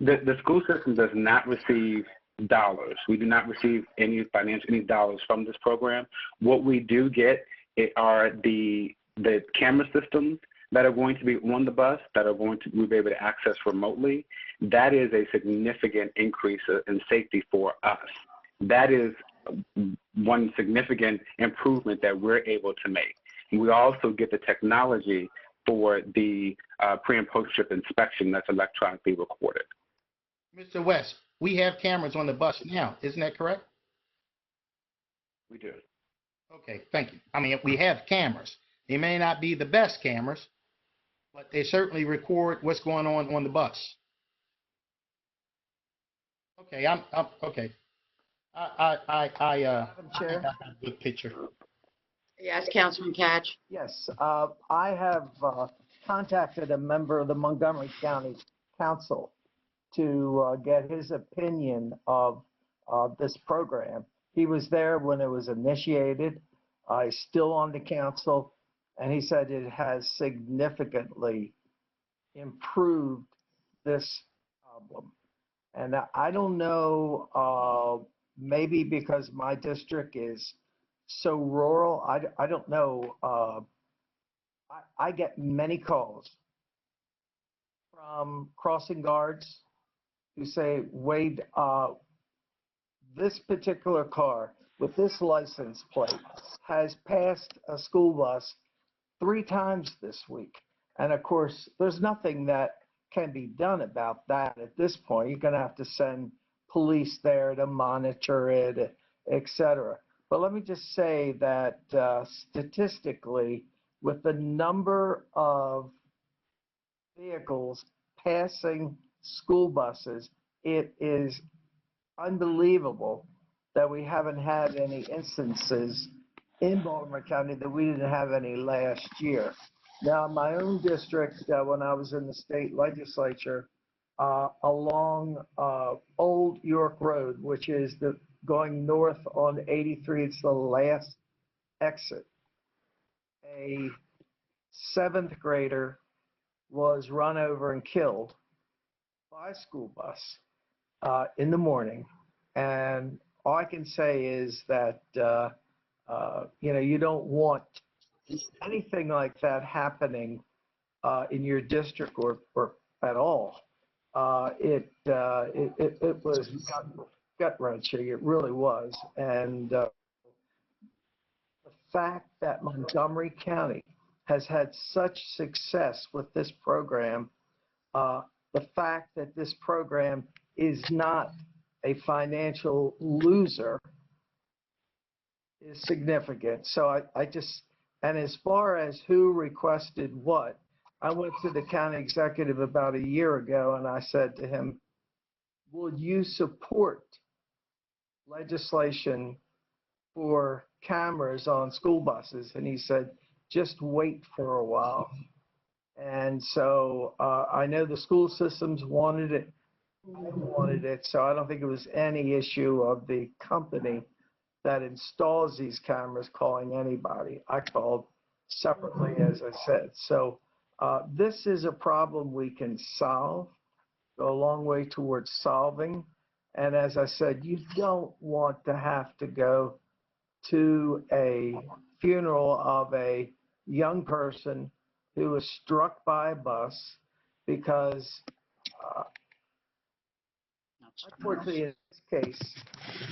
The school system does not receive dollars. We do not receive any dollars from this program. What we do get are the camera systems that are going to be on the bus that are going to be able to access remotely. That is a significant increase in safety for us. That is one significant improvement that we're able to make. And we also get the technology for the pre and post trip inspection that's electronically recorded. Mr. West, we have cameras on the bus now. Isn't that correct? We do. Okay, thank you. I mean, we have cameras. They may not be the best cameras, but they certainly record what's going on the bus. Okay, I'm okay. I Chair? got a good picture. Yes, Councilman Catch. Yes, I have contacted a member of the Montgomery County Council to get his opinion of this program. He was there when it was initiated. He's still on the council, and he said it has significantly improved this problem. And I don't know, maybe because my district is so rural, I don't know. I get many calls from crossing guards who say, Wade, this particular car with this license plate has passed a school bus 3 times this week. And of course, there's nothing that can be done about that at this point. You're going to have to send police there to monitor it, et cetera. But let me just say that statistically, with the number of vehicles passing school buses, it is unbelievable that we haven't had any instances in Baltimore County that we didn't have any last year. Now, in my own district, when I was in the state legislature, along Old York Road, which is going north on 83, it's the last exit. A 7th grader was run over and killed by a school bus in the morning. And all I can say is that, you don't want anything like that happening in your district or at all. It was gut-wrenching. It really was. And the fact that Montgomery County has had such success with this program, the fact that this program is not a financial loser is significant. So I just, and as far as who requested what, I went to the county executive about a year ago and I said to him, will you support legislation for cameras on school buses? And he said, just wait for a while. And so I know the school systems wanted it. I wanted it, so I don't think it was any issue of the company that installs these cameras calling anybody. I called separately, as I said. So this is a problem we can solve, go a long way towards solving. And as I said, you don't want to have to go to a funeral of a young person who was struck by a bus because unfortunately, in this case,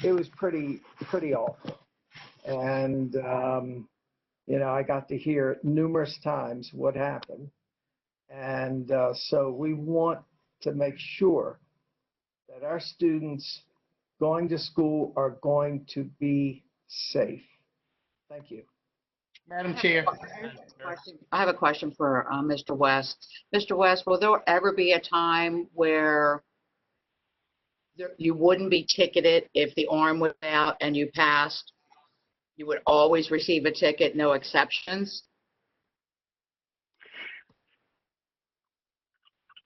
it was pretty awful. And, I got to hear numerous times what happened. And so we want to make sure that our students going to school are going to be safe. Thank you. Madam Chair. I have a question for Mr. West. Mr. West, will there ever be a time where you wouldn't be ticketed if the arm was out and you passed? You would always receive a ticket, no exceptions?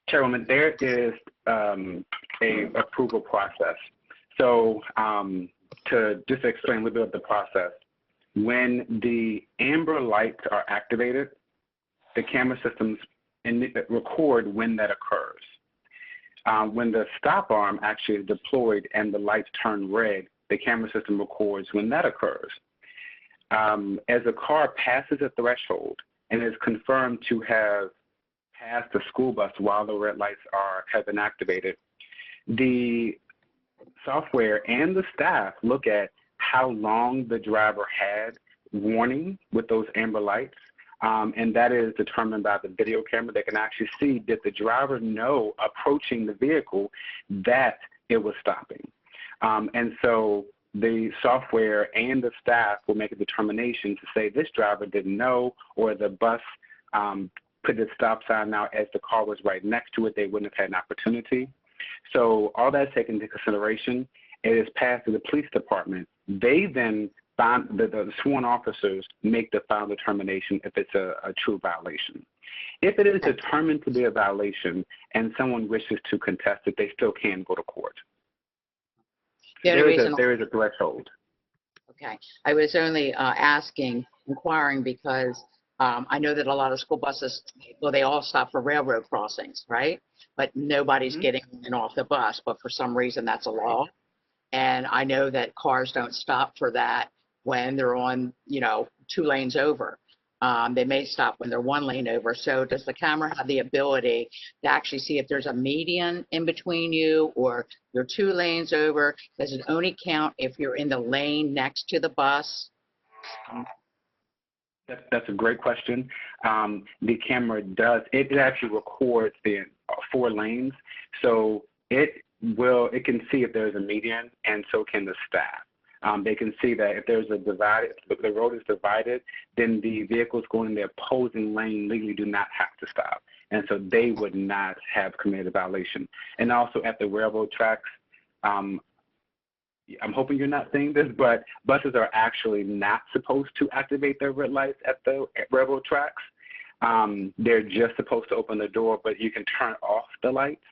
Chairwoman, there is a approval process. So to just explain a little bit of the process, when the amber lights are activated, the camera systems record when that occurs. When the stop arm actually is deployed and the lights turn red, the camera system records when that occurs. As a car passes a threshold and is confirmed to have passed the school bus while the red lights have been activated, the software and the staff look at how long the driver had warning with those amber lights, and that is determined by the video camera. They can actually see, did the driver know approaching the vehicle that it was stopping? And so the software and the staff will make a determination to say this driver didn't know, or the bus put the stop sign out as the car was right next to it, they wouldn't have had an opportunity. So all that's taken into consideration. It is passed to the police department. They then find the sworn officers make the final determination if it's a true violation. If it is determined to be a violation and someone wishes to contest it, they still can go to court. There is a threshold. Okay. I was only inquiring because I know that a lot of school buses, well, they all stop for railroad crossings, right? But nobody's getting in off the bus, but for some reason that's a law. And I know that cars don't stop for that when they're on, 2 lanes over. They may stop when they're 1 lane over. So does the camera have the ability to actually see if there's a median in between you or you're 2 lanes over? Does it only count if you're in the lane next to the bus? That's a great question. The camera it actually records the 4 lanes. So it can see if there's a median, and so can the staff. They can see that if there's if the road is divided, then the vehicles going in the opposing lane legally do not have to stop. And so they would not have committed a violation. And also at the railroad tracks, I'm hoping you're not seeing this, but buses are actually not supposed to activate their red lights at the railroad tracks. They're just supposed to open the door, but you can turn off the lights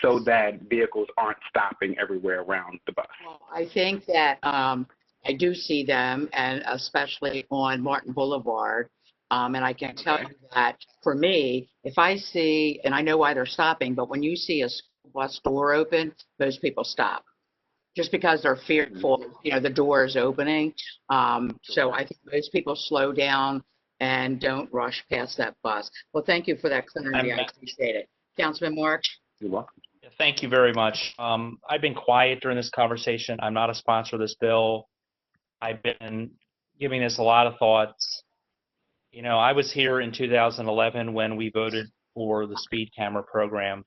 so that vehicles aren't stopping everywhere around the bus. Well, I think that I do see them, and especially on Martin Boulevard. And I can tell you that for me, if I see, and I know why they're stopping, but when you see a school bus door open, most people stop. Just because they're fearful, the door is opening. So I think most people slow down and don't rush past that bus. Well, thank you for that clarity. I appreciate it. Councilman March? You're welcome. Thank you very much. I've been quiet during this conversation. I'm not a sponsor of this bill. I've been giving this a lot of thoughts. I was here in 2011 when we voted for the speed camera program.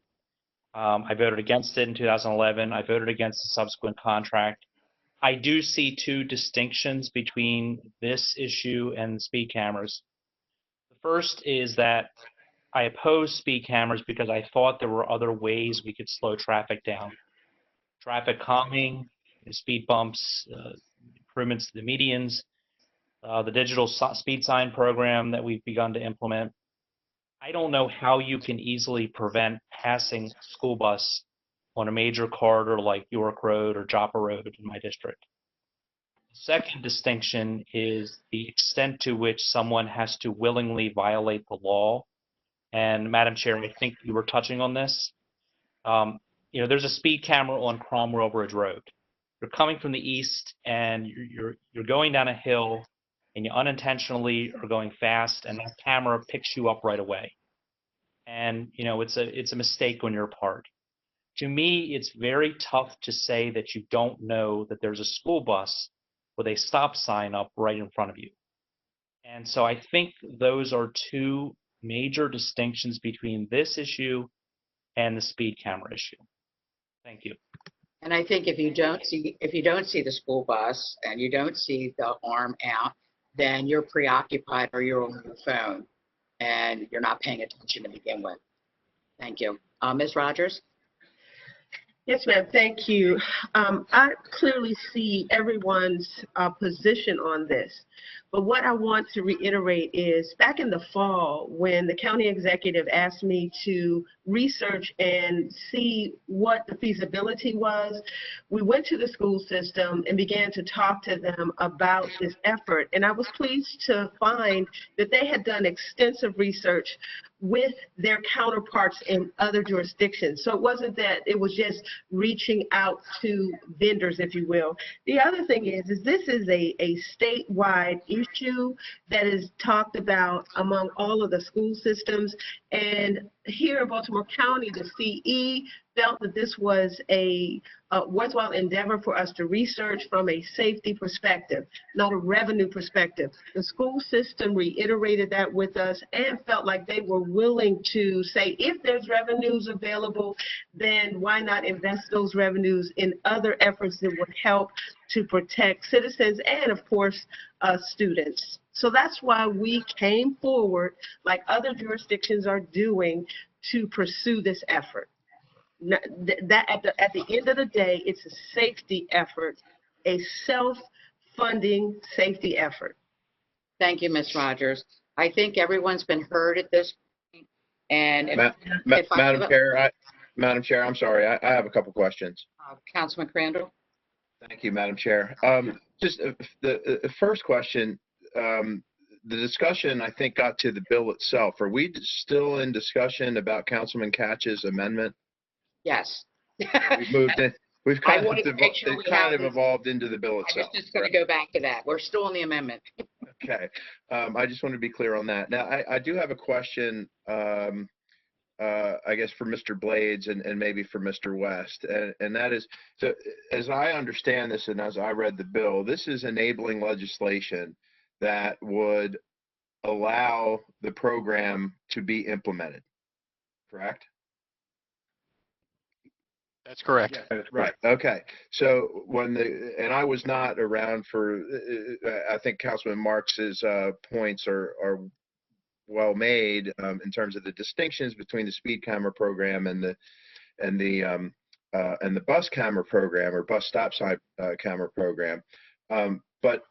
I voted against it in 2011. I voted against the subsequent contract. I do see 2 distinctions between this issue and speed cameras. The first is that I oppose speed cameras because I thought there were other ways we could slow traffic down. Traffic calming, speed bumps, improvements to the medians, the digital speed sign program that we've begun to implement. I don't know how you can easily prevent passing school bus on a major corridor like York Road or Joppa Road in my district. The second distinction is the extent to which someone has to willingly violate the law. And Madam Chair, I think you were touching on this. There's a speed camera on Cromwell Bridge Road. You're coming from the east and you're going down a hill and you unintentionally are going fast, and that camera picks you up right away. And it's a mistake on your part. To me, it's very tough to say that you don't know that there's a school bus with a stop sign up right in front of you. And so I think those are two major distinctions between this issue and the speed camera issue. Thank you. And I think if you don't see the school bus and you don't see the arm out, then you're preoccupied or you're on your phone and you're not paying attention to begin with. Thank you. Ms. Rogers? Yes, ma'am. Thank you. I clearly see everyone's position on this. But what I want to reiterate is back in the fall, when the county executive asked me to research and see what the feasibility was, we went to the school system and began to talk to them about this effort. And I was pleased to find that they had done extensive research with their counterparts in other jurisdictions. So it wasn't that it was just reaching out to vendors, if you will. The other thing is this is a statewide issue that is talked about among all of the school systems. And here in Baltimore County, the CE felt that this was a worthwhile endeavor for us to research from a safety perspective, not a revenue perspective. The school system reiterated that with us and felt like they were willing to say, if there's revenues available, then why not invest those revenues in other efforts that would help to protect citizens and, of course, students. So that's why we came forward, like other jurisdictions are doing, to pursue this effort. That at the end of the day, it's a safety effort, a self-funding safety effort. Thank you, Ms. Rogers. I think everyone's been heard at this point. And Madam Chair, I'm sorry, I have a couple questions. Councilman Crandall? Thank you, Madam Chair. Just the first question, the discussion, I think, got to the bill itself. Are we still in discussion about Councilman Catch's amendment? Yes. We've moved in. We've kind of Sure evolved into the bill I itself. was just going to go back to that. We're still on the amendment. Okay. I just want to be clear on that. Now, I do have a question, I guess, for Mr. Blades and maybe for Mr. West. And that is, so as I understand this and as I read the bill, this is enabling legislation that would allow the program to be implemented, correct? That's correct. Right. Okay. So and I was not around for, I think Councilman Marks's points are well made in terms of the distinctions between the speed camera program and the bus camera program or bus stop sign camera program. But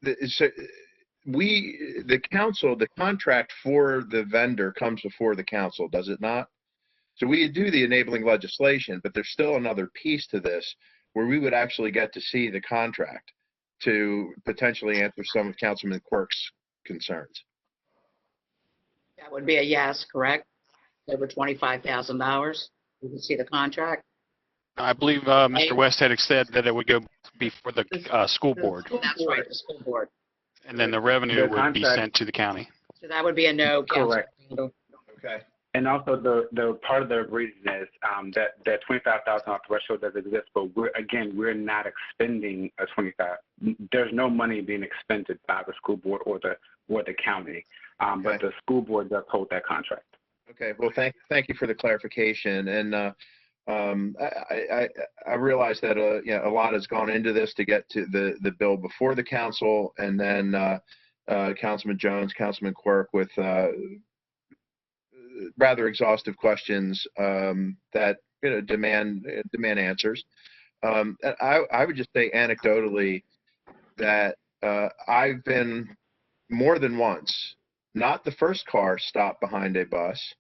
the council, the contract for the vendor comes before the council, does it not? So we do the enabling legislation, but there's still another piece to this where we would actually get to see the contract to potentially answer some of Councilman Quirk's concerns. That would be a yes, correct? Over $25,000. You can see the contract. I believe Mr. West had said that it would go before the school board. That's right, the school board. And then the revenue would be sent to the county. So that would be a no. Correct. Okay. And also the part of the reason is that $25,000 threshold does exist, but we're not expending a there's no money being expended by the school board or the county, but the school board does hold that contract. Okay. Well, thank you for the clarification. And I realize that a lot has gone into this to get to the bill before the council, and then Councilman Jones, Councilman Quirk with rather exhaustive questions that demand answers. I would just say anecdotally that I've been more than once, not the first car stopped behind a bus,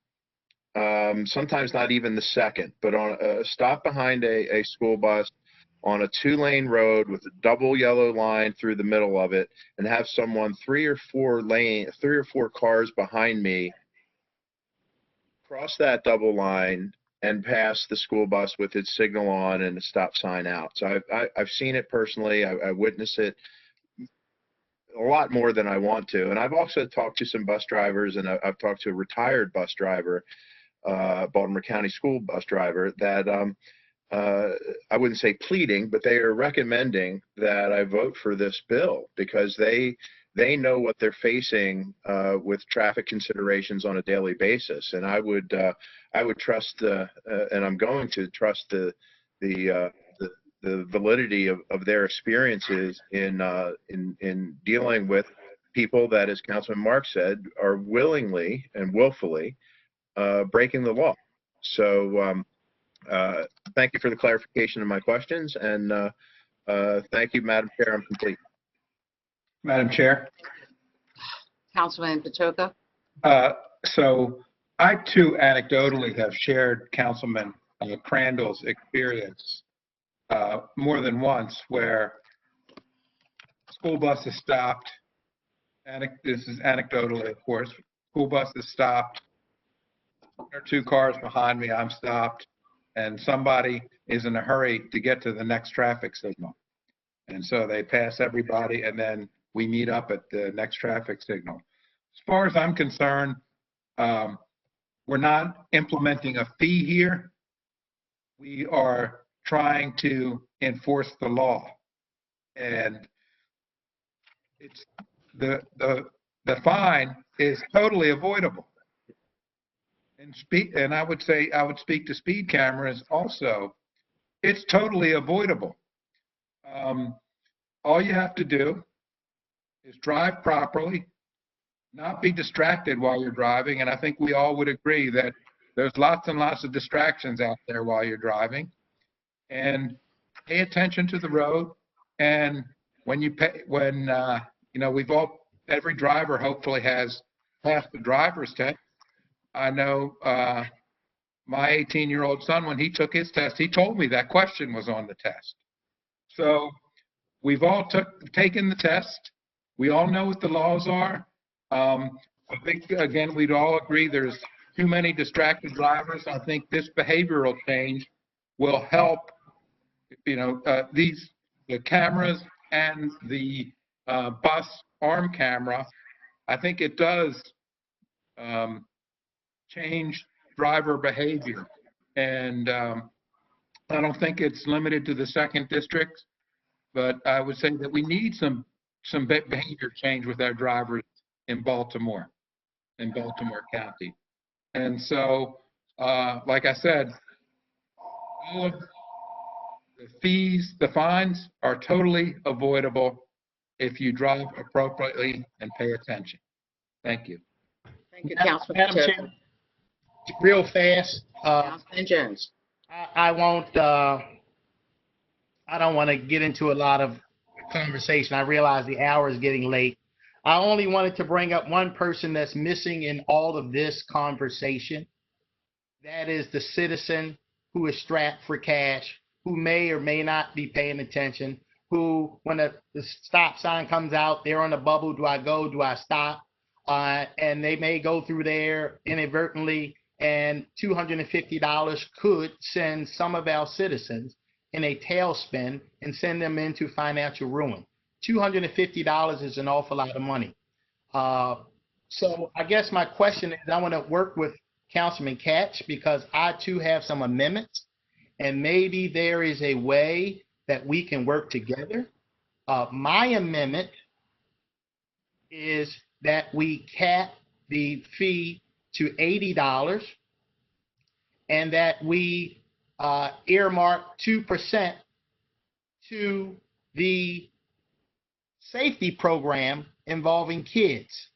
sometimes not even the second, but on a stop behind a school bus on a 2-lane road with a double yellow line through the middle of it, and have someone 3 or 4 cars behind me cross that double line and pass the school bus with its signal on and a stop sign out. So I've seen it personally. I witnessed it a lot more than I want to. And I've also talked to some bus drivers, and I've talked to a retired bus driver Baltimore County school bus driver, that I wouldn't say pleading, but they are recommending that I vote for this bill because they know what they're facing with traffic considerations on a daily basis, and I would trust and I'm going to trust the validity of their experiences in dealing with people that, as Councilman Mark said, are willingly and willfully breaking the law. So thank you for the clarification of my questions, and thank you, Madam Chair. I'm complete. Madam Chair. Councilman Patoka? So I too anecdotally have shared Councilman Crandall's experience more than once where school buses stopped. This is anecdotally, of course. School buses stopped. There are 2 cars behind me. I'm stopped. And somebody is in a hurry to get to the next traffic signal. And so they pass everybody, and then we meet up at the next traffic signal. As far as I'm concerned, we're not implementing a fee here. We are trying to enforce the law. And it's the fine is totally avoidable. And I would speak to speed cameras also. It's totally avoidable. All you have to do is drive properly, not be distracted while you're driving. And I think we all would agree that there's lots and lots of distractions out there while you're driving. And pay attention to the road. And when you pay, every driver hopefully has passed the driver's test. I know my 18-year-old son, when he took his test, he told me that question was on the test. So we've all taken the test. We all know what the laws are. I think, again, we'd all agree there's too many distracted drivers. I think this behavioral change will help, the cameras and the bus arm camera. I think it does change driver behavior. And I don't think it's limited to the 2nd District, but I would say that we need some behavior change with our drivers in Baltimore County. And so, like I said, all of the fees, the fines are totally avoidable if you drive appropriately and pay attention. Thank you. Thank you, Councilman Madam Chair, Patoka. real fast. Councilman Jones. I won't. I don't want to get into a lot of conversation. I realize the hour is getting late. I only wanted to bring up one person that's missing in all of this conversation. That is the citizen who is strapped for cash, who may or may not be paying attention, who, when the stop sign comes out, they're on the bubble. Do I go? Do I stop? And they may go through there inadvertently, and $250 could send some of our citizens in a tailspin and send them into financial ruin. $250 is an awful lot of money. So I guess my question is, I want to work with Councilman Katz because I too have some amendments, and maybe there is a way that we can work together. My amendment is that we cap the fee to $80 and that we earmark 2% to the safety program involving kids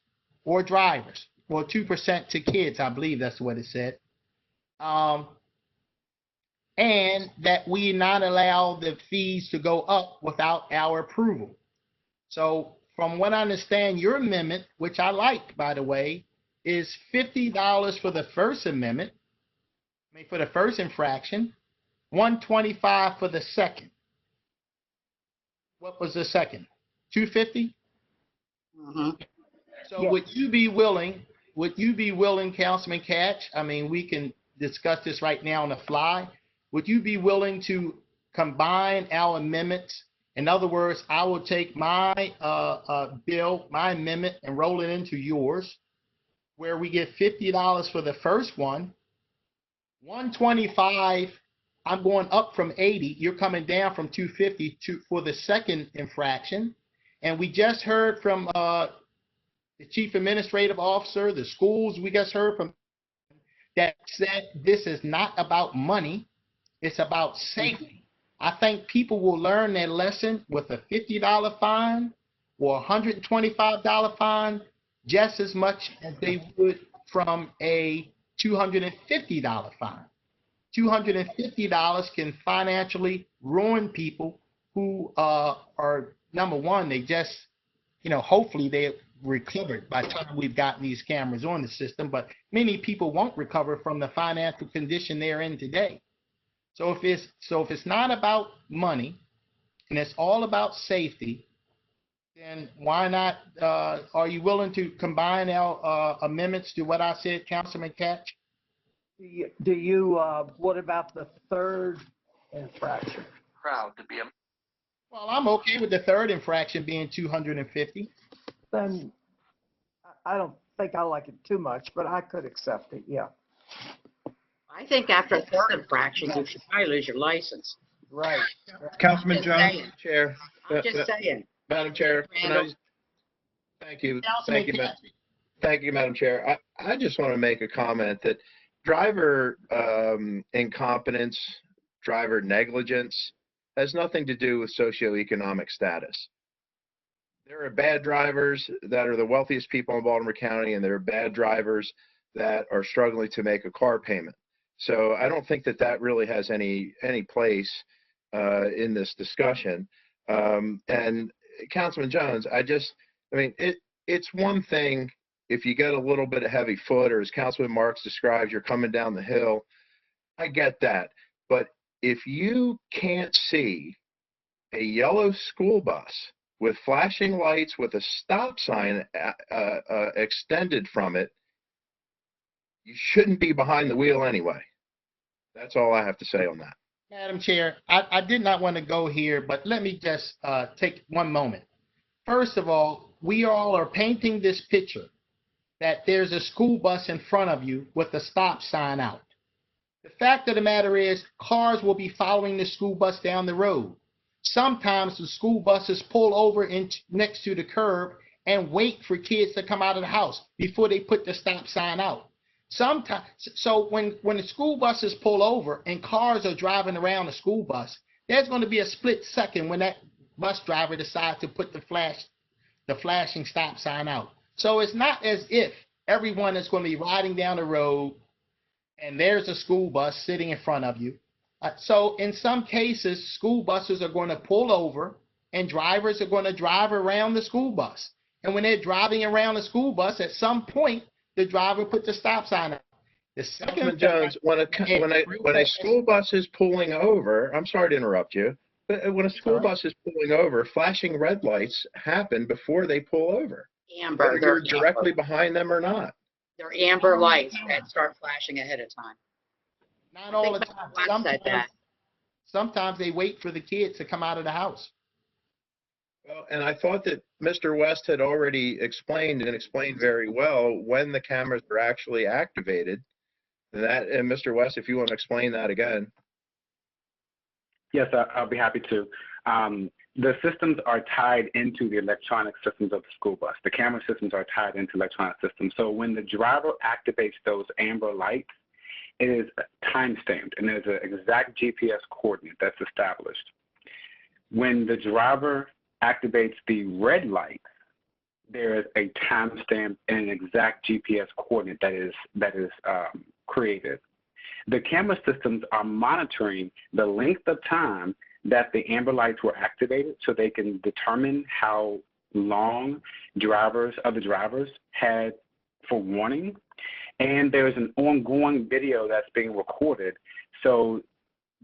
or drivers. Well, 2% to kids, I believe that's what it said. And that we not allow the fees to go up without our approval. So from what I understand, your amendment, which I like, by the way, is $50 for the first amendment, for the first infraction, $125 for the second. What was the second? $250? Mm-hmm. So yes. Would you be willing, Councilman Katz? I mean, we can discuss this right now on the fly. Would you be willing to combine our amendments? In other words, I will take my bill, my amendment, and roll it into yours, where we get $50 for the first one 125, I'm going up from 80. You're coming down from 250 for the second infraction. And we just heard from the chief administrative officer, the schools, we just heard from that said this is not about money, it's about safety. I think people will learn their lesson with a $50 fine or a $125 fine just as much as they would from a $250 fine. $250 can financially ruin people who are, number one, they just, hopefully they recovered by the time we've gotten these cameras on the system, but many people won't recover from the financial condition they're in today. So if it's not about money and it's all about safety, then why not, are you willing to combine our amendments to what I said, Councilman Catch? Do you, what about the third infraction? Proud to be a. Well, I'm okay with the third infraction being 250. Then I don't think I like it too much, but I could accept it, yeah. I think after a third infraction, you should probably lose your license. Right. Councilman Just Jones? saying. Chair. I'm just saying. Madam Chair. Thank you. Councilman Catch. Thank you, Madam Chair. I just want to make a comment that driver incompetence, driver negligence has nothing to do with socioeconomic status. There are bad drivers that are the wealthiest people in Baltimore County, and there are bad drivers that are struggling to make a car payment. So I don't think that really has any place in this discussion. And Councilman Jones, it's one thing if you get a little bit of heavy foot, or as Councilman Marks describes, you're coming down the hill. I get that. But if you can't see a yellow school bus with flashing lights with a stop sign extended from it, you shouldn't be behind the wheel anyway. That's all I have to say on that. Madam Chair, I did not want to go here, but let me just take one moment. First of all, we all are painting this picture that there's a school bus in front of you with a stop sign out. The fact of the matter is, cars will be following the school bus down the road. Sometimes the school buses pull over next to the curb and wait for kids to come out of the house before they put the stop sign out. Sometimes, so when the school buses pull over and cars are driving around the school bus, there's going to be a split second when that bus driver decides to put the flashing stop sign out. So it's not as if everyone is going to be riding down the road and there's a school bus sitting in front of you. So in some cases, school buses are going to pull over and drivers are going to drive around the school bus. And when they're driving around the school bus, at some point, the driver puts the stop sign out. The second, Jones, when a school bus is pulling over, I'm sorry to interrupt you, but when a school bus is pulling over, flashing red lights happen before they pull over. Amber. Whether you're directly behind them or not. They're amber lights that start flashing ahead of time. Not all the time. Sometimes they wait for the kids to come out of the house. Well, and I thought that Mr. West had already explained very well when the cameras are actually activated. And Mr. West, if you want to explain that again. Yes, I'll be happy to. The systems are tied into the electronic systems of the school bus. The camera systems are tied into electronic systems. So when the driver activates those amber lights, it is time-stamped, and there's an exact GPS coordinate that's established. When the driver activates the red light, there is a timestamp and an exact GPS coordinate that is created. The camera systems are monitoring the length of time that the amber lights were activated, so they can determine how long other drivers had for warning. And there's an ongoing video that's being recorded, so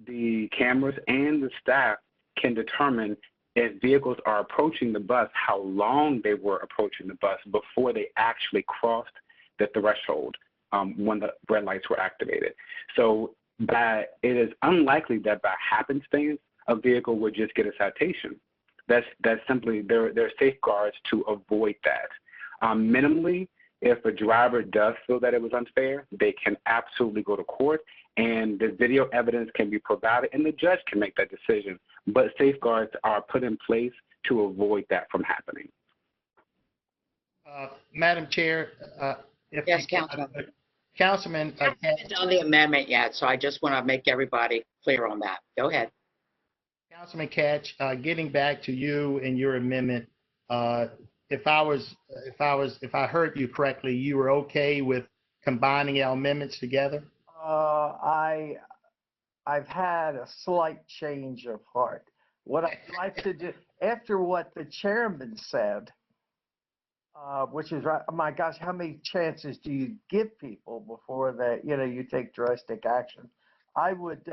the cameras and the staff can determine if vehicles are approaching the bus, how long they were approaching the bus before they actually crossed the threshold when the red lights were activated. So it is unlikely that by happenstance, a vehicle would just get a citation. That's simply, there are safeguards to avoid that. Minimally, if a driver does feel that it was unfair, they can absolutely go to court and the video evidence can be provided, and the judge can make that decision. But safeguards are put in place to avoid that from happening. Madam Chair, if Yes, Councilman. Councilman, I haven't done the amendment yet, so I just want to make everybody clear on that. Go ahead. Councilman Catch, getting back to you and your amendment, if I heard you correctly, you were okay with combining our amendments together? I've had a slight change of heart. What I'd like to do, after what the chairman said, which is right, oh my gosh, how many chances do you give people before that, you take drastic action? I would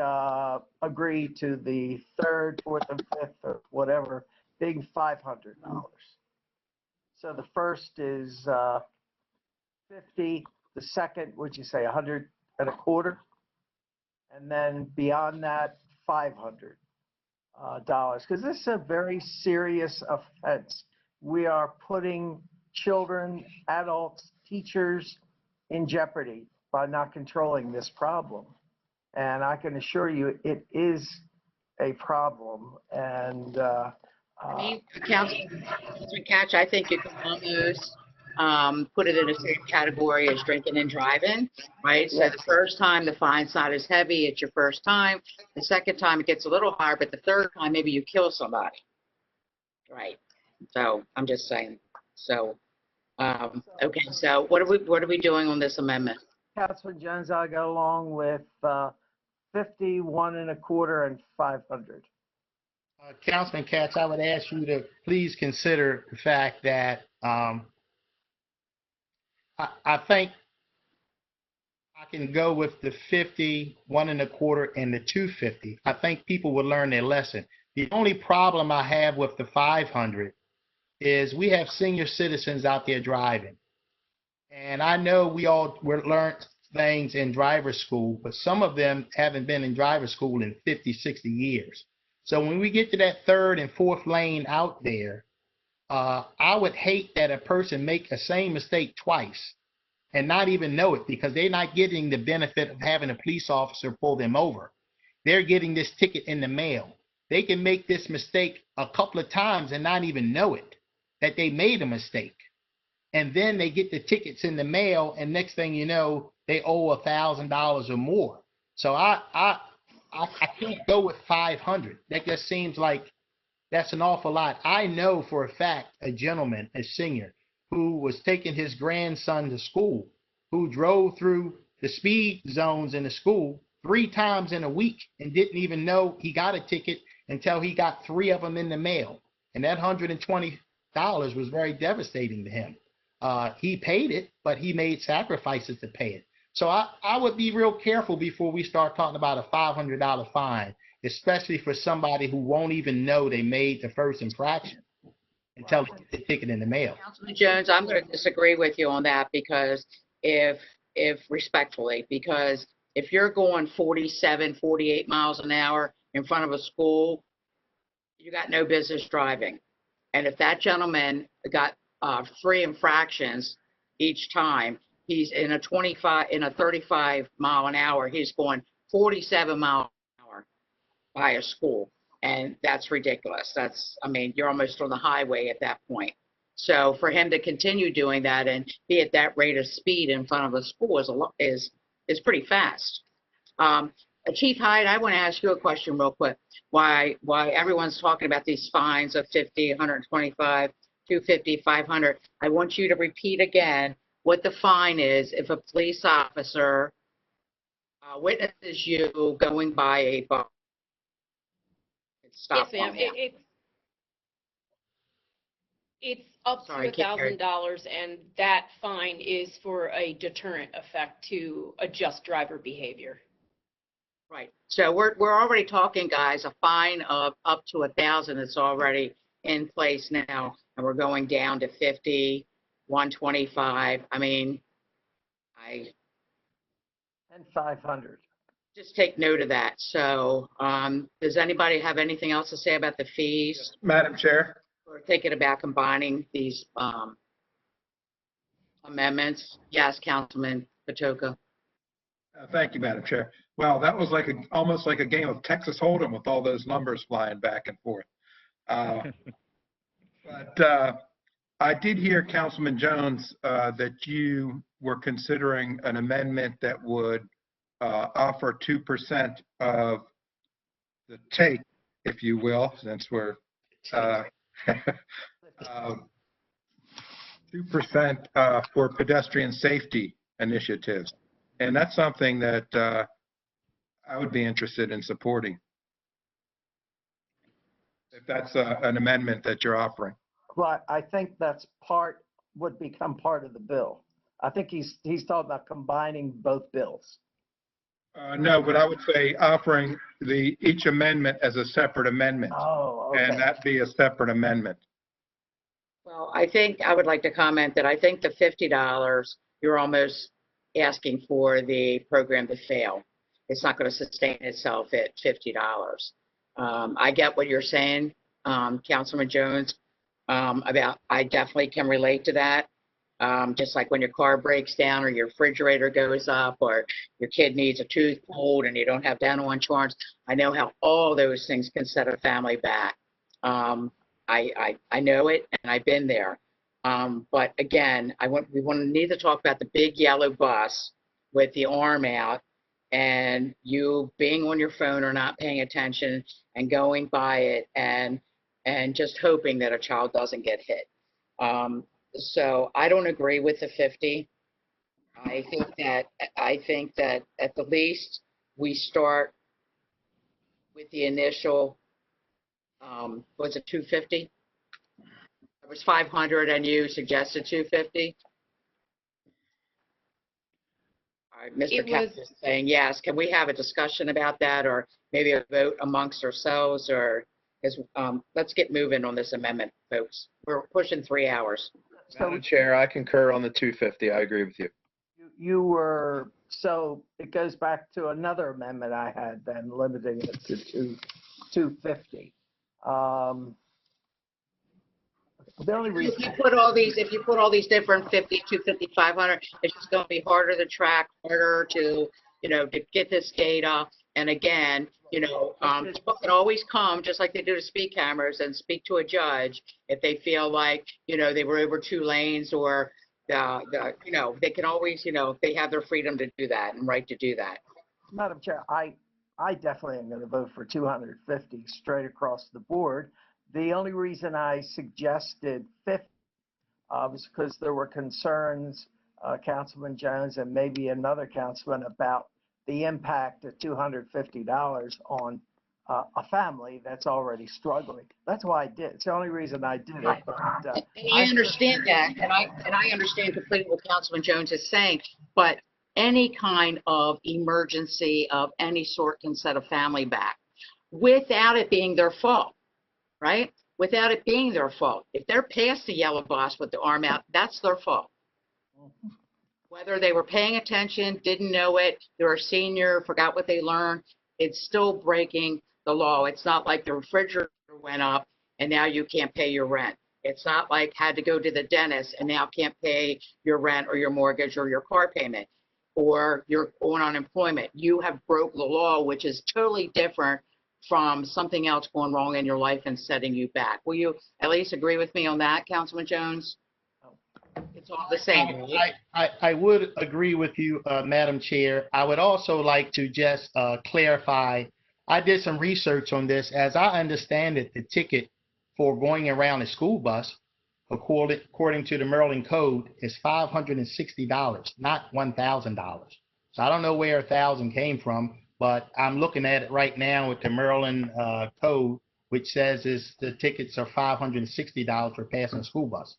agree to the third, fourth, and fifth, or whatever, being $500. So the first is 50. The second, would you say 125? And then beyond that, $500. Because this is a very serious offense. We are putting children, adults, teachers in jeopardy by not controlling this problem. And I can assure you it is a problem. And Councilman Catch, I think you can almost put it in the same category as drinking and driving, right? So the first time the fine's not as heavy, it's your first time. The second time it gets a little higher, but the third time maybe you kill somebody, right? So I'm just saying. So okay. So what are we doing on this amendment? Councilman Jones, I'll go along with 50, 125, and 500. Councilman Katz, I would ask you to please consider the fact that I think I can go with the 50, 125, and the 250. I think people will learn their lesson. The only problem I have with the 500 is we have senior citizens out there driving. And I know we learned things in driver school, but some of them haven't been in driver school in 50, 60 years. So when we get to that third and fourth lane out there, I would hate that a person make the same mistake twice and not even know it, because they're not getting the benefit of having a police officer pull them over. They're getting this ticket in the mail. They can make this mistake a couple of times and not even know it, that they made a mistake. And then they get the tickets in the mail, and next thing you know, they owe $1,000 or more. So I can't go with 500. That just seems like that's an awful lot. I know for a fact a gentleman, a senior, who was taking his grandson to school, who drove through the speed zones in the school 3 times in a week and didn't even know he got a ticket until he got 3 of them in the mail. And that $120 was very devastating to him. He paid it, but he made sacrifices to pay it. So I would be real careful before we start talking about a $500 fine, especially for somebody who won't even know they made the first infraction until they get the ticket in the mail. Councilman Jones, I'm going to disagree with you on that, because if respectfully, because if you're going 47, 48 miles an hour in front of a school, you got no business driving. And if that gentleman got 3 infractions each time, he's in a 35 mile an hour, he's going 47 miles an hour by a school. And that's ridiculous. You're almost on the highway at that point. So for him to continue doing that and be at that rate of speed in front of a school is pretty fast. Chief Hyde, I want to ask you a question real quick. Why everyone's talking about these fines of 50, 125, 250, 500. I want you to repeat again what the fine is if a police officer witnesses you going by a bar. Yes, ma'am. It's up to $1,000, and that fine is for a deterrent effect to adjust driver behavior. Right. So we're already talking, guys, a fine of up to $1,000 that's already in place now, and we're going down to 50, 125. And 500. Just take note of that. So does anybody have anything else to say about the fees? Madam Chair. Or thinking about combining these amendments? Yes, Councilman Patoka. Thank you, Madam Chair. Well, that was like almost like a game of Texas Hold'em with all those numbers flying back and forth. But I did hear, Councilman Jones, that you were considering an amendment that would offer 2% of the take, if you will, since we're 2% for pedestrian safety initiatives. And that's something that I would be interested in supporting, if that's an amendment that you're offering. Well, I think would become part of the bill. I think he's talking about combining both bills. No, but I would say offering each amendment as a separate amendment. Oh, okay. And that be a separate amendment. Well, I think I would like to comment that I think the $50, you're almost asking for the program to fail. It's not going to sustain itself at $50. I get what you're saying, Councilman Jones, I definitely can relate to that. Just like when your car breaks down or your refrigerator goes up or your kid needs a tooth pulled and you don't have dental insurance. I know how all those things can set a family back. I know it and I've been there. But again, we need to talk about the big yellow bus with the arm out and you being on your phone or not paying attention and going by it and just hoping that a child doesn't get hit. So I don't agree with the 50. I think that at the least we start with the initial, was it 250? It was 500 and you suggested 250? All right, Mr. Katz is saying yes. Can we have a discussion about that or maybe a vote amongst ourselves or let's get moving on this amendment, folks. We're pushing 3 hours. Madam Chair, I concur on the 250. I agree with you. So it goes back to another amendment I had then, limiting it to 250. The only reason if you put all these different 50, 250, 500, it's just going to be harder to track, harder to, to get this data. And again, people can always come, just like they do to speed cameras, and speak to a judge if they feel like, they were over 2 lanes or, they can always, they have their freedom to do that and right to do that. Madam Chair, I definitely am going to vote for 250 straight across the board. The only reason I suggested 50 was because there were concerns, Councilman Jones and maybe another councilman, about the impact of $250 on a family that's already struggling. That's why I did. It's the only reason I did it. But, and I understand that, and I understand completely what Councilman Jones is saying. But any kind of emergency of any sort can set a family back, without it being their fault, right? Without it being their fault. If they're past the yellow bus with the arm out, that's their fault. Whether they were paying attention, didn't know it, they're a senior, forgot what they learned, it's still breaking the law. It's not like the refrigerator went up and now you can't pay your rent. It's not like had to go to the dentist and now can't pay your rent or your mortgage or your car payment, or you're on unemployment. You have broke the law, which is totally different from something else going wrong in your life and setting you back. Will you at least agree with me on that, Councilman Jones? It's all the same. I would agree with you, Madam Chair. I would also like to just clarify. I did some research on this. As I understand it, the ticket for going around a school bus, according to the Maryland Code, is $560, not $1,000. So I don't know where 1,000 came from, but I'm looking at it right now with the Maryland Code, which says the tickets are $560 for passing a school bus.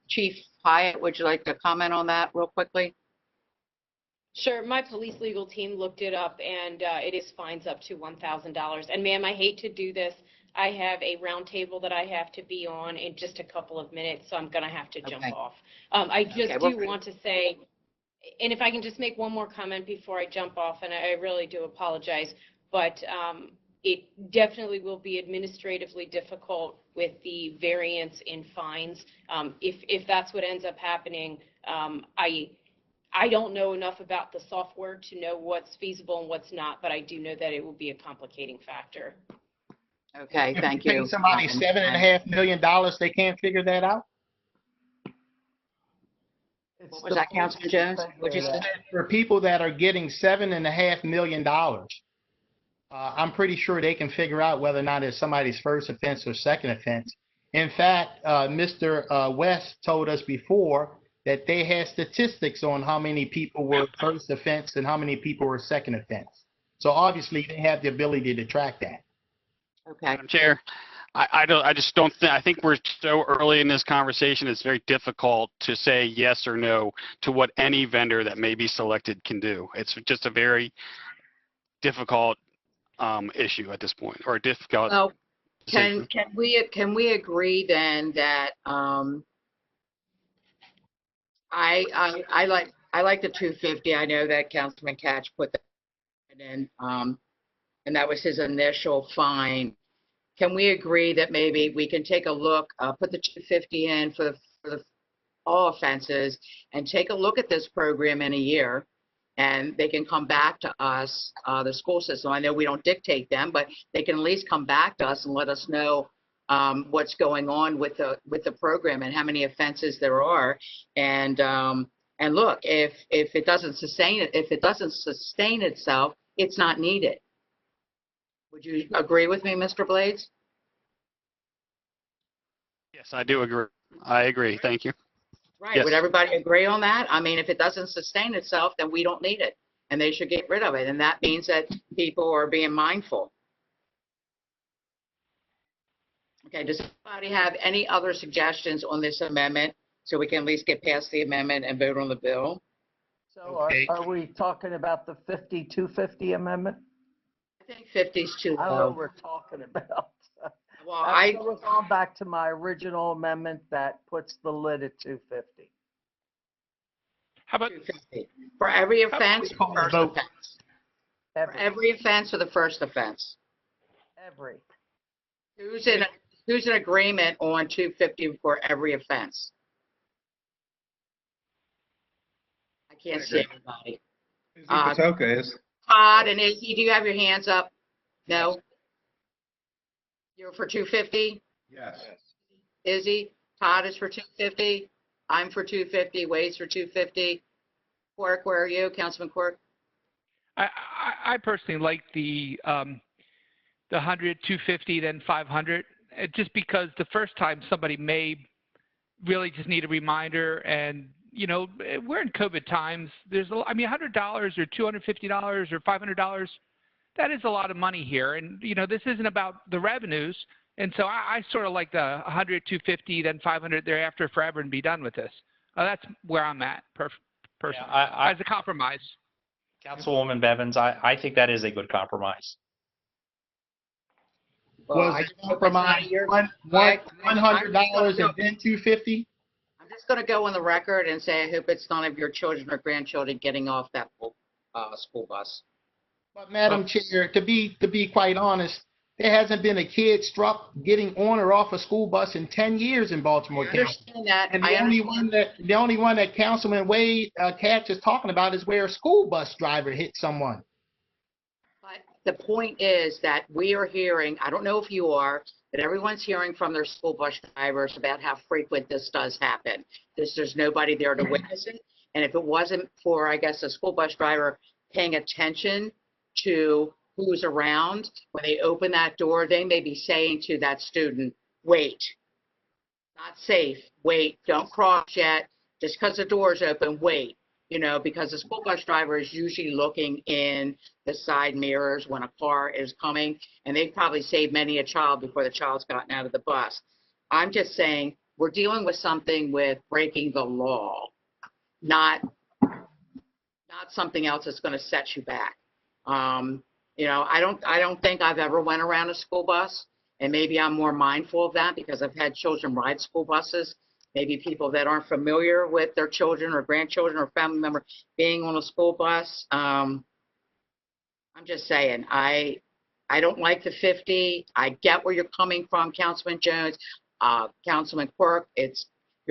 Chief Hyatt, would you like to comment on that real quickly? Sure. My police legal team looked it up, and it is fines up to $1,000. And ma'am, I hate to do this. I have a roundtable that I have to be on in just a couple of minutes, so I'm going to have to jump off. I just do want to say, and if I can just make one more comment before I jump off, and I really do apologize, but it definitely will be administratively difficult with the variance in fines. If that's what ends up happening, I don't know enough about the software to know what's feasible and what's not, but I do know that it will be a complicating factor. Okay, thank Pay you. somebody $7.5 million, they can't figure that out? What was that, Councilman Jones? What'd you say? For people that are getting $7.5 million, I'm pretty sure they can figure out whether or not it's somebody's first offense or second offense. In fact, Mr. West told us before that they had statistics on how many people were first offense and how many people were second offense. So obviously they have the ability to track that. Okay. Madam Chair, I just don't think, I think we're so early in this conversation, it's very difficult to say yes or no to what any vendor that may be selected can do. It's just a very difficult issue at this point, or a difficult Well, decision. can we agree then that I like the 250. I know that Councilman Catch put that in, and that was his initial fine. Can we agree that maybe we can take a look, put the 250 in for the all offenses, and take a look at this program in a year, and they can come back to us, the school system. I know we don't dictate them, but they can at least come back to us and let us know what's going on with the program and how many offenses there are. And look, if it doesn't sustain itself, it's not needed. Would you agree with me, Mr. Blades? Yes, I do agree. I agree. Thank you. Right. Yes. Would everybody agree on that? I mean, if it doesn't sustain itself, then we don't need it, and they should get rid of it. And that means that people are being mindful. Okay. Does anybody have any other suggestions on this amendment so we can at least get past the amendment and vote on the bill? So Okay. are we talking about the 250 amendment? I think 50 is too I don't know low. what we're talking about. Well, I was on back to my original amendment that puts the lid at 250. How about 250 for every offense, Call the first vote. offense. For every offense or the first offense. Every. Who's in agreement on 250 for every offense? I can't see anybody. Patoka is. Todd and Izzy, do you have your hands up? No? You're for 250? Yes. Izzy? Todd is for 250? I'm for 250. Wade's for 250. Quirk, where are you? Councilman Quirk? I personally like the 100, 250, then 500, just because the first time somebody may really just need a reminder, and you know, we're in COVID times. I mean, $100 or $250 or $500, that is a lot of money here, and you know, this isn't about the revenues, and so I sort of like the 100, 250, then 500 thereafter forever and be done with this. That's where I'm at personally, as a compromise. Councilwoman Bevins, I think that is a good compromise. Was it compromise $100 and then 250? I'm just going to go on the record and say I hope it's none of your children or grandchildren getting off that school bus. But Madam Chair, to be quite honest, there hasn't been a kid struck getting on or off a school bus in 10 years in Baltimore County. Understand that. And the only one that Councilman Wade Catch is talking about is where a school bus driver hit someone. But the point is that we are hearing, I don't know if you are, but everyone's hearing from their school bus drivers about how frequent this does happen. There's nobody there to witness it. And if it wasn't for, I guess, a school bus driver paying attention to who's around, when they open that door, they may be saying to that student, wait, not safe, wait, don't cross yet, just because the door's open, wait. You know, because the school bus driver is usually looking in the side mirrors when a car is coming, and they've probably saved many a child before the child's gotten out of the bus. I'm just saying, we're dealing with something with breaking the law, not something else that's going to set you back. You know, I don't think I've ever went around a school bus, and maybe I'm more mindful of that because I've had children ride school buses. Maybe people that aren't familiar with their children or grandchildren or family member being on a school bus. I'm just saying, I don't like the 50. I get where you're coming from, Councilman Jones, Councilman Quirk.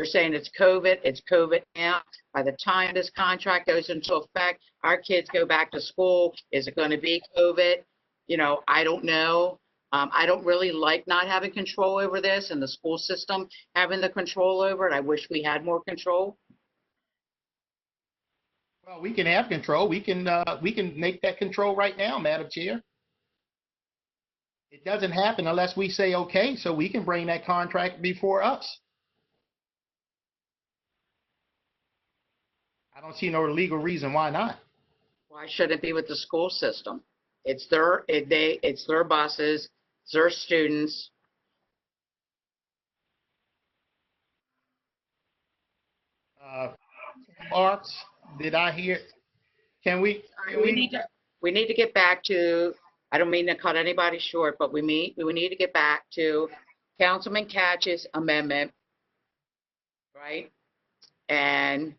You're saying it's COVID out. By the time this contract goes into effect, our kids go back to school. Is it going to be COVID? You know, I don't know. I don't really like not having control over this and the school system having the control over it. I wish we had more control. Well, we can have control. We can make that control right now, Madam Chair. It doesn't happen unless we say okay, so we can bring that contract before us. I don't see no legal reason why not. Why should it be with the school system? It's their buses, it's their students. Marks, did I hear? Can we? We need to get back to, I don't mean to cut anybody short, but we need to get back to Councilman Catch's amendment, right? And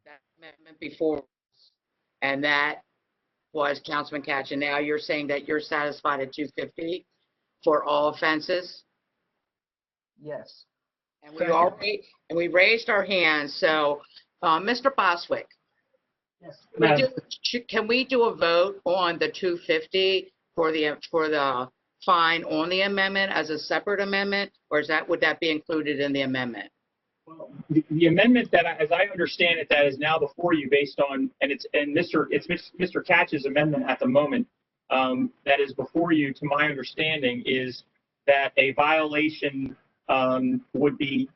that amendment before, and that was Councilman Catch. And now you're saying that you're satisfied at 250 for all offenses? Yes. And we raised our hands. So, Mr. Boswick, can we do a vote on the 250 for the fine on the amendment as a separate amendment, or would that be included in the amendment? Well, the amendment that, as I understand it, that is now before you based on, it's Mr. Catch's amendment at the moment, that is before you, to my understanding, is that a violation would be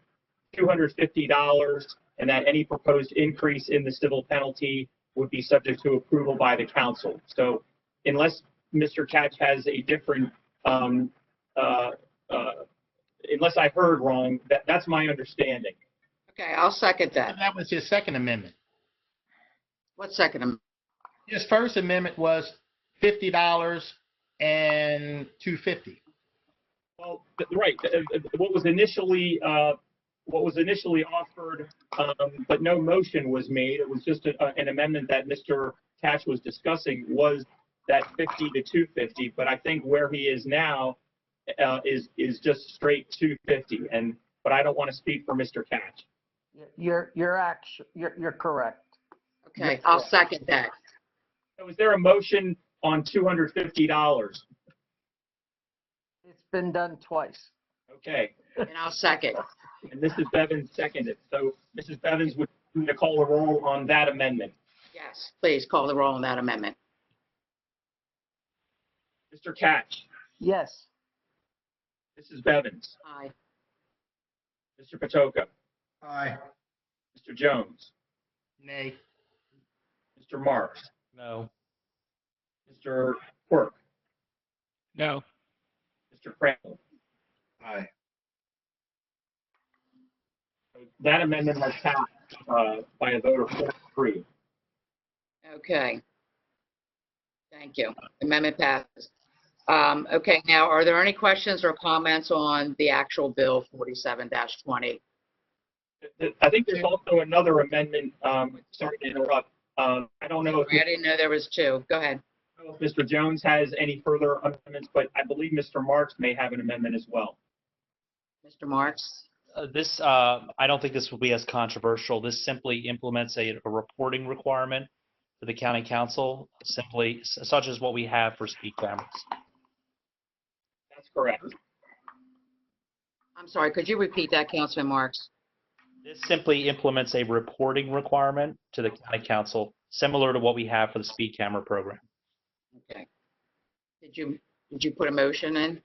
$250 and that any proposed increase in the civil penalty would be subject to approval by the council. So unless Mr. Catch has a different, unless I heard wrong, that's my understanding. Okay, I'll second that. That was his second amendment. What second amendment? His first amendment was $50 and $250. Well, right. What was initially offered, but no motion was made. It was just an amendment that Mr. Catch was discussing, was that 50 to 250. But I think where he is now is just straight 250. But I don't want to speak for Mr. Catch. You're correct. Okay, I'll second that. So is there a motion on $250? It's been done twice. Okay. And I'll second. And Mrs. Bevins seconded. So Mrs. Bevins would call the roll on that amendment. Yes, please call the roll on that amendment. Mr. Catch, Yes. Mrs. Bevins, Aye. Mr. Patoka, Aye. Mr. Jones, Nay. Mr. Marks, No. Mr. Quirk, No. Mr. Crandall. Aye. That amendment has passed by a vote of 4-3. Okay. Thank you. Amendment passes. Okay, now, are there any questions or comments on the actual bill 47-20? I think there's also another amendment, sorry to interrupt. I don't know I didn't know there was two. Go ahead. if Mr. Jones has any further amendments, but I believe Mr. Marks may have an amendment as well. Mr. Marks? I don't think this will be as controversial. This simply implements a reporting requirement for the county council, simply such as what we have for speed cameras. That's correct. I'm sorry, could you repeat that, Councilman Marks? This simply implements a reporting requirement to the county council, similar to what we have for the speed camera program. Okay. Did you put a motion in?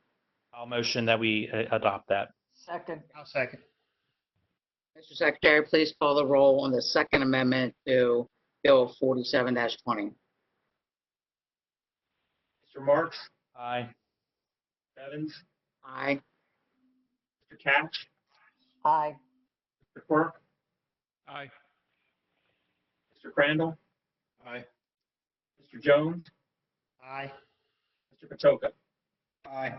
I'll motion that we adopt that. Second. I'll second. Mr. Secretary, please call the roll on the second amendment to Bill 47-20. Mr. Marks, Aye. Evans, Aye. Mr. Catch, Aye. Mr. Quirk, Aye. Mr. Crandall, Aye. Mr. Jones, Aye. Mr. Patoka. Aye.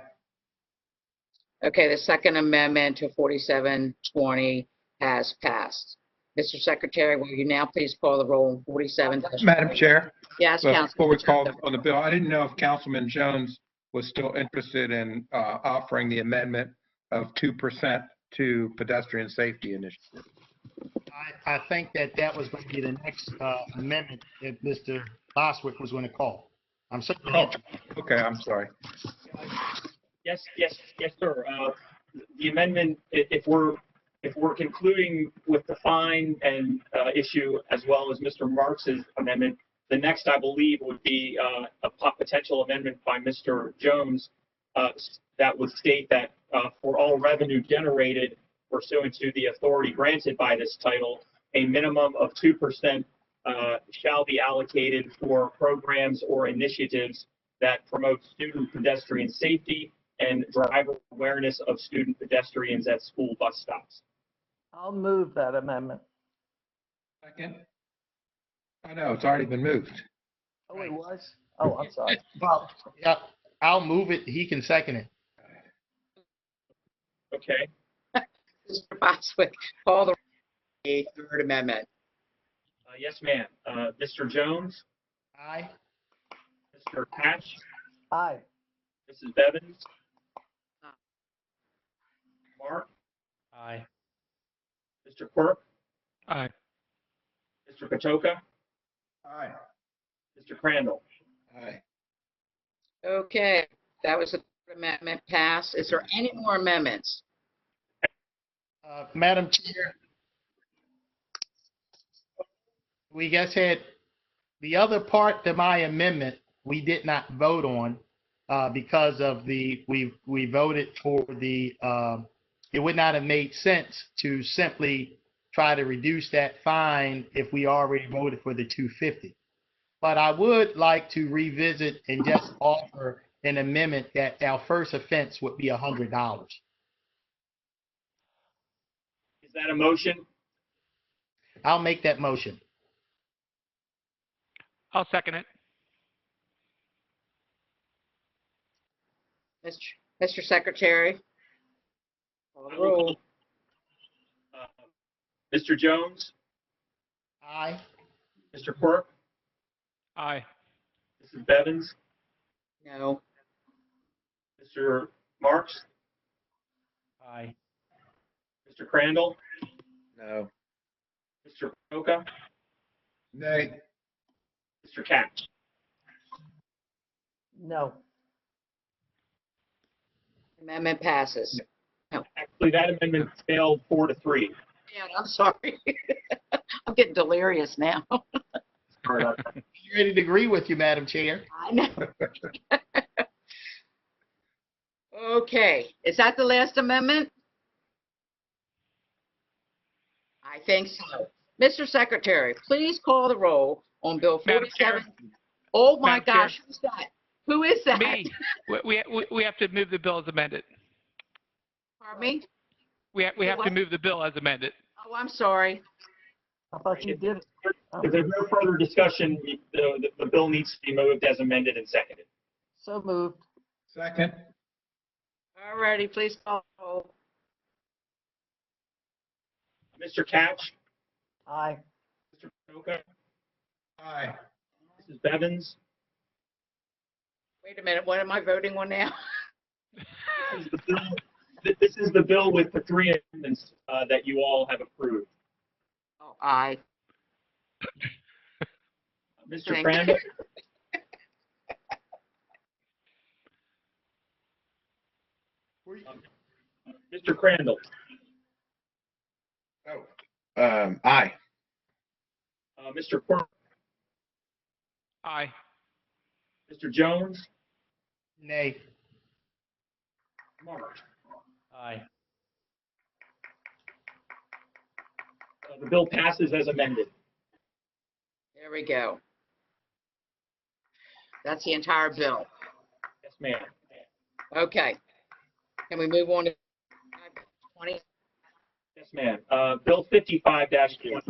Okay, the second amendment to 47-20 has passed. Mr. Secretary, will you now please call the roll on 47-20? Madam Chair, Yes, before Councilman we call Patoka. on the bill, I didn't know if Councilman Jones was still interested in offering the amendment of 2% to pedestrian safety initiative. I think that was going to be the next amendment that Mr. Boswick was going to call. I'm certainly Oh, okay, I'm sorry. Yes, sir. The amendment, if we're concluding with the fine and issue as well as Mr. Marks's amendment, the next, I believe, would be a potential amendment by Mr. Jones that would state that for all revenue generated pursuant to the authority granted by this title, a minimum of 2% shall be allocated for programs or initiatives that promote student pedestrian safety and driver awareness of student pedestrians at school bus stops. I'll move that amendment. Second? I know, it's already been moved. Oh, it was? Oh, I'm sorry. Well, yeah, I'll move it. He can second it. Okay. Mr. Boswick, call the third amendment. Yes, ma'am. Mr. Jones, Aye. Mr. Patch, Aye. Mrs. Bevins, Mark, Aye. Mr. Quirk, Aye. Mr. Patoka, Aye. Mr. Crandall. Aye. Okay, that was the third amendment passed. Is there any more amendments? Madam Chair, we just had the other part to my amendment we did not vote on because of we voted for the it would not have made sense to simply try to reduce that fine if we already voted for the 250. But I would like to revisit and just offer an amendment that our first offense would be $100. Is that a motion? I'll make that motion. I'll second it. Mr. Secretary? Call the roll. Mr. Jones, Aye. Mr. Quirk, Aye. Mrs. Bevins, No. Mr. Marks, Aye. Mr. Crandall, No. Mr. Patoka, Nay. Mr. Katz. No. Amendment passes. Actually, that amendment failed 4-3. Yeah, I'm sorry. I'm getting delirious now. Sorry about that. Ready to agree with you, Madam Chair. I know. Okay, is that the last amendment? I think so. Mr. Secretary, please call the roll on Bill Madam Chair. 47. Oh my Madam Chair. gosh, who's that? Who is that? Me. We have to move the bill as amended. Pardon me? We have to move the bill as amended. Oh, I'm sorry. I thought you did it. If there's no further discussion, the bill needs to be moved as amended and seconded. So moved. Second? All righty, please call the roll. Mr. Katz, Aye. Mr. Patoka, Aye. Mrs. Bevins, Wait a minute, what am I voting on now? this is the bill with the 3 amendments that you all have approved. Oh, aye. Mr. Thank Crandall, Mr. Crandall, Aye. Mr. Quirk, Aye. Mr. Jones, Nay. Mark. Aye. The bill passes as amended. There we go. That's the entire bill. Yes, ma'am. Okay. Can we move on to 20? Yes, ma'am. Bill 55-20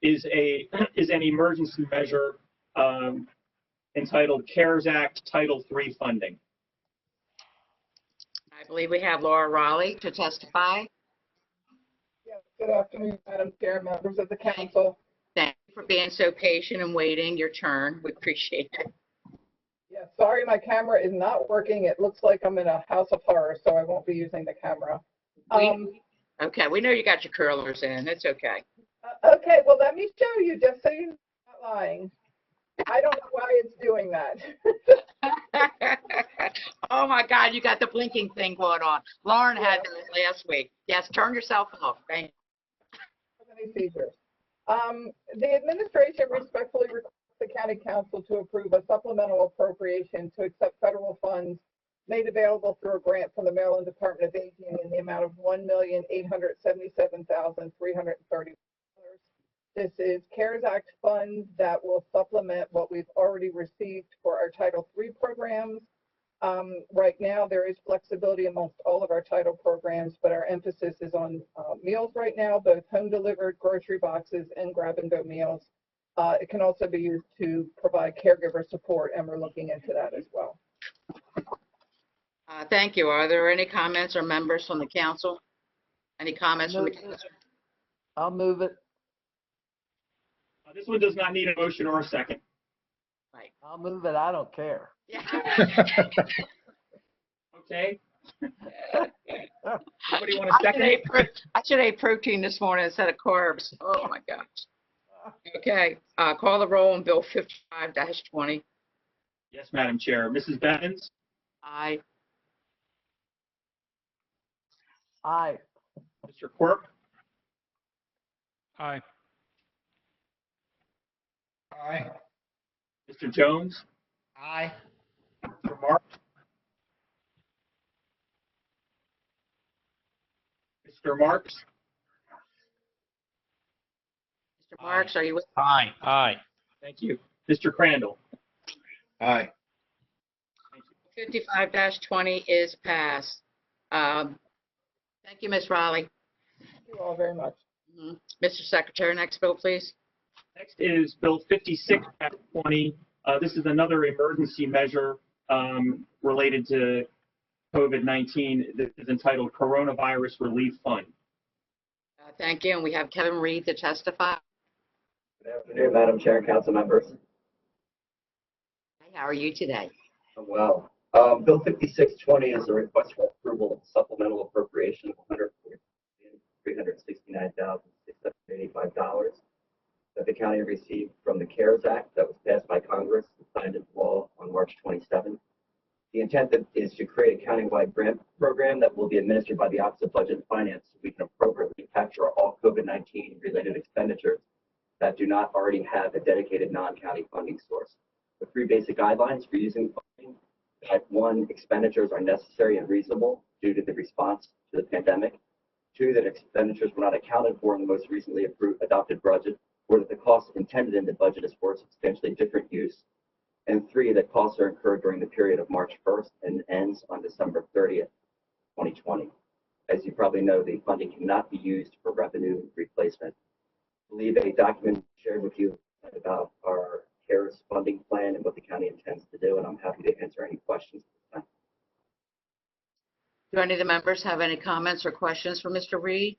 is an emergency measure entitled CARES Act Title III funding. I believe we have Laura Raleigh to testify. Yes, good afternoon, Madam Chair, members of the council. Thank you for being so patient and waiting your turn. We appreciate it. Yeah, sorry, my camera is not working. It looks like I'm in a house of horrors, so I won't be using the camera. Okay, we know you got your curlers in. It's okay. Okay, well, let me show you, just so you're not lying. I don't know why it's doing that. Oh my God, you got the blinking thing going on. Lauren had that last week. Yes, turn yourself off. Thank you. Let me see here. The administration respectfully requests the county council to approve a supplemental appropriation to accept federal funds made available through a grant from the Maryland Department of Aging in the amount of $1,877,330. This is CARES Act funds that will supplement what we've already received for our Title III programs. Right now, there is flexibility amongst all of our title programs, but our emphasis is on meals right now, both home delivered grocery boxes and grab and go meals. It can also be used to provide caregiver support, and we're looking into that as well. Thank you. Are there any comments or members from the council? Any comments from the council? I'll move it. This one does not need a motion or a second. Right. I'll move it. I don't care. Okay. Somebody want a second? I should have protein this morning instead of carbs. Oh my gosh. Okay, call the roll on Bill 55-20. Yes, Madam Chair. Mrs. Bevins? Aye. Aye. Mr. Quirk? Aye. Aye. Mr. Jones? Aye. Mr. Marks? Mr. Marks? Mr. Marks, are you with? Aye. Aye. Thank you. Mr. Crandall? Aye. 55-20 is passed. Thank you, Ms. Riley. Thank you all very much. Mr. Secretary, next bill, please. Next is Bill 56-20. This is another emergency measure related to COVID-19. This is entitled Coronavirus Relief Fund. Thank you, and we have Kevin Reed to testify. Good afternoon, Madam Chair and council members. Hi, how are you today? I'm well. Bill 56-20 is a request for approval of supplemental appropriation of $103,369,685 that the county received from the CARES Act that was passed by Congress and signed into law on March 27. The intent is to create a countywide grant program that will be administered by the Office of Budget and Finance so we can appropriately capture all COVID-19 related expenditures that do not already have a dedicated non-county funding source. The three basic guidelines for using funding: that 1, expenditures are necessary and reasonable due to the response to the pandemic; 2, that expenditures were not accounted for in the most recently adopted budget, or that the cost intended in the budget is for substantially different use; and 3, that costs are incurred during the period of March 1st and ends on December 30th, 2020. As you probably know, the funding cannot be used for revenue replacement. I believe a document shared with you about our CARES funding plan and what the county intends to do, and I'm happy to answer any questions at this time. Do any of the members have any comments or questions for Mr. Reed?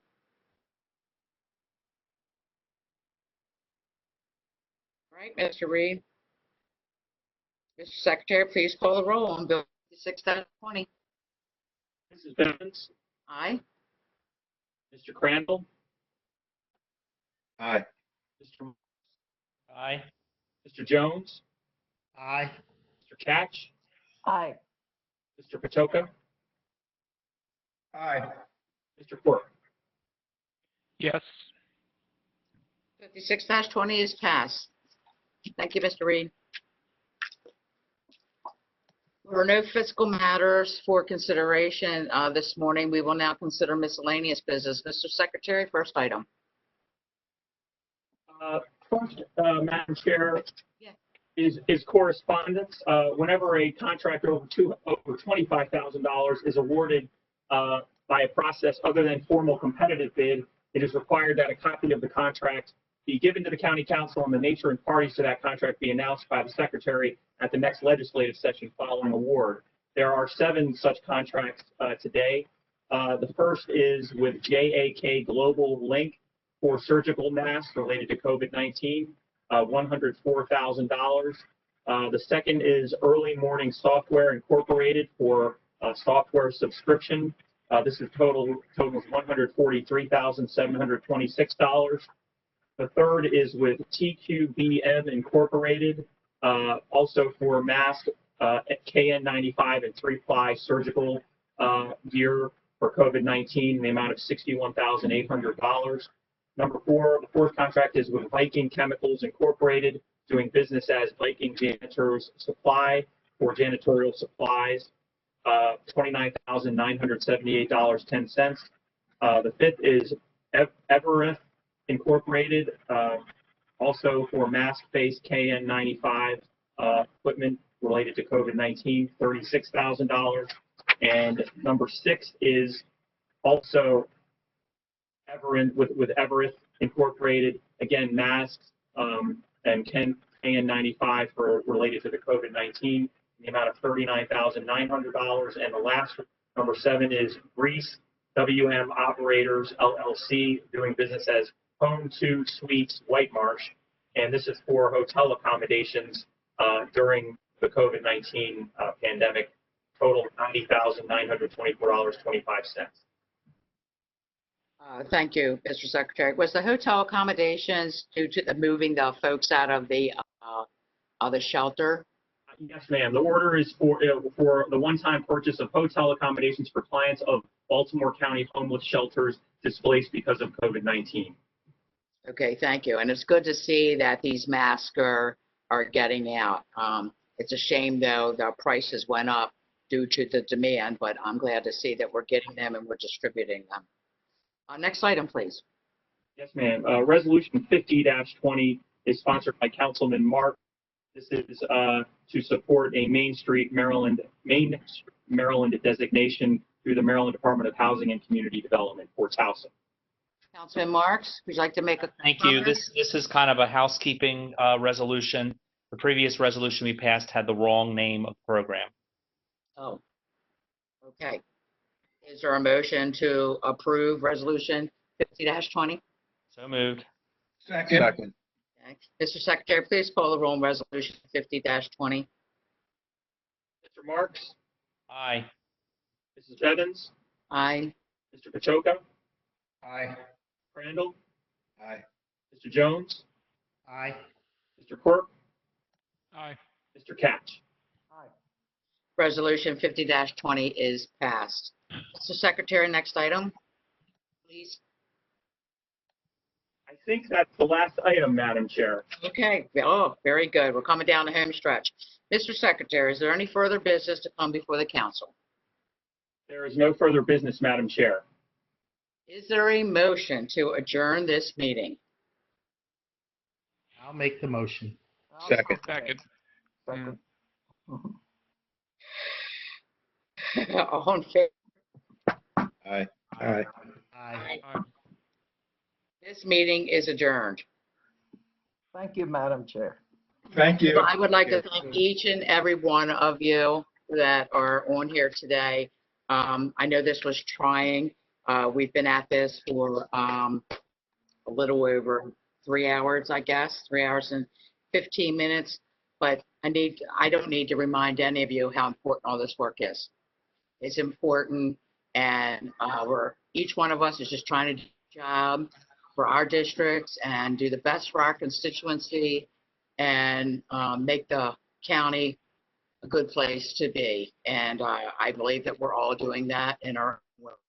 All right, Mr. Reed. Mr. Secretary, please call the roll on Bill 56-20. Mrs. Bevins? Aye. Mr. Crandall? Aye. Mr. Marks? Aye. Mr. Jones? Aye. Mr. Catch? Aye. Mr. Patoka? Aye. Mr. Quirk? Yes. 56-20 is passed. Thank you, Mr. Reed. There are no fiscal matters for consideration this morning. We will now consider miscellaneous business. Mr. Secretary, first item. First, Madam Chair, Yeah. is correspondence. Whenever a contract over $25,000 is awarded by a process other than formal competitive bid, it is required that a copy of the contract be given to the county council and the nature and parties to that contract be announced by the secretary at the next legislative session following award. There are 7 such contracts today. The first is with JAK Global Link for surgical masks related to COVID-19, $104,000. The second is Early Morning Software Incorporated for software subscription This is totals $143,726. The third is with TQBM Incorporated, also for mask, KN95 and 3-ply surgical gear for COVID-19 in the amount of $61,800. Number four, the fourth contract is with Viking Chemicals Incorporated, doing business as Viking Janitors Supply for janitorial supplies, $29,978.10. The fifth is Evereth Incorporated, also for mask face KN95 equipment related to COVID-19, $36,000. And number six is also with Evereth Incorporated, again, masks and KN95 for related to the COVID-19, in the amount of $39,900. And the last, number seven, is Reese WM Operators LLC, doing business as Home 2 Suites White Marsh, and this is for hotel accommodations during the COVID-19 pandemic. Total $90,924.25. Thank you, Mr. Secretary. Was the hotel accommodations due to the moving the folks out of the shelter? Yes, ma'am. The order is for the one-time purchase of hotel accommodations for clients of Baltimore County homeless shelters displaced because of COVID-19. Okay, thank you. And it's good to see that these masks are getting out. It's a shame, though, the prices went up due to the demand, but I'm glad to see that we're getting them and we're distributing them. Next item, please. Yes, ma'am. Resolution 50-20 is sponsored by Councilman Mark. This is to support a Main Maryland designation through the Maryland Department of Housing and Community Development for Towson. Councilman Marks, would you like to make a Thank comment? you. This is kind of a housekeeping resolution. The previous resolution we passed had the wrong name of program. Oh, okay. Is there a motion to approve resolution 50-20? So moved. Second. Okay. Mr. Secretary, please call the roll on resolution 50-20. Mr. Marks? Aye. Mrs. Evans? Aye. Mr. Pachoka? Aye. Crandall? Aye. Mr. Jones? Aye. Mr. Quirk? Aye. Mr. Catch? Resolution 50-20 is passed. Mr. Secretary, next item, please. I think that's the last item, Madam Chair. Okay. Oh, very good. We're coming down the home stretch. Mr. Secretary, is there any further business to come before the council? There is no further business, Madam Chair. Is there a motion to adjourn this meeting? I'll make the motion. Second. Second. All in favor? Aye. Aye. Aye. This meeting is adjourned. Thank you, Madam Chair. Thank you. I would like to thank each and every one of you that are on here today. I know this was trying. We've been at this for a little over 3 hours, I guess, 3 hours and 15 minutes. But I don't need to remind any of you how important all this work is. It's important, and each one of us is just trying to do a job for our districts and do the best for our constituency and make the county a good place to be. And I believe that we're all doing that in our work.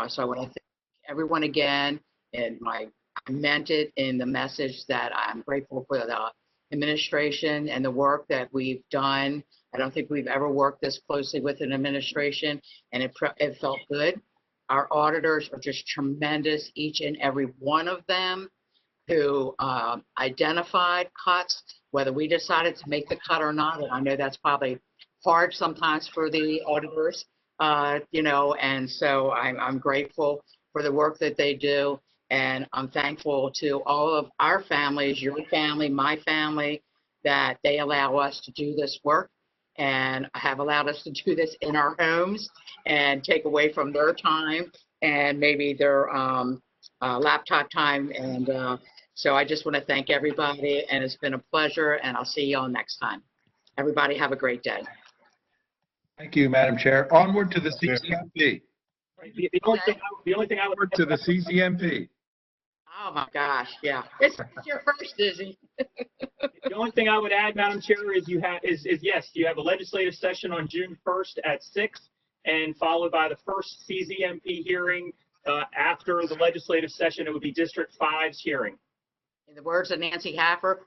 So I want to thank everyone again, and I meant it in the message that I'm grateful for the administration and the work that we've done. I don't think we've ever worked this closely with an administration, and it felt good. Our auditors are just tremendous, each and every one of them, who identified cuts, whether we decided to make the cut or not. And I know that's probably hard sometimes for the auditors, and so I'm grateful for the work that they do. And I'm thankful to all of our families, your family, my family, that they allow us to do this work and have allowed us to do this in our homes and take away from their time and maybe their laptop time. And so I just want to thank everybody, and it's been a pleasure, and I'll see you all next time. Everybody have a great day. Thank you, Madam Chair. Onward to the CCP. The only thing I would To the CCMP. Oh, my gosh, yeah. It's your first, Dizzy. The only thing I would add, Madam Chair, is yes, you have a legislative session on June 1st at 6, and followed by the first CZMP hearing. After the legislative session, it would be District 5's hearing. In the words of Nancy Haffer,